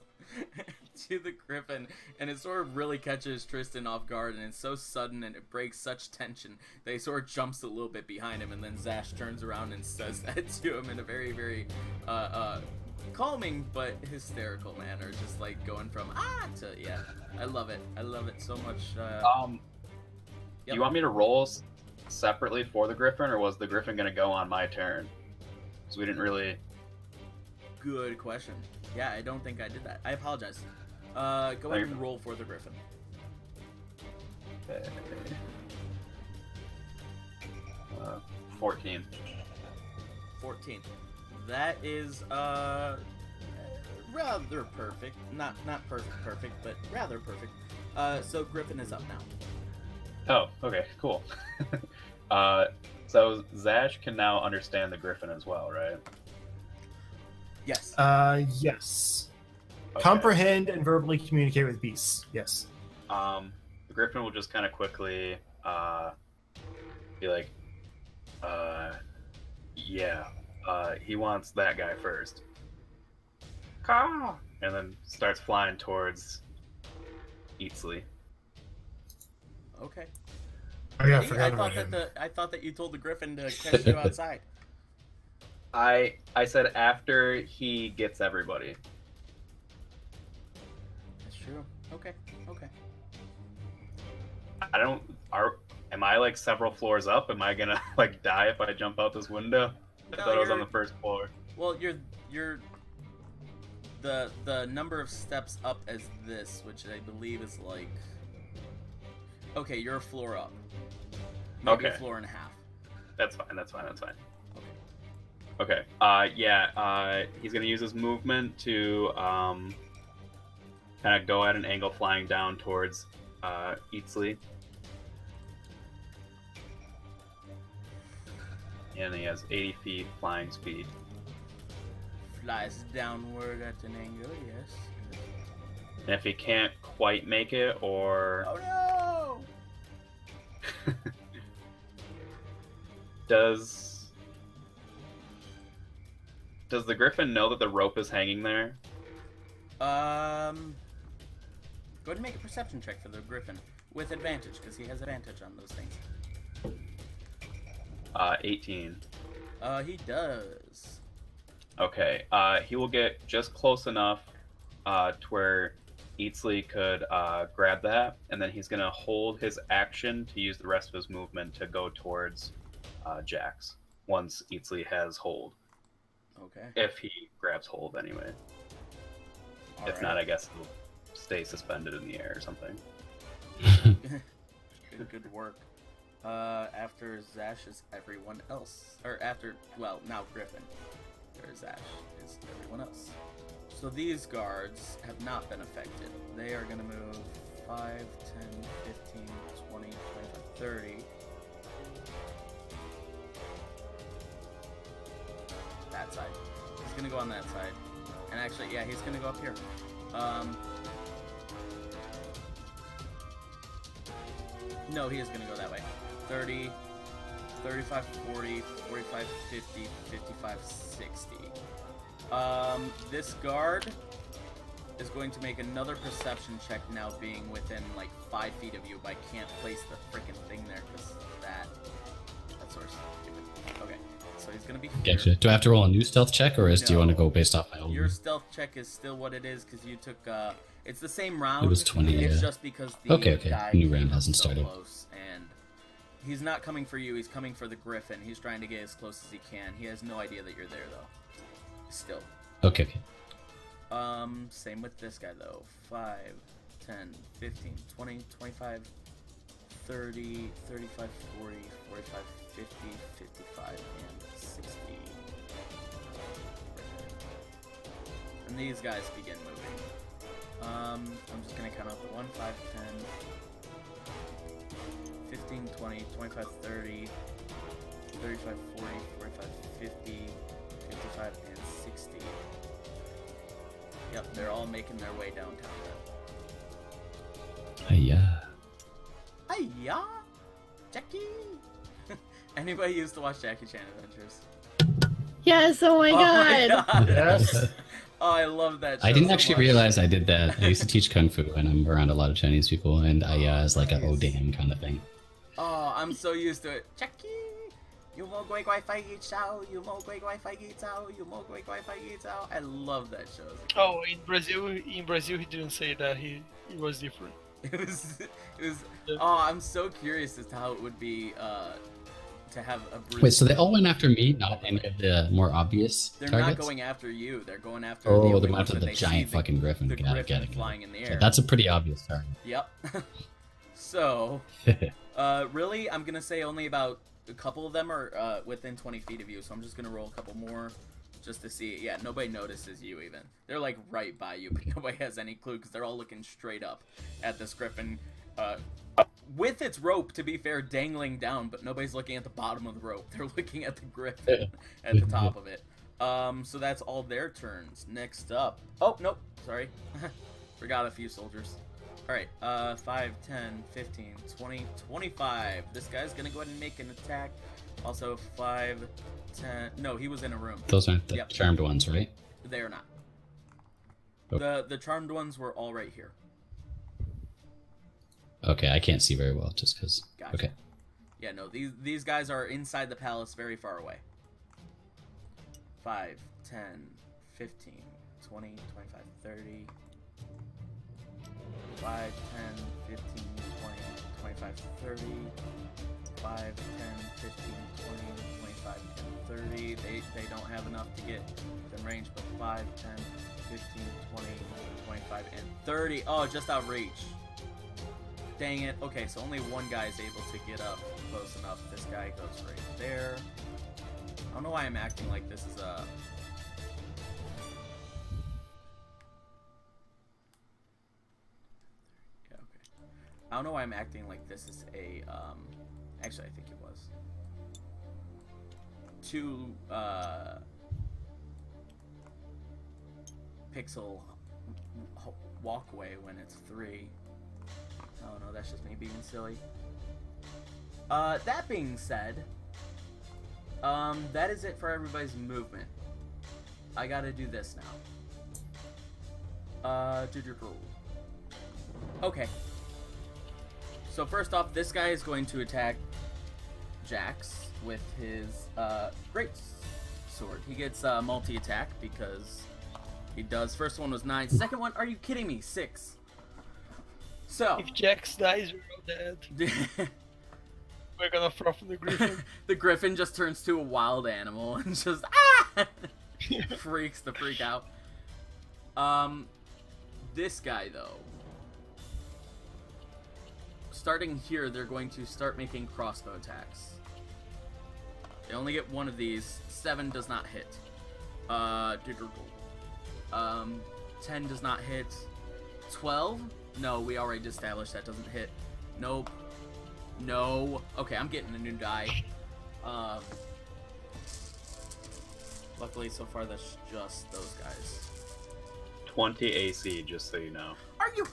A: to the Griffin, and it sort of really catches Tristan off guard, and it's so sudden and it breaks such tension that he sort of jumps a little bit behind him, and then Zash turns around and says that to him in a very, very calming but hysterical manner, just like going from to yeah. I love it. I love it so much.
F: Do you want me to roll separately for the Griffin, or was the Griffin gonna go on my turn? Because we didn't really.
A: Good question. Yeah, I don't think I did that. I apologize. Go ahead and roll for the Griffin.
F: 14.
A: 14. That is rather perfect. Not perfect, but rather perfect. So Griffin is up now.
F: Oh, okay, cool. So Zash can now understand the Griffin as well, right?
A: Yes.
E: Yes.
F: Okay.
E: Comprehend and verbally communicate with beasts. Yes.
F: The Griffin will just kind of quickly be like, yeah, he wants that guy first. Caw! And then starts flying towards Eatsley.
A: Okay.
E: Oh yeah, I
A: Hey,
E: forgot about him.
A: I thought that you told the Griffin to catch you outside.
F: I said after he gets everybody.
A: That's true. Okay. Okay.
F: I don't. Am I like several floors up? Am I gonna like die if I jump out this window? I
A: No,
F: thought I was on
A: you're-
F: the first floor.
A: Well, you're the number of steps up as this, which I believe is like. Okay, you're a floor up. Maybe a
F: Okay.
A: floor and a half.
F: That's fine. That's fine. That's fine.
A: Okay.
F: Okay. Yeah. He's gonna use his movement to kind of go at an angle, flying down towards Eatsley. And he has 80 feet flying speed.
A: Flies downward at an angle, yes.
F: And if he can't quite make it, or
A: Oh no!
F: does the griffin know that the rope is hanging there?
A: Go ahead and make a perception check for the griffin with advantage, because he has advantage on those things.
F: 18.
A: He does.
F: Okay. He will get just close enough to where Eatsley could grab that, and then he's gonna hold his action to use the rest of his movement to go towards Jax once Eatsley has hold.
A: Okay.
F: If he grabs hold, anyway. If not, I guess he'll stay suspended in the air or something.
A: Good work. After Zash is everyone else. Or after, well, now Griffin. After Zash is everyone else. So these guards have not been affected. They are going to move 5, 10, 15, 20, 25, 30. That side. He's going to go on that side. And actually, yeah, he's going to go up here. No, he is going to go that way. 30, 35, 40, 45, 50, 55, 60. This guard is going to make another perception check now being within like 5 feet of you, but I can't place the freaking thing there because that's sort of stupid. Okay, so he's going to be here.
D: Gotcha. Do I have to roll a new stealth check, or do you want to go based off my old?
A: Your stealth check is still what it is because you took. It's the same round.
D: It was 20.
A: It's
D: yeah.
A: just because the guy
D: New
A: came
D: round
A: up
D: hasn't
A: so
D: started.
A: close, and he's not coming for you. He's coming for the griffin. He's trying to get as close as he can. He has no idea that you're there though. Still.
D: Okay.
A: Same with this guy though. 5, 10, 15, 20, 25, 30, 35, 40, 45, 50, 55, and 60. And these guys begin moving. I'm just gonna count out the 1, 5, 10, 15, 20, 25, 30, 35, 40, 45, 50, 55, and 60. Yep, they're all making their way downtown now.
D: Hiya.
A: Hiya! Jackie! Anybody used to watch Jackie Chan Adventures?
B: Yes, oh my god.
A: God.
E: Yes.
A: Oh, I love that show
D: I didn't
A: so
D: actually
A: much.
D: realize I did that. I used to teach kung fu, and I'm around a lot of Chinese people, and I is like a oh
A: nice.
D: damn kind of thing.
A: Oh, I'm so used to it. Jackie! You mo gui guai fai yi chao, you mo gui guai fai yi chao, you mo gui guai fai yi chao. I love that show.
C: Oh, in Brazil he didn't say that. He was different.
A: It was. Oh, I'm so curious as to how it would be to have a Bruce.
D: Wait, so they all went after me, not any of the more obvious
A: They're
D: targets?
A: not going after you. They're going after.
D: Oh,
A: the
D: they
A: only
D: went
A: ones
D: after
A: that
D: the
A: they
D: giant
A: see
D: fucking griffin.
A: The
D: Got it,
A: griffin
D: got it.
A: flying in the
D: So
A: air.
D: that's a pretty obvious target.
A: Yep. So, really, I'm gonna say only about a couple of them are within 20 feet of you. So I'm just gonna roll a couple more, just to see. Yeah, nobody notices you even. They're like right by you, but nobody has any clue because they're all looking straight up at this griffin. With its rope, to be fair, dangling down, but nobody's looking at the bottom of the rope. They're looking at the griffin at the top of it. So that's all their turns. Next up. Oh, nope. Sorry. Forgot a few soldiers. Alright, 5, 10, 15, 20, 25. This guy's gonna go ahead and make an attack. Also, 5, 10... No, he was in a room.
D: Those aren't the
A: Yep.
D: charmed ones, right?
A: They are not.
D: Okay.
A: The charmed ones were all right here.
D: Okay, I can't see very well just because.
A: Gotcha.
D: Okay.
A: Yeah, no, these guys are inside the palace very far away. 5, 10, 15, 20, 25, 30. 5, 10, 15, 20, 25, 30. 5, 10, 15, 20, 25, and 30. They don't have enough to get within range, but 5, 10, 15, 20, 25, and 30. Oh, just out of reach. Dang it. Okay, so only one guy is able to get up close enough. This guy goes right there. I don't know why I'm acting like this is a... Yeah, okay. I don't know why I'm acting like this is a, actually, I think it was. 2, pixel walkway when it's 3. Oh no, that's just me being silly. That being said, that is it for everybody's movement. I gotta do this now. Okay. So first off, this guy is going to attack Jax with his great sword. He gets multi-attack because he does. First one was 9. Second one, are you kidding me? 6. So
C: If Jax dies, we're all dead. We're gonna throw from the griffin.
A: the griffin just turns to a wild animal and just freaks the freak out. This guy though, starting here, they're going to start making crossbow attacks. They only get one of these. 7 does not hit. 10 does not hit. 12? No, we already established that doesn't hit. Nope. No. Okay, I'm getting a new die. Luckily, so far, that's just those guys.
F: 20 AC, just so you know.
A: Are you...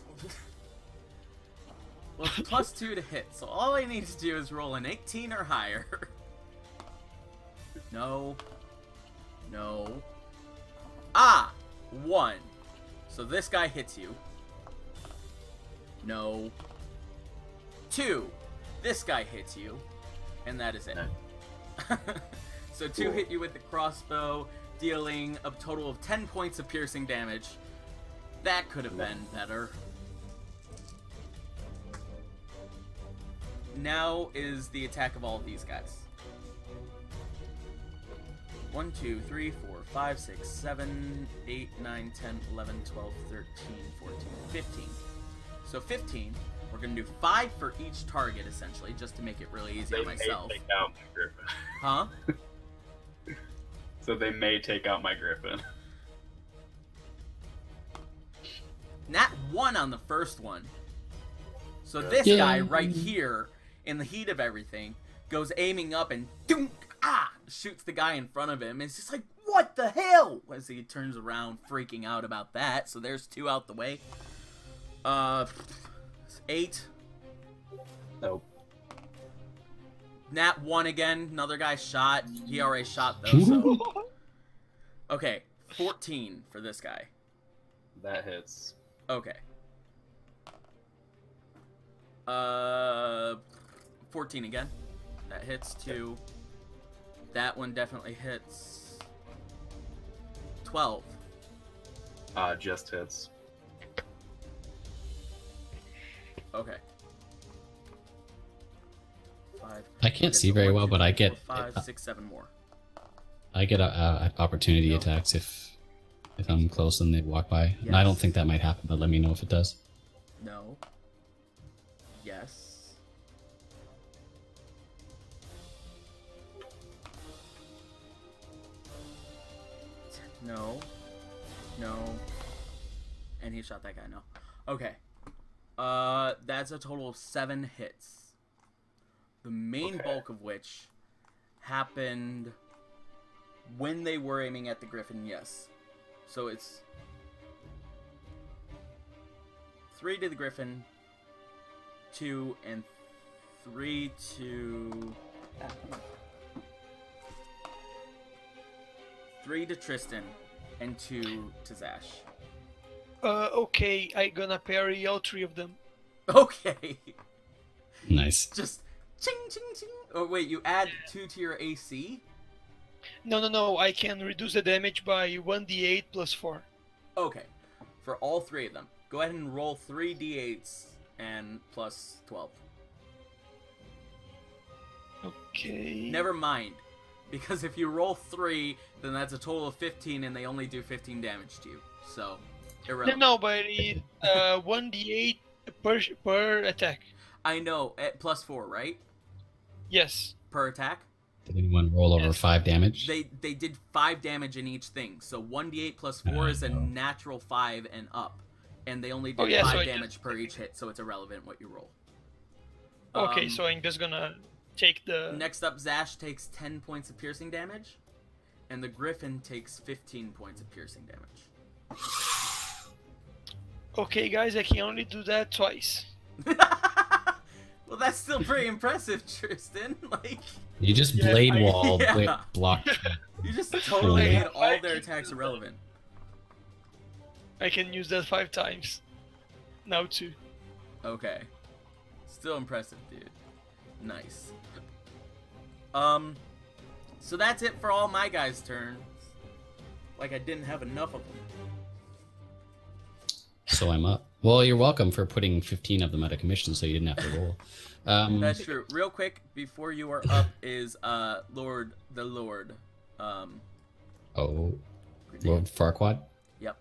A: Well, it's +2 to hit, so all I need to do is roll an 18 or higher. No. No. 1. So this guy hits you. No. 2. This guy hits you. And that is it.
F: No.
A: So 2 hit you with the crossbow, dealing a total of 10 points of piercing damage. That could have been better. Now is the attack of all of these guys. 1, 2, 3, 4, 5, 6, 7, 8, 9, 10, 11, 12, 13, 14, 15. So 15. We're going to do 5 for each target, essentially, just to make it really easy on myself.
F: They may take out my griffin.
A: Huh?
F: So they may take out my griffin.
A: Nat 1 on the first one. So this
D: Yay.
A: guy right here, in the heat of everything, goes aiming up and dunk, shoots the guy in front of him. It's just like, what the hell? As he turns around, freaking out about that. So there's 2 out the way. 8.
F: Nope.
A: Nat 1 again. Another guy shot. He already shot though. So okay, 14 for this guy.
F: That hits.
A: Okay. 14 again. That hits 2. That one definitely hits. 12.
F: Just hits.
A: Okay. 5.
D: I can't see very well, but I get
A: 5, 6, 7 more.
D: I get opportunity attacks if I'm close and they walk by. And I don't think that might happen, but let me know if it does.
A: No. Yes. No. No. And he shot that guy, no. Okay. That's a total of 7 hits. The main bulk of which happened when they were aiming at the griffin, yes. So it's 3 to the griffin, 2 and 3 to 3 to Tristan, and 2 to Zash.
C: Okay, I gonna parry all 3 of them.
A: Okay.
D: Nice.
A: Just ching ching ching. Oh wait, you add 2 to your AC?
C: No, I can reduce the damage by 1d8 plus 4.
A: Okay. For all 3 of them. Go ahead and roll 3 d8s and plus 12.
C: Okay.
A: Never mind. Because if you roll 3, then that's a total of 15 and they only do 15 damage to you. So, irrelevant.
C: No, but it 1d8 per attack.
A: I know, at plus 4, right?
C: Yes.
A: Per attack?
D: Did anyone roll over 5 damage?
A: They did 5 damage in each thing. So 1d8 plus 4 is a natural 5 and up. And they only did 5 damage per each hit, so it's irrelevant what you roll.
C: Okay, so I'm just gonna take the...
A: Next up, Zash takes 10 points of piercing damage. And the Griffin takes 15 points of piercing damage.
C: Okay, guys, I can only do that twice.
A: Well, that's still pretty impressive, Tristan. Like,
D: You just
C: Yeah,
D: blade
C: I-
D: wall,
A: Yeah.
D: block.
A: you just totally
D: Yeah.
A: made all their attacks irrelevant.
C: I can use that 5 times. Now 2.
A: Okay. Still impressive, dude. Nice. So that's it for all my guys' turns. Like I didn't have enough of them.
D: So I'm up. Well, you're welcome for putting 15 of them out of commission, so you didn't have to roll.
A: That's true. Real quick, before you are up, is Lord.
D: Oh,
A: Grenade.
D: Lord Farquaad.
A: Yep.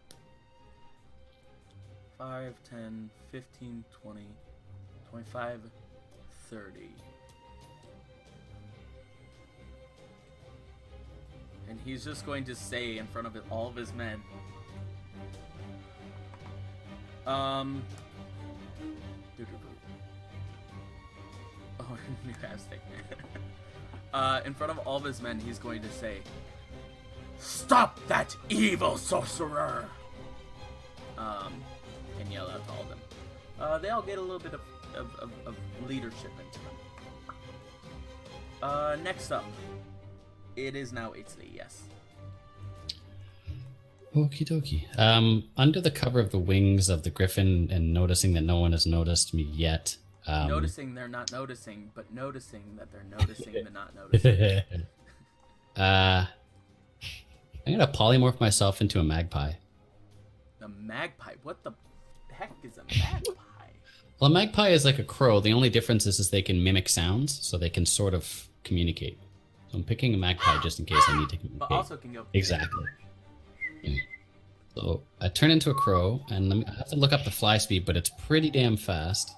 A: 5, 10, 15, 20, 25, 30. And he's just going to say in front of all of his men. Oh, new hashtag. In front of all of his men, he's going to say, "Stop that evil sorcerer!" And yell out to all of them. They all get a little bit of leadership into them. Next up, it is now Aitzley, yes.
D: Okie dokie. Under the cover of the wings of the griffin and noticing that no one has noticed me yet.
A: Noticing they're not noticing, but noticing that they're noticing but not noticing.
D: I'm gonna polymorph myself into a magpie.
A: The magpie? What the heck is a magpie?
D: Well, a magpie is like a crow. The only difference is they can mimic sounds, so they can sort of communicate. So I'm picking a magpie just in case I need to communicate.
A: But also can go...
D: Exactly. Yeah. So I turn into a crow, and I have to look up the fly speed, but it's pretty damn fast.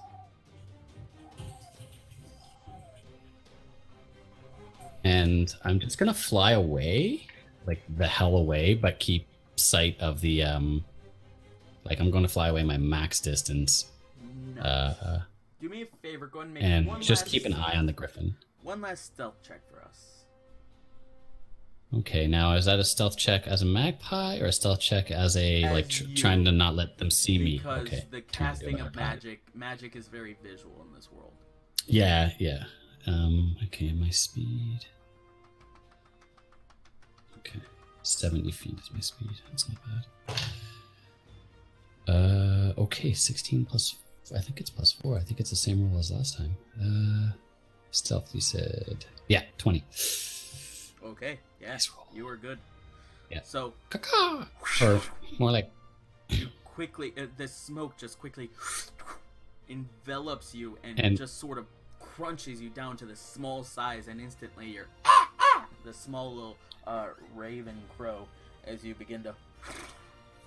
D: And I'm just gonna fly away, like the hell away, but keep sight of the like I'm going to fly away my max distance.
A: Nice. Do me a favor, go ahead and make
D: And
A: one
D: just
A: last,
D: keep an eye on the griffin.
A: one last stealth check for us.
D: Okay, now is that a stealth check as a magpie or a stealth check as a
A: As
D: like
A: you.
D: trying to not let them see me?
A: Because
D: Okay.
A: the
D: trying to do
A: casting
D: another
A: of
D: card.
A: magic is very visual in this world.
D: Yeah, yeah. Okay, my speed. Okay, 70 feet is my speed. That's not bad. Okay, 16 plus. I think it's plus 4. I think it's the same roll as last time. Stealth, you said. Yeah, 20.
A: Okay, yeah,
D: Nice roll.
A: you were good.
D: Yeah.
A: So
D: Caca! Or more like.
A: you quickly, the smoke just quickly envelops you and
D: And-
A: just sort of crunches you down to the small size, and instantly you're the small little raven crow as you begin to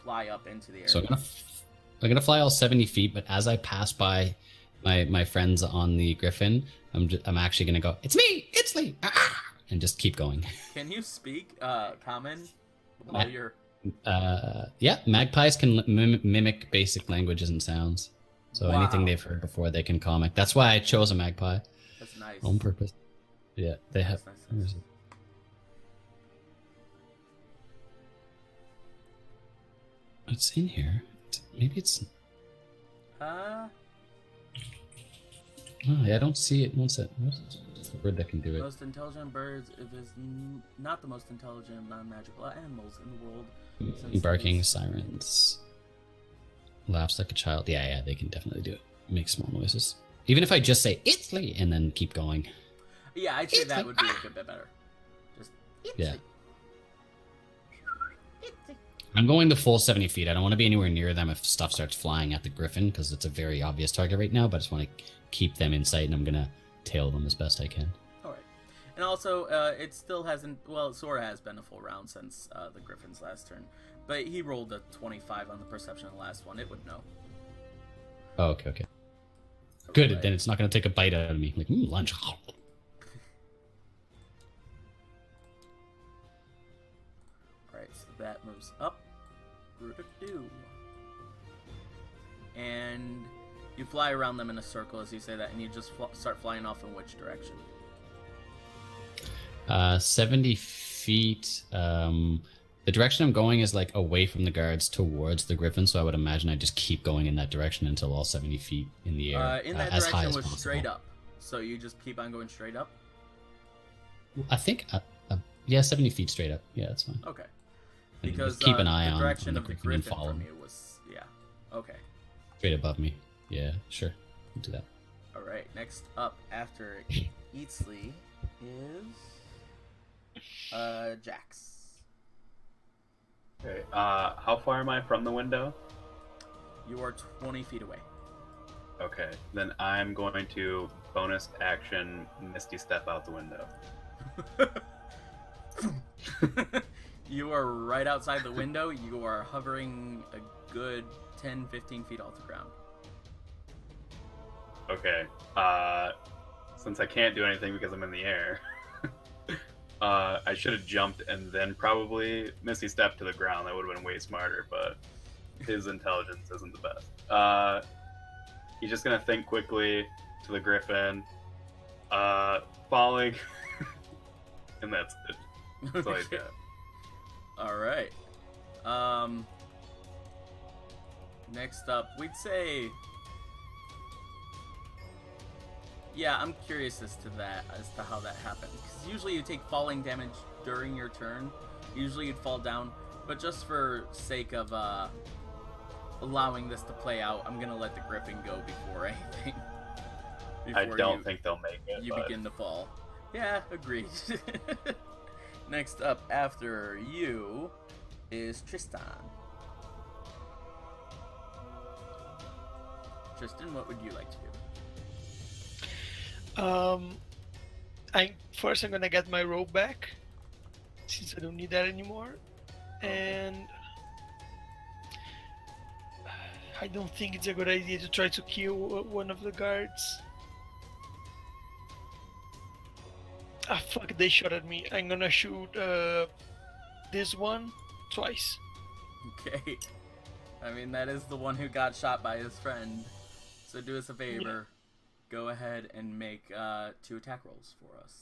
A: fly up into the air.
D: So I'm gonna fly all 70 feet, but as I pass by my friends on the griffin, I'm actually gonna go, "It's me, it's Lee," and just keep going.
A: Can you speak common while you're...
D: Yeah, magpies can mimic basic languages and sounds. So
A: Wow.
D: anything they've heard before, they can comic. That's why I chose a magpie
A: That's nice.
D: on purpose. Yeah, they have.
A: Nice, nice,
D: where
A: nice.
D: is it? It's in here. Maybe it's.
A: Uh,
D: Oh, yeah, I don't see it. What's the word that can do it?
A: most intelligent birds, if it's not the most intelligent non-magical animals in the world. since
D: Barking,
A: these-
D: sirens, laughs like a child. Yeah, they can definitely do it. Make small noises. Even if I just say "It's Lee" and then keep going.
A: Yeah, I'd say
D: It's
A: that
D: like-
A: would be a good bit better. Just
D: Yeah. I'm going to full 70 feet. I don't want to be anywhere near them if stuff starts flying at the griffin because it's a very obvious target right now, but I just want to keep them in sight and I'm going to tail them as best I can.
A: All right. And also, it still hasn't. Well, Sora has been a full round since the Griffin's last turn, but he rolled a 25 on the perception of the last one. It would know.
D: Oh, okay. Good.
A: Right.
D: Then it's not going to take a bite out of me. Like, lunch.
A: All right, so that moves up. Doo-doo-doo. And you fly around them in a circle as you say that, and you just start flying off in which direction?
D: 70 feet. The direction I'm going is like away from the guards towards the griffin, so I would imagine I just keep going in that direction until all 70 feet in the air,
A: In that
D: as high
A: direction
D: as
A: was
D: possible.
A: straight up. So you just keep on going straight up?
D: I think, yeah, 70 feet straight up. Yeah, that's fine.
A: Okay.
D: And
A: Because
D: just keep an eye
A: the
D: on
A: direction
D: the
A: of the
D: griffin and
A: griffin
D: follow
A: for me
D: him.
A: was... Yeah. Okay.
D: Straight above me. Yeah, sure. We'll do that.
A: Alright, next up after Eatsley is... Jax.
F: Okay. How far am I from the window?
A: You are 20 feet away.
F: Okay. Then I'm going to bonus action Misty Step out the window.
A: You are right outside the window. You are hovering a good 10-15 feet off the ground.
F: Okay. Since I can't do anything because I'm in the air, I should have jumped and then probably Misty Step to the ground. That would have been way smarter, but his intelligence isn't the best. He's just gonna think quickly to the griffin, falling, and that's it. That's all he's got.
A: Alright. Next up, we'd say... Yeah, I'm curious as to how that happened. Because usually you take falling damage during your turn. Usually you'd fall down. But just for sake of allowing this to play out, I'm going to let the griffin go before anything.
F: I don't think they'll make it.
A: You begin to fall. Yeah, agreed. Next up after you is Tristan. Tristan, what would you like to do?
C: I'm gonna get my robe back, since I don't need that anymore, and I don't think it's a good idea to try to kill one of the guards. Ah, fuck, they shot at me. I'm gonna shoot this one twice.
A: Okay. I mean, that is the one who got shot by his friend. So do us a favor. Go ahead and make 2 attack rolls for us.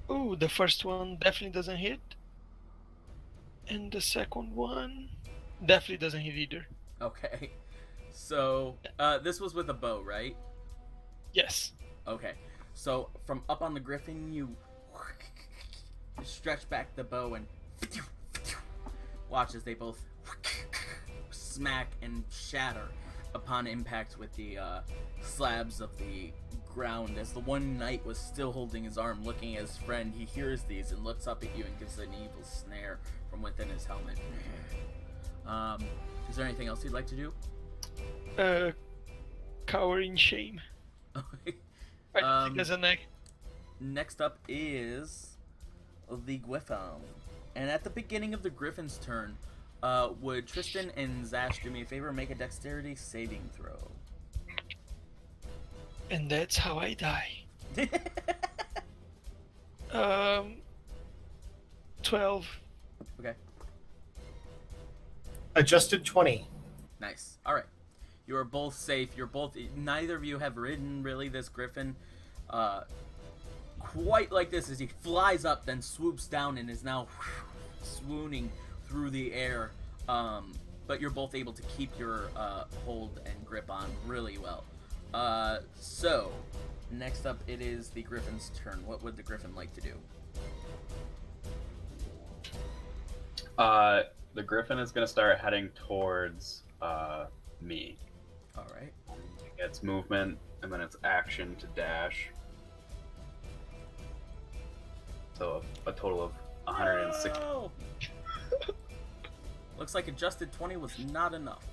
C: Ooh, the first one definitely doesn't hit. And the second one definitely doesn't hit either.
A: Okay. So, this was with a bow, right?
C: Yes.
A: Okay. So, from up on the griffin, you stretch back the bow and watch as they both smack and shatter upon impact with the slabs of the ground. As the one knight was still holding his arm, looking at his friend, he hears these and looks up at you and gives an evil snare from within his helmet. Is there anything else you'd like to do?
C: Cower in shame. I think there's a neck.
A: Next up is the Griffin. And at the beginning of the Griffin's turn, would Tristan and Zash do me a favor and make a dexterity saving throw?
C: And that's how I die. 12.
A: Okay.
E: Adjusted 20.
A: Nice. All right. You are both safe. Neither of you have ridden really this Griffin quite like this as he flies up, then swoops down and is now swooning through the air. But you're both able to keep your hold and grip on really well. So, next up it is the Griffin's turn. What would the Griffin like to do?
F: The Griffin is going to start heading towards me.
A: Alright.
F: It's movement, and then it's action to dash. So a total of 160.
A: Oh! Looks like adjusted 20 was not enough.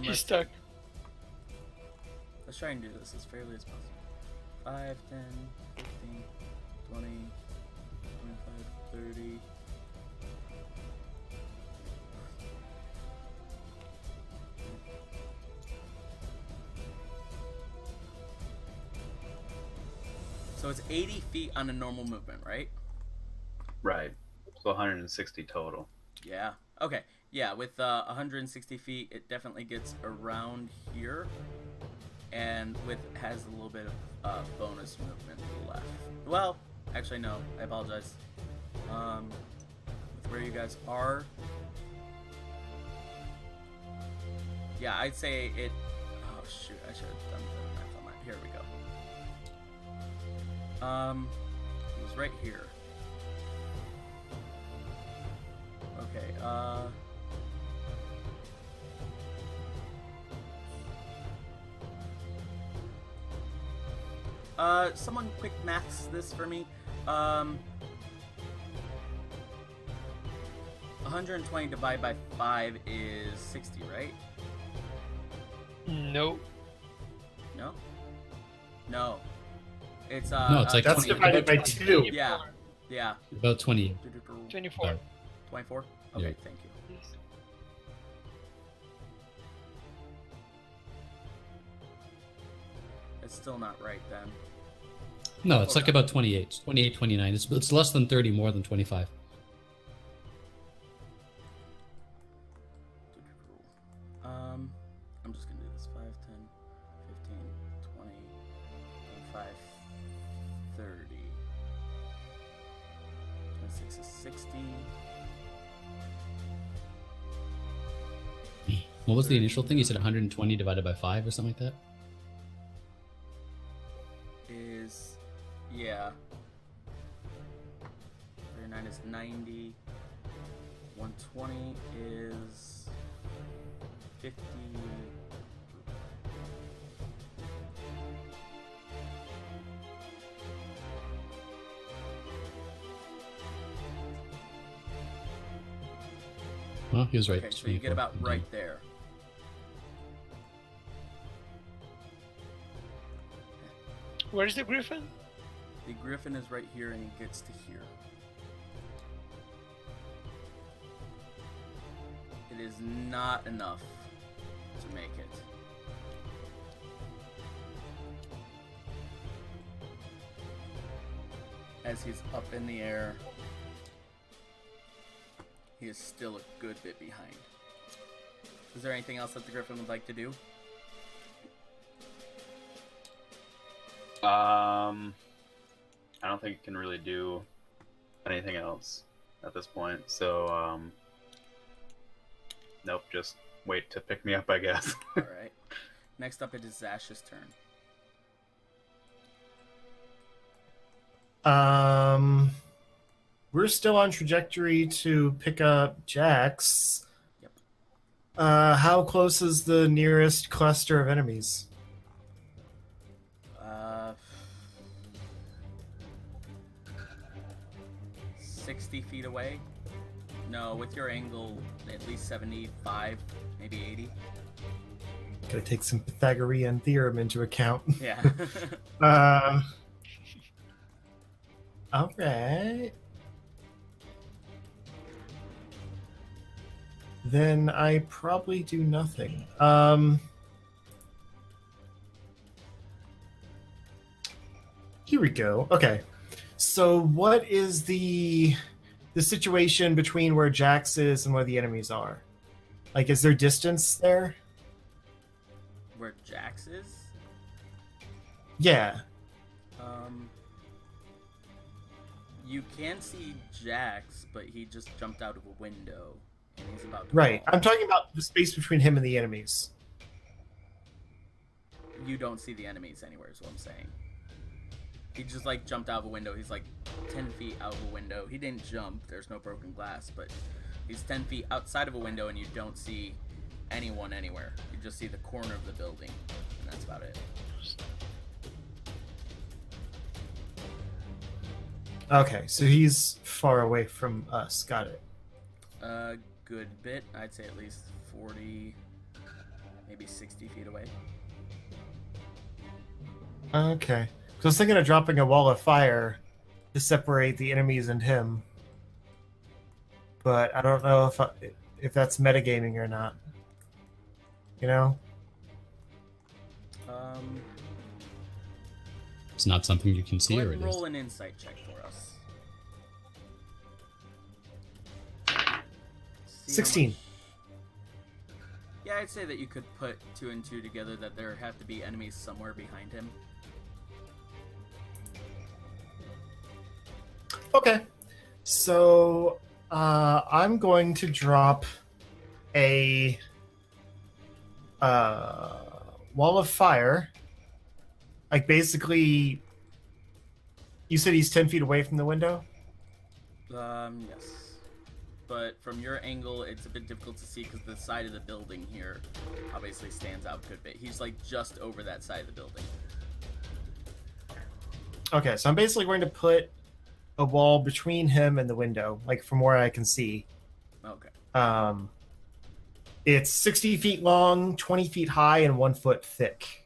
C: He's stuck.
A: Let's try and do this as fairly as possible. 5, 10, 15, 20, 25, 30. So it's 80 feet on a normal movement, right?
F: Right. So 160 total.
A: Yeah. Okay. Yeah, with 160 feet, it definitely gets around here, and has a little bit of bonus bonus movement left. Well, actually no, I apologize. With where you guys are, yeah, I'd say it. Oh shoot, I should have done the math on that. Here we go. It was right here. Okay. Someone quick maths this for me. 120 divided by 5 is 60, right?
C: No.
A: No? No. It's
D: No, it's like
E: That's
D: 20.
E: divided by 2.
A: Yeah. Yeah.
D: About 20.
C: 24.
A: 24? Okay,
D: Yeah.
A: thank you. It's still not right then.
D: No, it's like
A: Okay.
D: about 28. 28, 29. It's less than 30 more than 25.
A: I'm just gonna do this 5, 10, 15, 20, 25, 30. 26 is 60.
D: What was the initial thing? You said 120 divided by 5 or something like that?
A: Is, yeah. 39 is 90. 120 is 50.
D: Well, he was right.
A: Okay, so you get
D: 24.
A: about right there.
C: Where's the griffin?
A: The griffin is right here and he gets to here. It is not enough to make it. As he's up in the air, he is still a good bit behind. Is there anything else that the griffin would like to do?
F: I don't think it can really do anything else at this point. So, nope, just wait to pick me up, I guess.
A: Alright. Next up, it is Zash's turn.
E: We're still on trajectory to pick up Jax.
A: Yep.
E: How close is the nearest cluster of enemies?
A: 60 feet away. No, with your angle, at least 75, maybe 80.
E: Gotta take some Pythagorean theorem into account.
A: Yeah.
E: Alright. Then I probably do nothing. Here we go. Okay. So what is the situation between where Jax is and where the enemies are? Like, is there distance there?
A: Where Jax is?
E: Yeah.
A: You can see Jax, but he just jumped out of a window, and he's about to
E: Right.
A: fall.
E: I'm talking about the space between him and the enemies.
A: You don't see the enemies anywhere, is what I'm saying. He just, like, jumped out of a window. He's, like, 10 feet out of a window. He didn't jump. There's no broken glass, but he's 10 feet outside of a window, and you don't see anyone anywhere. You just see the corner of the building, and that's about it.
E: Okay, so he's far away from us. Got it.
A: A good bit. I'd say at least 40, maybe 60 feet away.
E: Okay. So I was thinking of dropping a wall of fire to separate the enemies and him. But I don't know if that's metagaming or not. You know?
D: It's not something you can see,
A: Go
D: or
A: ahead
D: it
A: and
D: is.
A: roll an insight check for us. See how
E: 16.
A: much- Yeah, I'd say that you could put 2 and 2 together, that there have to be enemies somewhere behind him.
E: Okay. So I'm going to drop a wall of fire. Like basically, you said he's 10 feet away from the window?
A: Yes. But from your angle, it's a bit difficult to see because the side of the building here obviously stands out a good bit. He's like just over that side of the building.
E: Okay, so I'm basically going to put a wall between him and the window, like from where I can see.
A: Okay.
E: It's 60 feet long, 20 feet high, and 1 foot thick.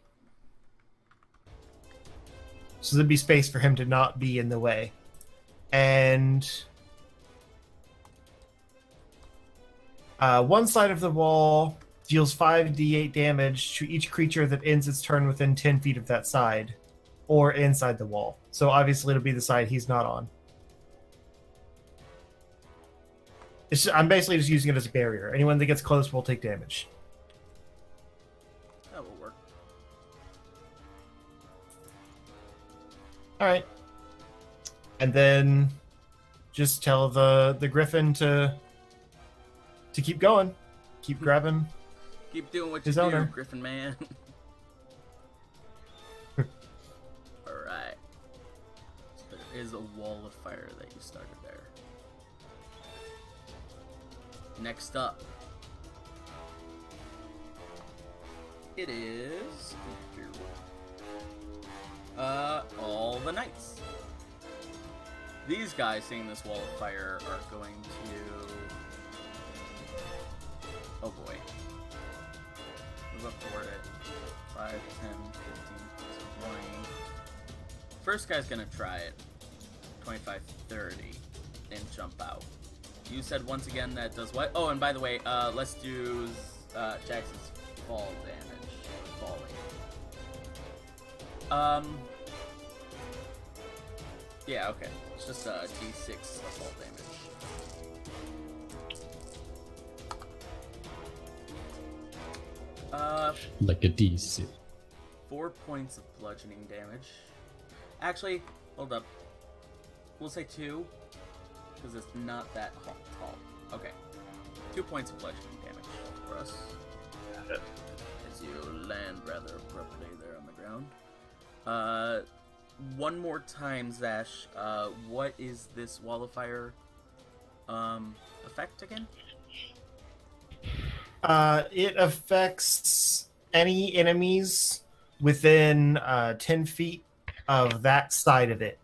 E: So there'd be space for him to not be in the way. And one side of the wall deals 5d8 damage to each creature that ends its turn within 10 feet of that side, or inside the wall. So obviously it'll be the side he's not on. I'm basically just using it as a barrier. Anyone that gets close will take damage.
A: That will work.
E: All right. And then just tell the griffin to keep going. Keep grabbing.
A: Keep doing what you
E: His
A: do,
E: owner.
A: Griffin man. Alright. So there is a wall of fire that you started there. Next up, it is all the knights. These guys seeing this wall of fire are going to, oh boy, move up toward it. 5, 10, 15, 20. First guy's gonna try it. 25, 30, and jump out. You said once again that does what? Oh, and by the way, let's do Jax's fall damage. Falling. Yeah, okay. It's just D6 fall damage.
D: Like a DC.
A: 4 points of bludgeoning damage. Actually, hold up. We'll say 2. Because it's not that tall. Okay. 2 points of bludgeoning damage for us. As you land rather abruptly there on the ground. One more time, Zash. What is this wall of fire effect again?
E: It affects any enemies within 10 feet of that side of it.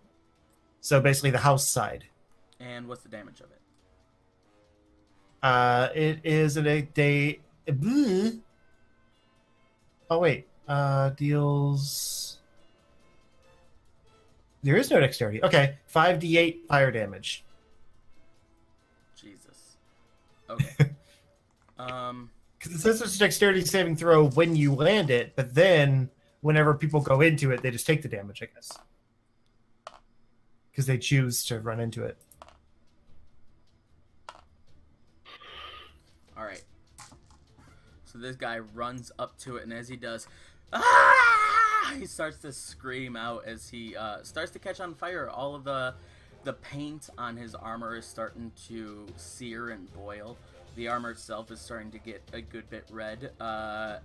E: So basically the house side.
A: And what's the damage of it?
E: It is a day. Oh wait. Deals. There is no dexterity. Okay, 5d8 fire damage.
A: Jesus. Okay.
E: Because it says it's a dexterity saving throw when you land it, but then whenever people go into it, they just take the damage, I guess. Because they choose to run into it.
A: Alright. So this guy runs up to it, and as he does, ah! He starts to scream out as he starts to catch on fire. All of the paint on his armor is starting to sear and boil. The armor itself is starting to get a good bit red.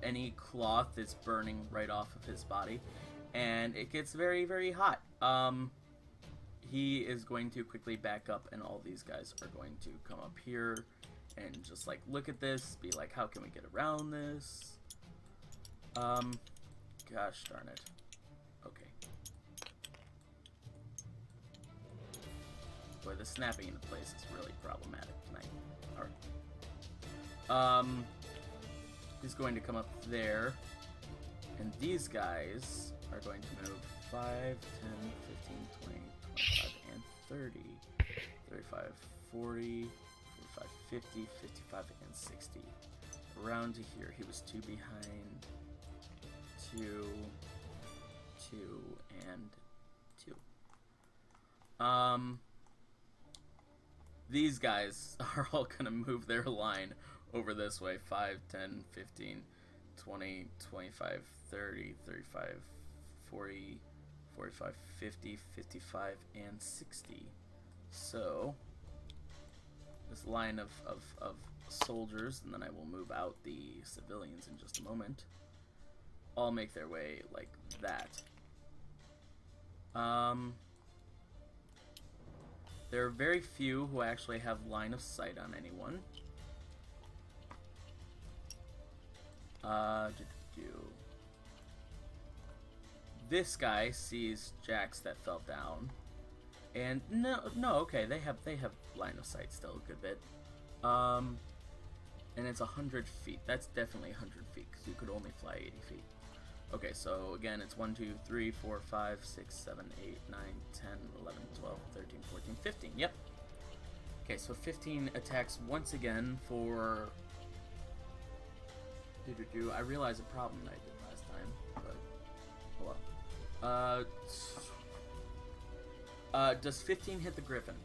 A: Any cloth is burning right off of his body, and it gets very, very hot. He is going to quickly back up, and all these guys are going to come up here and just like look at this, be like, how can we get around this? Gosh darn it. Okay. Boy, the snapping into place is really problematic tonight. Alright. He's going to come up there, and these guys are going to move 5, 10, 15, 20, 25, and 30, 35, 40, 45, 50, 55, and 60. Around to here. He was 2 behind. 2, 2, and 2. These guys are all gonna move their line over this way. 5, 10, 15, 20, 25, 30, 35, 40, 45, 50, 55, and 60. So, this line of soldiers, and then I will move out the civilians in just a moment, all make their way like that. There are very few who actually have line of sight on anyone. This guy sees Jax that fell down, and okay, they have line of sight still a good bit. And it's 100 feet. That's definitely 100 feet because you could only fly 80 feet. Okay, so again, it's 1, 2, 3, 4, 5, 6, 7, 8, 9, 10, 11, 12, 13, 14, 15. Yep. Okay, so 15 attacks once again for. I realized a problem that I did last time, but oh well. Does 15 hit the Griffin?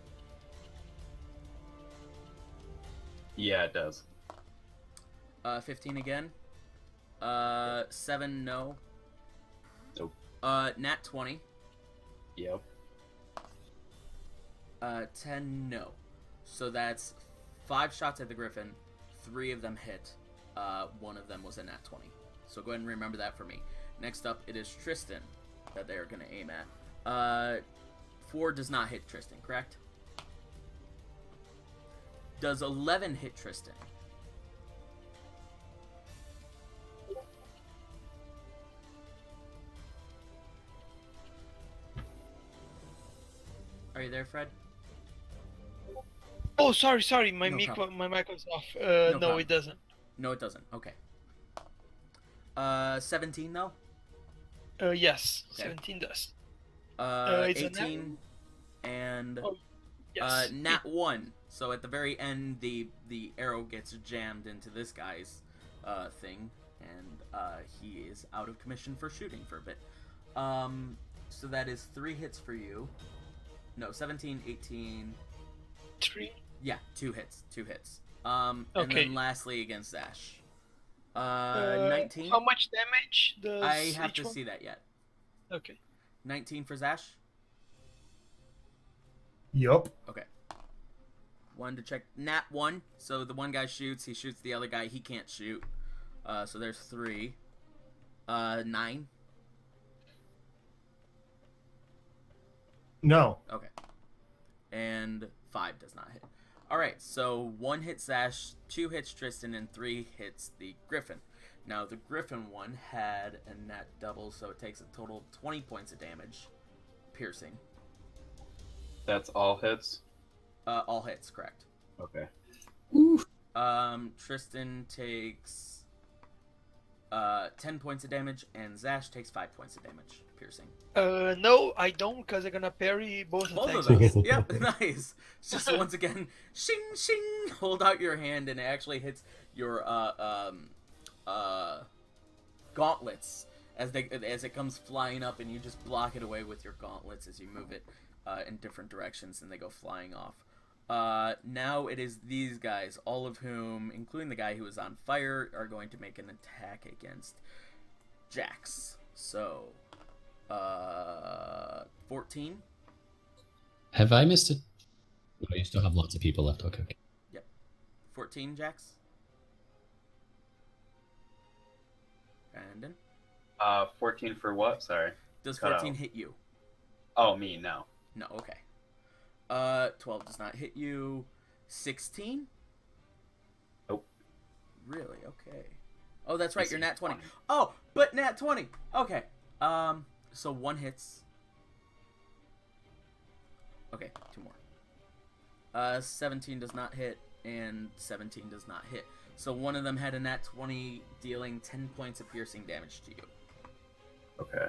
F: Yeah, it does.
A: 15 again. 7, no.
F: Nope.
A: Nat 20.
F: Yep.
A: 10, no. So that's 5 shots at the Griffin. 3 of them hit. 1 of them was a nat 20. So go ahead and remember that for me. Next up, it is Tristan that they are going to aim at. 4 does not hit Tristan, correct? Does 11 hit Tristan? Are you there, Fred?
C: Oh, sorry. My
A: No
C: mic
A: problem.
C: my mic was off.
A: No
C: No,
A: problem.
C: it doesn't.
A: No, it doesn't. Okay. 17 though?
C: Yes,
A: Okay.
C: 17 does. It's a nat
A: 18 and
C: Oh, yes.
A: nat 1. So at the very end, the arrow gets jammed into this guy's thing, and he is out of commission for shooting for a bit. So that is 3 hits for you. No, 17, 18.
C: 3.
A: Yeah, 2 hits. 2 hits. And
C: Okay.
A: then lastly against Ash. 19.
C: How much damage does
A: I have
C: each
A: to
C: one?
A: see that yet.
C: Okay.
A: 19 for Zash.
E: Yup.
A: Okay. 1 to check. Nat 1. So the one guy shoots. He shoots the other guy. He can't shoot. So there's 3. 9.
E: No.
A: Okay. And 5 does not hit. Alright, so 1 hits Zash, 2 hits Tristan, and 3 hits the Griffin. Now, the Griffin one had a nat double, so it takes a total of 20 points of damage. Piercing.
F: That's all hits?
A: All hits, correct.
F: Okay.
A: Tristan takes 10 points of damage, and Zash takes 5 points of damage. Piercing.
C: No, I don't, because I'm gonna parry both
A: Both
C: attacks.
A: of those. Yep, nice. It's just once again, shing shing. Hold out your hand, and it actually hits your gauntlets as it comes flying up, and you just block it away with your gauntlets as you move it in different directions, and they go flying off. Now it is these guys, all of whom, including the guy who is on fire, are going to make an attack against Jax. So, 14.
D: Have I missed it? Oh, you still have lots of people left. Okay.
A: 14, Jax. Brandon.
F: 14 for what? Sorry.
A: Does
F: Cut
A: 14
F: out.
A: hit you?
F: Oh, me, no.
A: No, okay. 12 does not hit you. 16?
F: Nope.
A: Really? Okay. Oh, that's right,
F: This
A: you're
F: is
A: nat 20.
F: funny.
A: Oh, but nat 20. Okay. So 1 hits. Okay, 2 more. 17 does not hit, and 17 does not hit. So one of them had a nat 20, dealing 10 points of piercing damage to you.
F: Okay.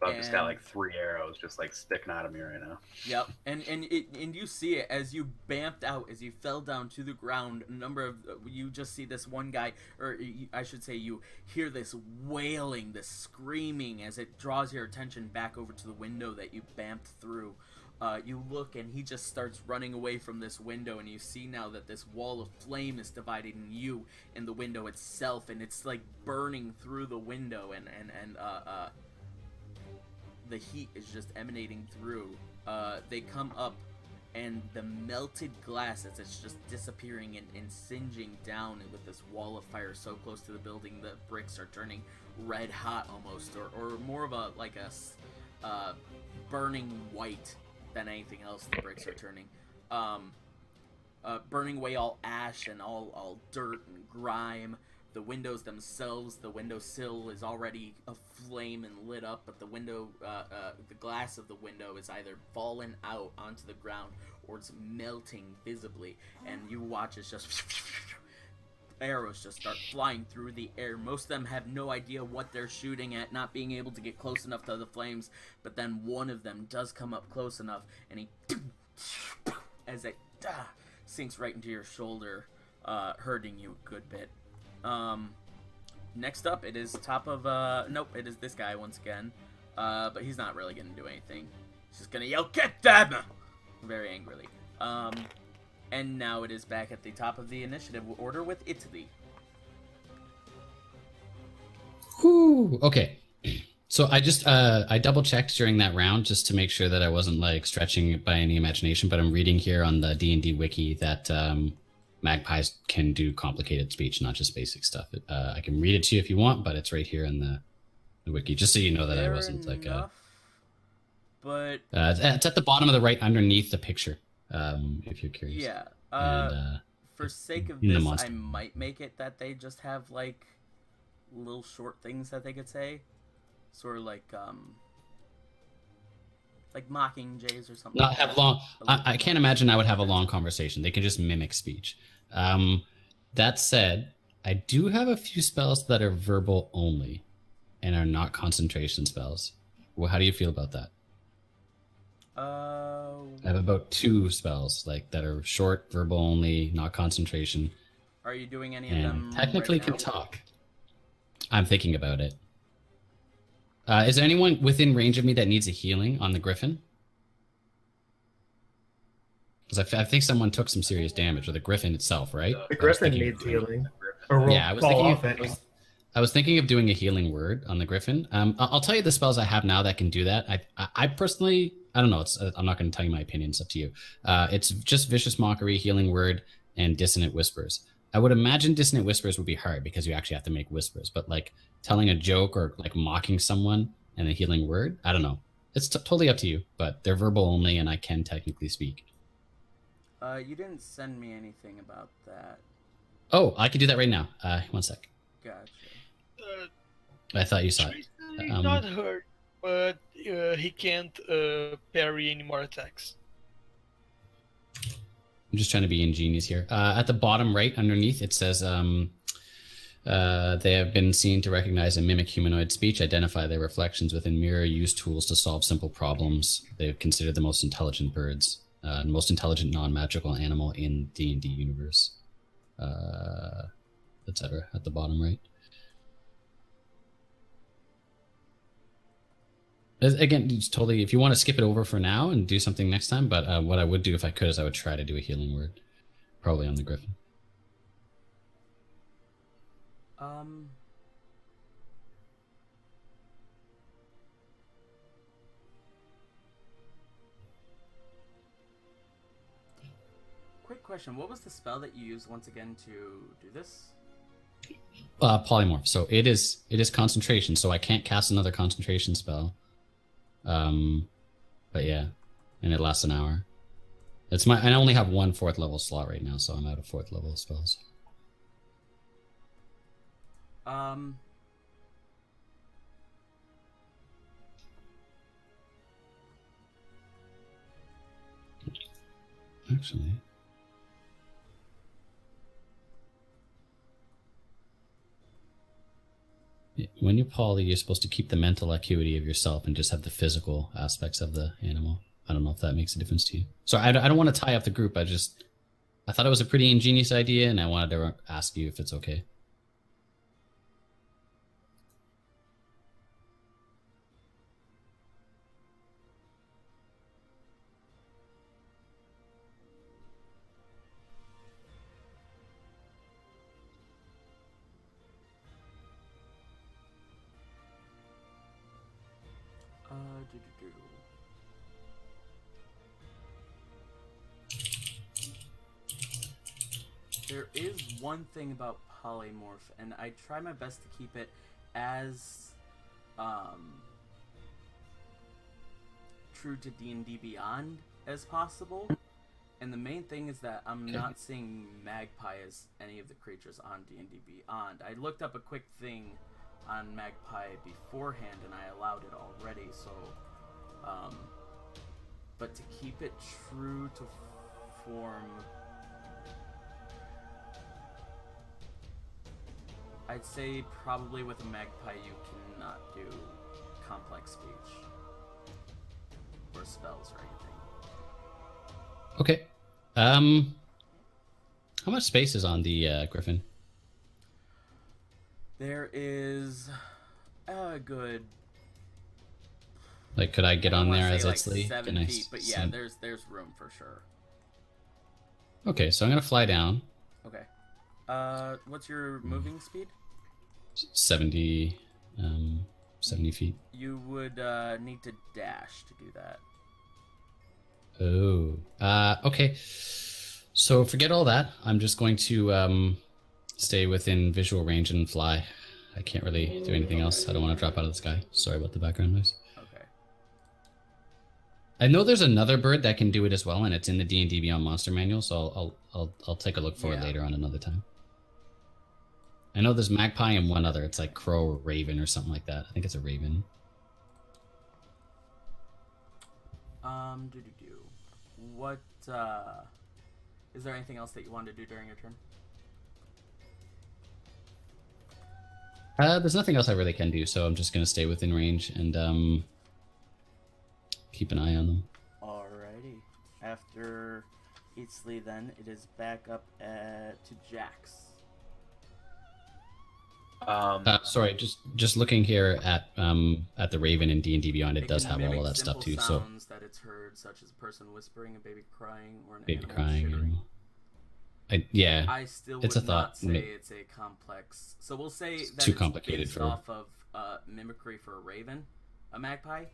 F: I've just got
A: And-
F: like 3 arrows just like sticking out of me right now.
A: Yep, and you see it as you bamped out, as you fell down to the ground. A number of you just see this one guy, or I should say, you hear this wailing, this screaming, as it draws your attention back over to the window that you bamped through. You look, and he just starts running away from this window, and you see now that this wall of flame is dividing you and the window itself, and it's like burning through the window, and the heat is just emanating through. They come up, and the melted glass as it's just disappearing and singeing down with this wall of fire so close to the building, the bricks are turning red hot almost, or more of a burning white than anything else. The bricks are turning, burning away all ash and all dirt and grime. The windows themselves, the windowsill is already aflame and lit up, but the glass of the window is either fallen out onto the ground or it's melting visibly. And you watch as just arrows just start flying through the air. Most of them have no idea what they're shooting at, not being able to get close enough to the flames. But then one of them does come up close enough, and he, as it sinks right into your shoulder, hurting you a good bit. Next up, it is top of, nope, it is this guy once again, but he's not really gonna do anything. He's just gonna yell, "Get them!" very angrily. And now it is back at the top of the initiative order with Italy.
D: Whew, okay. So I just, I double checked during that round just to make sure that I wasn't like stretching it by any imagination, but I'm reading here on the D&D wiki that, magpies can do complicated speech, not just basic stuff. I can read it to you if you want, but it's right here in the wiki, just so you know that I wasn't like
A: but
D: it's at the bottom of the right underneath the picture, if you're curious.
A: Yeah.
D: And,
A: for sake of
D: in the
A: this,
D: monster.
A: I might make it that they just have like little short things that they could say, sort of like mocking jays or something.
D: Not
A: like
D: have
A: that.
D: long. I can't imagine I would have a long conversation. They can just mimic speech. That said, I do have a few spells that are verbal only, and are not concentration spells. Well, how do you feel about that? I have about 2 spells like that are short, verbal only, not concentration,
A: Are you doing any of
D: and
A: them?
D: technically
A: right
D: can
A: now?
D: talk. I'm thinking about it. Is there anyone within range of me that needs a healing on the griffin? Because I think someone took some serious damage, or the griffin itself, right?
E: The
D: I was
E: griffin
D: thinking-
E: needs healing. Or will
D: Yeah, I was
E: fall
D: thinking.
E: off it.
D: I was thinking of doing a healing word on the griffin. I'll tell you the spells I have now that can do that. I personally, I don't know. I'm not going to tell you my opinion. It's up to you. It's just vicious mockery, healing word, and dissonant whispers. I would imagine dissonant whispers would be hard because you actually have to make whispers. But like telling a joke or like mocking someone and a healing word, I don't know. It's totally up to you. But they're verbal only, and I can technically speak.
A: You didn't send me anything about that.
D: Oh, I can do that right now. One sec.
A: Gotcha.
D: I thought you saw it.
C: Tristan not hurt, but he can't parry any more attacks.
D: I'm just trying to be ingenious here. At the bottom right underneath, it says they have been seen to recognize and mimic humanoid speech, identify their reflections within mirror, use tools to solve simple problems. They've considered the most intelligent birds, most intelligent non-magical animal in D&D universe, etc. At the bottom right. Again, it's totally, if you want to skip it over for now and do something next time, but what I would do if I could is I would try to do a healing word, probably on the griffin.
A: Quick question. What was the spell that you used once again to do this?
D: Polymorph. So it is concentration, so I can't cast another concentration spell. But yeah, and it lasts an hour. I only have 1 4th level slot right now, so I'm out of 4th level spells. Actually, when you're poly, you're supposed to keep the mental acuity of yourself and just have the physical aspects of the animal. I don't know if that makes a difference to you. So I don't want to tie up the group. I thought it was a pretty ingenious idea, and I wanted to ask you if it's okay.
A: doo-doo-doo. There is one thing about polymorph, and I try my best to keep it as true to D&D Beyond as possible. And the main thing is that I'm not seeing Magpie as any of the creatures on D&D Beyond. I looked up a quick thing on Magpie beforehand, and I allowed it already, so... but to keep it true to form... I'd say probably with a Magpie you cannot do complex speech. Or spells or anything.
D: Okay. How much space is on the Griffin?
A: There is a good...
D: Like, could I get
A: I
D: on
A: wanna
D: there
A: say
D: as
A: like
D: its lead?
A: 7 feet, but yeah, there's room for sure.
D: Okay, so I'm gonna fly down.
A: Okay. What's your moving speed?
D: 70 feet.
A: You would need to dash to do that.
D: Oh. Okay. So forget all that. I'm just going to stay within visual range and fly. I can't really do anything else. I don't want to drop out of the sky. Sorry about the background noise.
A: Okay.
D: I know there's another bird that can do it as well, and it's in the D&D Beyond Monster Manual, so I'll take a look for it later on another time. I know there's magpie and one other. It's like crow or raven or something like that. I think it's a raven.
A: What, is there anything else that you wanted to do during your turn?
D: There's nothing else I really can do, so I'm just going to stay within range and keep an eye on them.
A: Alrighty. After Eatsley, then, it is back up to Jax.
D: Sorry, just looking here at the Raven and D&D Beyond, it does
A: can
D: have all
A: mimic
D: of that stuff too.
A: simple
D: So
A: sounds that it's heard, such as a person whispering, a baby crying, or an
D: baby
A: animal
D: crying.
A: shivering.
D: Yeah,
A: I still
D: it's
A: would
D: a
A: not
D: thought.
A: say it's a complex. So we'll say that
D: Too
A: it's
D: complicated
A: based
D: for-
A: off of mimicry for a raven, a magpie.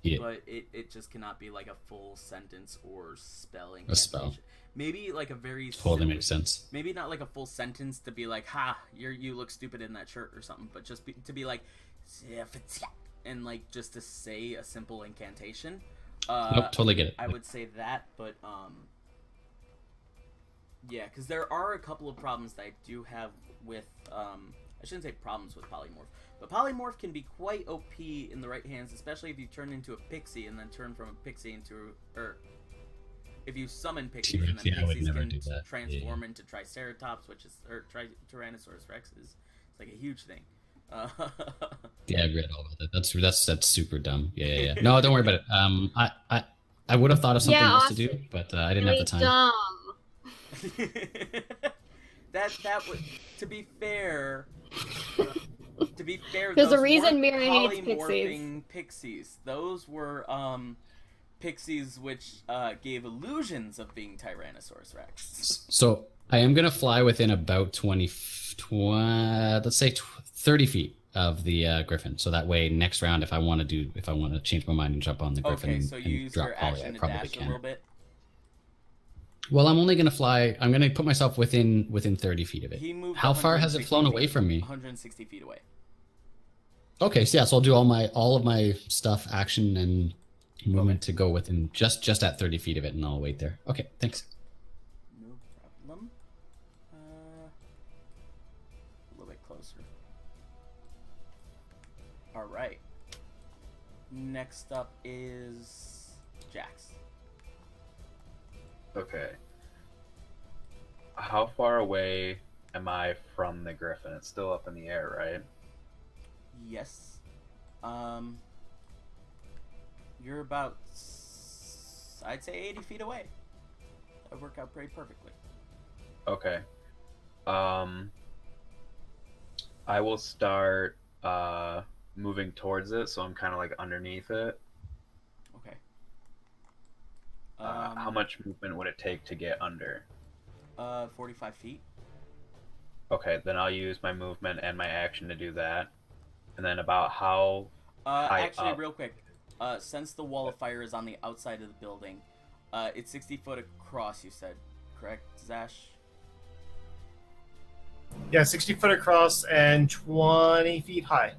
D: Yeah.
A: But it just cannot be like a full sentence or spelling.
D: A spell.
A: incantation. Maybe like a very
D: Totally
A: simple-
D: makes sense.
A: Maybe not like a full sentence to be like, "Ha, you look stupid in that shirt" or something, but just to be like, and like just to say a simple incantation.
D: Nope, totally get it.
A: I would say that, but yeah, because there are a couple of problems that I do have with I shouldn't say problems with polymorph, but polymorph can be quite OP in the right hands, especially if you turn into a pixie and then turn from a pixie into if you summon pixies and then
D: Yeah, I would
A: pixies
D: never
A: can
D: do that.
A: transform into Triceratops, which is Tyrannosaurus Rex is it's like a huge thing.
D: Yeah, I've read all about that. That's super dumb. Yeah. No, don't worry about it. I would have thought of something else to do, but I didn't have the time.
B: Dumb.
A: that would to be fair.
B: There's
A: those
B: a reason
A: weren't
B: Mira hates
A: polymorphing pixies. Those were pixies which gave illusions of being Tyrannosaurus Rex.
D: So I am gonna fly within about let's say 30 feet of the Griffin. So that way, next round, if I want to change my mind and jump on the Griffin,
A: Okay, so you
D: and
A: use
D: drop
A: your
D: Polly,
A: action
D: I
A: to
D: probably
A: dash a
D: can.
A: little bit.
D: Well, I'm only gonna fly. I'm gonna put myself within 30 feet of it.
A: He moved.
D: How far has it
A: 160
D: flown
A: feet.
D: away from me?
A: 160 feet away.
D: Okay, so yeah, so I'll do all of my stuff, action and movement to go within just at 30 feet of it, and I'll wait there. Okay, thanks.
A: No problem. A little bit closer. All right. Next up is Jax.
F: Okay. How far away am I from the Griffin? It's still up in the air, right?
A: Yes. You're about, I'd say 80 feet away. That would work out pretty perfectly.
F: Okay. I will start moving towards it, so I'm kind of like underneath it.
A: Okay.
F: How much movement would it take to get under?
A: 45 feet.
F: Okay, then I'll use my movement and my action to do that. And then about how high
A: Actually,
F: up?
A: real quick, Since the wall of fire is on the outside of the building, it's 60 foot across, you said, correct, Zash?
E: Yeah, 60 foot across and 20 feet high.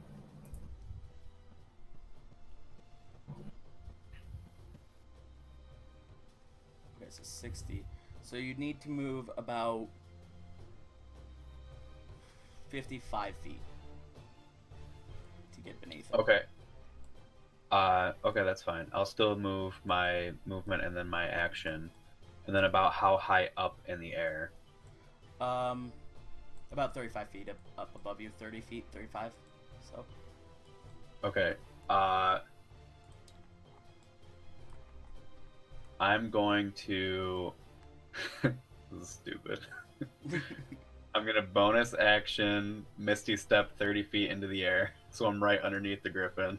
A: Okay, so 60. So you need to move about 55 feet to get beneath it.
F: Okay. Okay, that's fine. I'll still move my movement and then my action. And then about how high up in the air?
A: About 35 feet up above you. 30 feet, 35. So.
F: Okay. I'm going to... This is stupid. I'm going to bonus action Misty Step 30 feet into the air. So I'm right underneath the griffin.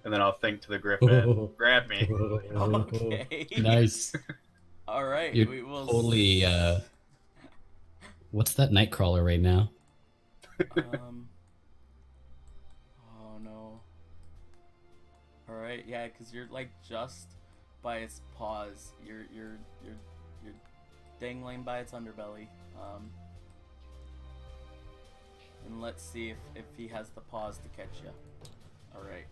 F: And then I'll think to the griffin, grab me.
A: Okay.
D: Nice.
A: All right.
D: You're
A: We will
D: totally. What's that Nightcrawler right now?
A: Oh no. All right. Yeah, because you're like just by its paws. You're dangling by its underbelly. And let's see if he has the paws to catch you. All right.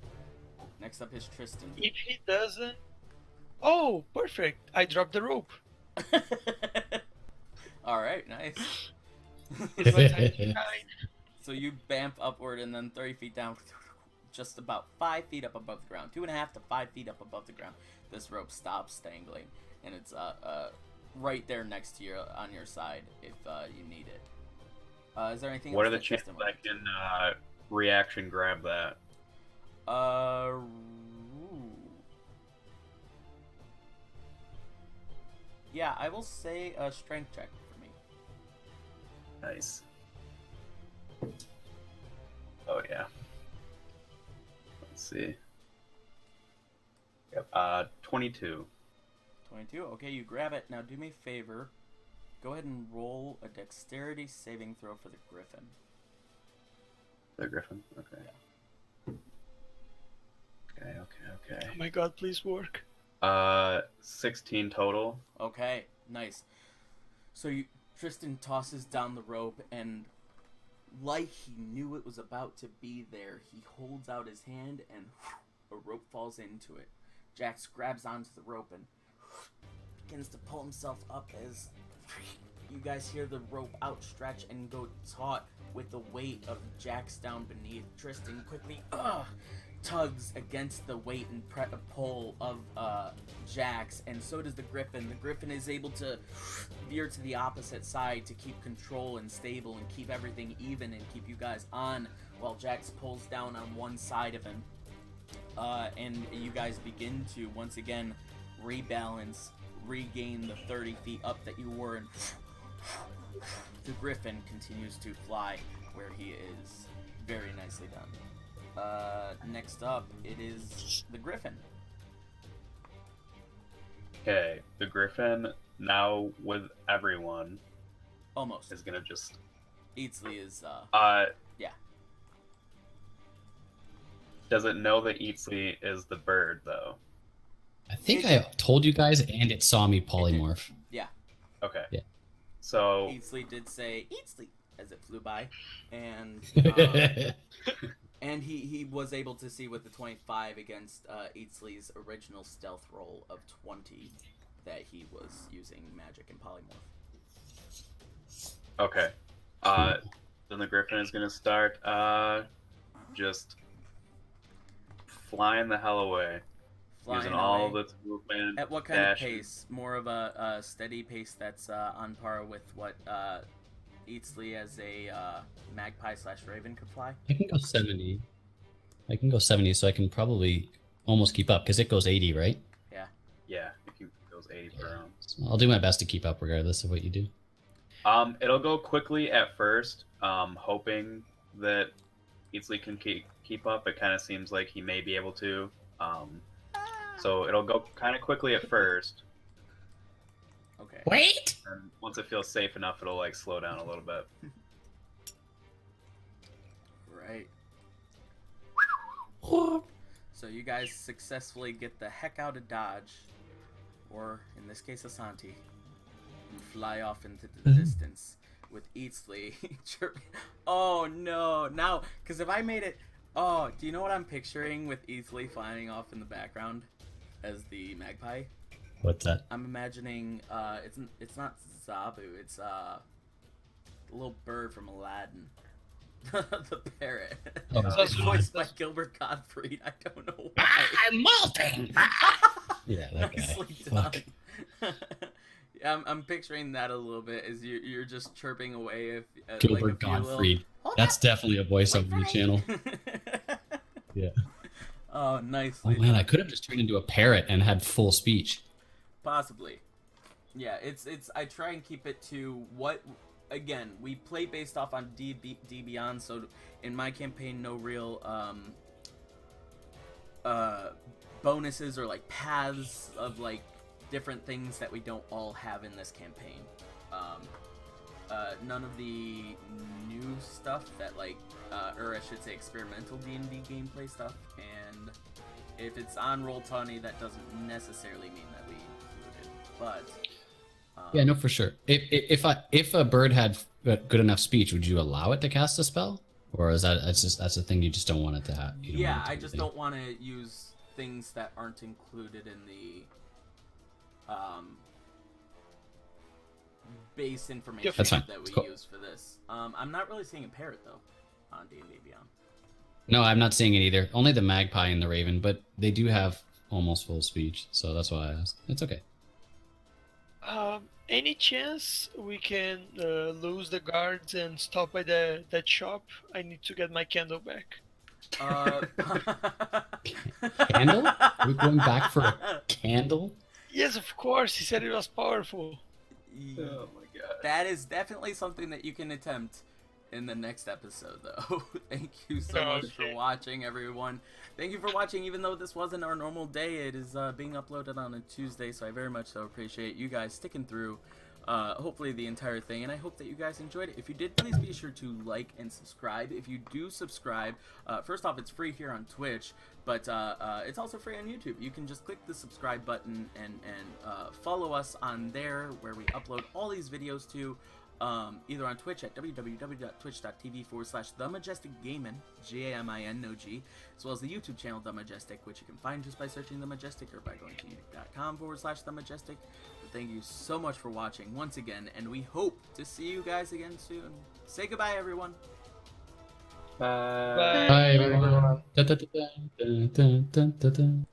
A: Next up is Tristan.
C: If he doesn't... Oh, perfect. I dropped the rope.
A: All right, nice.
C: It's my tiny kind.
A: So you bamf upward and then 30 feet down, just about 5 feet up above the ground. 2.5 to 5 feet up above the ground. This rope stops dangling, and it's right there next to you on your side if you need it. Is there anything
F: What
A: else
F: are the
A: that
F: chances
A: Tristan
F: I can reaction grab that?
A: ooh. Yeah, I will say a strength check for me.
F: Nice. Oh yeah. Let's see. Yep. 22.
A: 22. Okay, you grab it. Now do me a favor. Go ahead and roll a dexterity saving throw for the griffin.
F: The griffin. Okay.
A: Yeah.
F: Okay.
C: Oh my god, please work.
F: 16 total.
A: Okay, nice. So Tristan tosses down the rope, and like he knew it was about to be there, he holds out his hand, and a rope falls into it. Jax grabs onto the rope and begins to pull himself up as you guys hear the rope outstretch and go taut with the weight of Jax down beneath. Tristan quickly tugs against the weight and pull of Jax, and so does the Griffin. The Griffin is able to veer to the opposite side to keep control and stable and keep everything even and keep you guys on, while Jax pulls down on one side of him. And you guys begin to once again rebalance, regain the 30 feet up that you were, and the Griffin continues to fly where he is. Very nicely done. Next up, it is the Griffin.
F: Okay, the griffin now with everyone
A: Almost.
F: is gonna just.
A: Eatsley is, yeah.
F: Does it know that Eatsley is the bird though?
D: I think I told you guys, and it saw me polymorph.
A: Yeah.
F: Okay.
D: Yeah.
F: So
A: Eatsley did say Eatsley as it flew by, and and he was able to see with the 25 against Eatsley's original stealth roll of 20 that he was using magic and polymorph.
F: okay. Then the griffin is gonna start just flying the hell away.
A: Flying
F: Using all
A: away.
F: of its movement.
A: At what kind
F: dash.
A: of pace? More of a steady pace that's on par with what Eatsley as a magpie/raven could fly?
D: I can go 70. I can go 70, so I can probably almost keep up, because it goes 80, right?
F: Yeah, it goes 80 per round.
D: So I'll do my best to keep up regardless of what you do.
F: It'll go quickly at first, hoping that Eatsley can keep up. It kind of seems like he may be able to. So it'll go kind of quickly at first,
A: Okay.
D: Wait!
F: and once it feels safe enough, it'll like slow down a little bit.
A: Right. So you guys successfully get the heck out of Dodge, or in this case, Asante, and fly off into the distance with Eatsley chirping. Oh no! Now, because if I made it, oh, do you know what I'm picturing with Eatsley flying off in the background as the magpie?
D: What's that?
A: I'm imagining it's not Zabu, it's the little bird from Aladdin. The parrot.
D: Oh,
A: It's voiced by Gilbert Gottfried. I don't know why.
G: I'm molting.
D: Yeah, that guy.
A: Nicely
D: Fuck.
A: done. Yeah, I'm picturing that a little bit as you're just chirping away if
D: Gilbert
A: like a few
D: Gottfried. That's definitely a voice on the channel. Yeah.
A: Oh,
D: Oh
A: nicely.
D: man, I could have just turned into a parrot and had full speech.
A: Possibly. Yeah, it's I try and keep it to what. Again, we play based off on D Beyond, so in my campaign, no real bonuses or like paths of like different things that we don't all have in this campaign. None of the new stuff that like, or I should say experimental D&D gameplay stuff, and if it's on Roll20, that doesn't necessarily mean that we include it, but...
D: Yeah, no, for sure. If a bird had good enough speech, would you allow it to cast a spell, or is that's a thing you just don't want it to have?
A: Yeah, I just don't want to use things that aren't included in the base information
D: That's fine.
A: that we
D: Cool.
A: use for this. I'm not really seeing a parrot though on D&D Beyond.
D: No, I'm not seeing it either. Only the magpie and the raven, but they do have almost full speech, so that's why I asked. It's okay.
C: Any chance we can lose the guards and stop by that shop? I need to get my candle back.
D: Candle? Are we going back for a candle?
C: Yes, of course. He said it was powerful.
F: Oh my god.
A: That is definitely something that you can attempt in the next episode, though. Thank you so much for
C: Okay.
A: watching, everyone. Thank you for watching, even though this wasn't our normal day. It is being uploaded on a Tuesday, so I very much so appreciate you guys sticking through, hopefully the entire thing, and I hope that you guys enjoyed it. If you did, please be sure to like and subscribe. If you do subscribe, first off, it's free here on Twitch, but it's also free on YouTube. You can just click the subscribe button and follow us on there, where we upload all these videos to. Either on Twitch at www.twitch.tv/TheMajesticGamin, G-A-M-I-N, no G, as well as the YouTube channel The Majestic, which you can find just by searching The Majestic or by going to youtube.com/TheMajestic. But thank you so much for watching once again, and we hope to see you guys again soon. Say goodbye, everyone.
F: Bye.
C: Bye.
D: Bye, everyone. Da, da, da, da, da, da, da, da.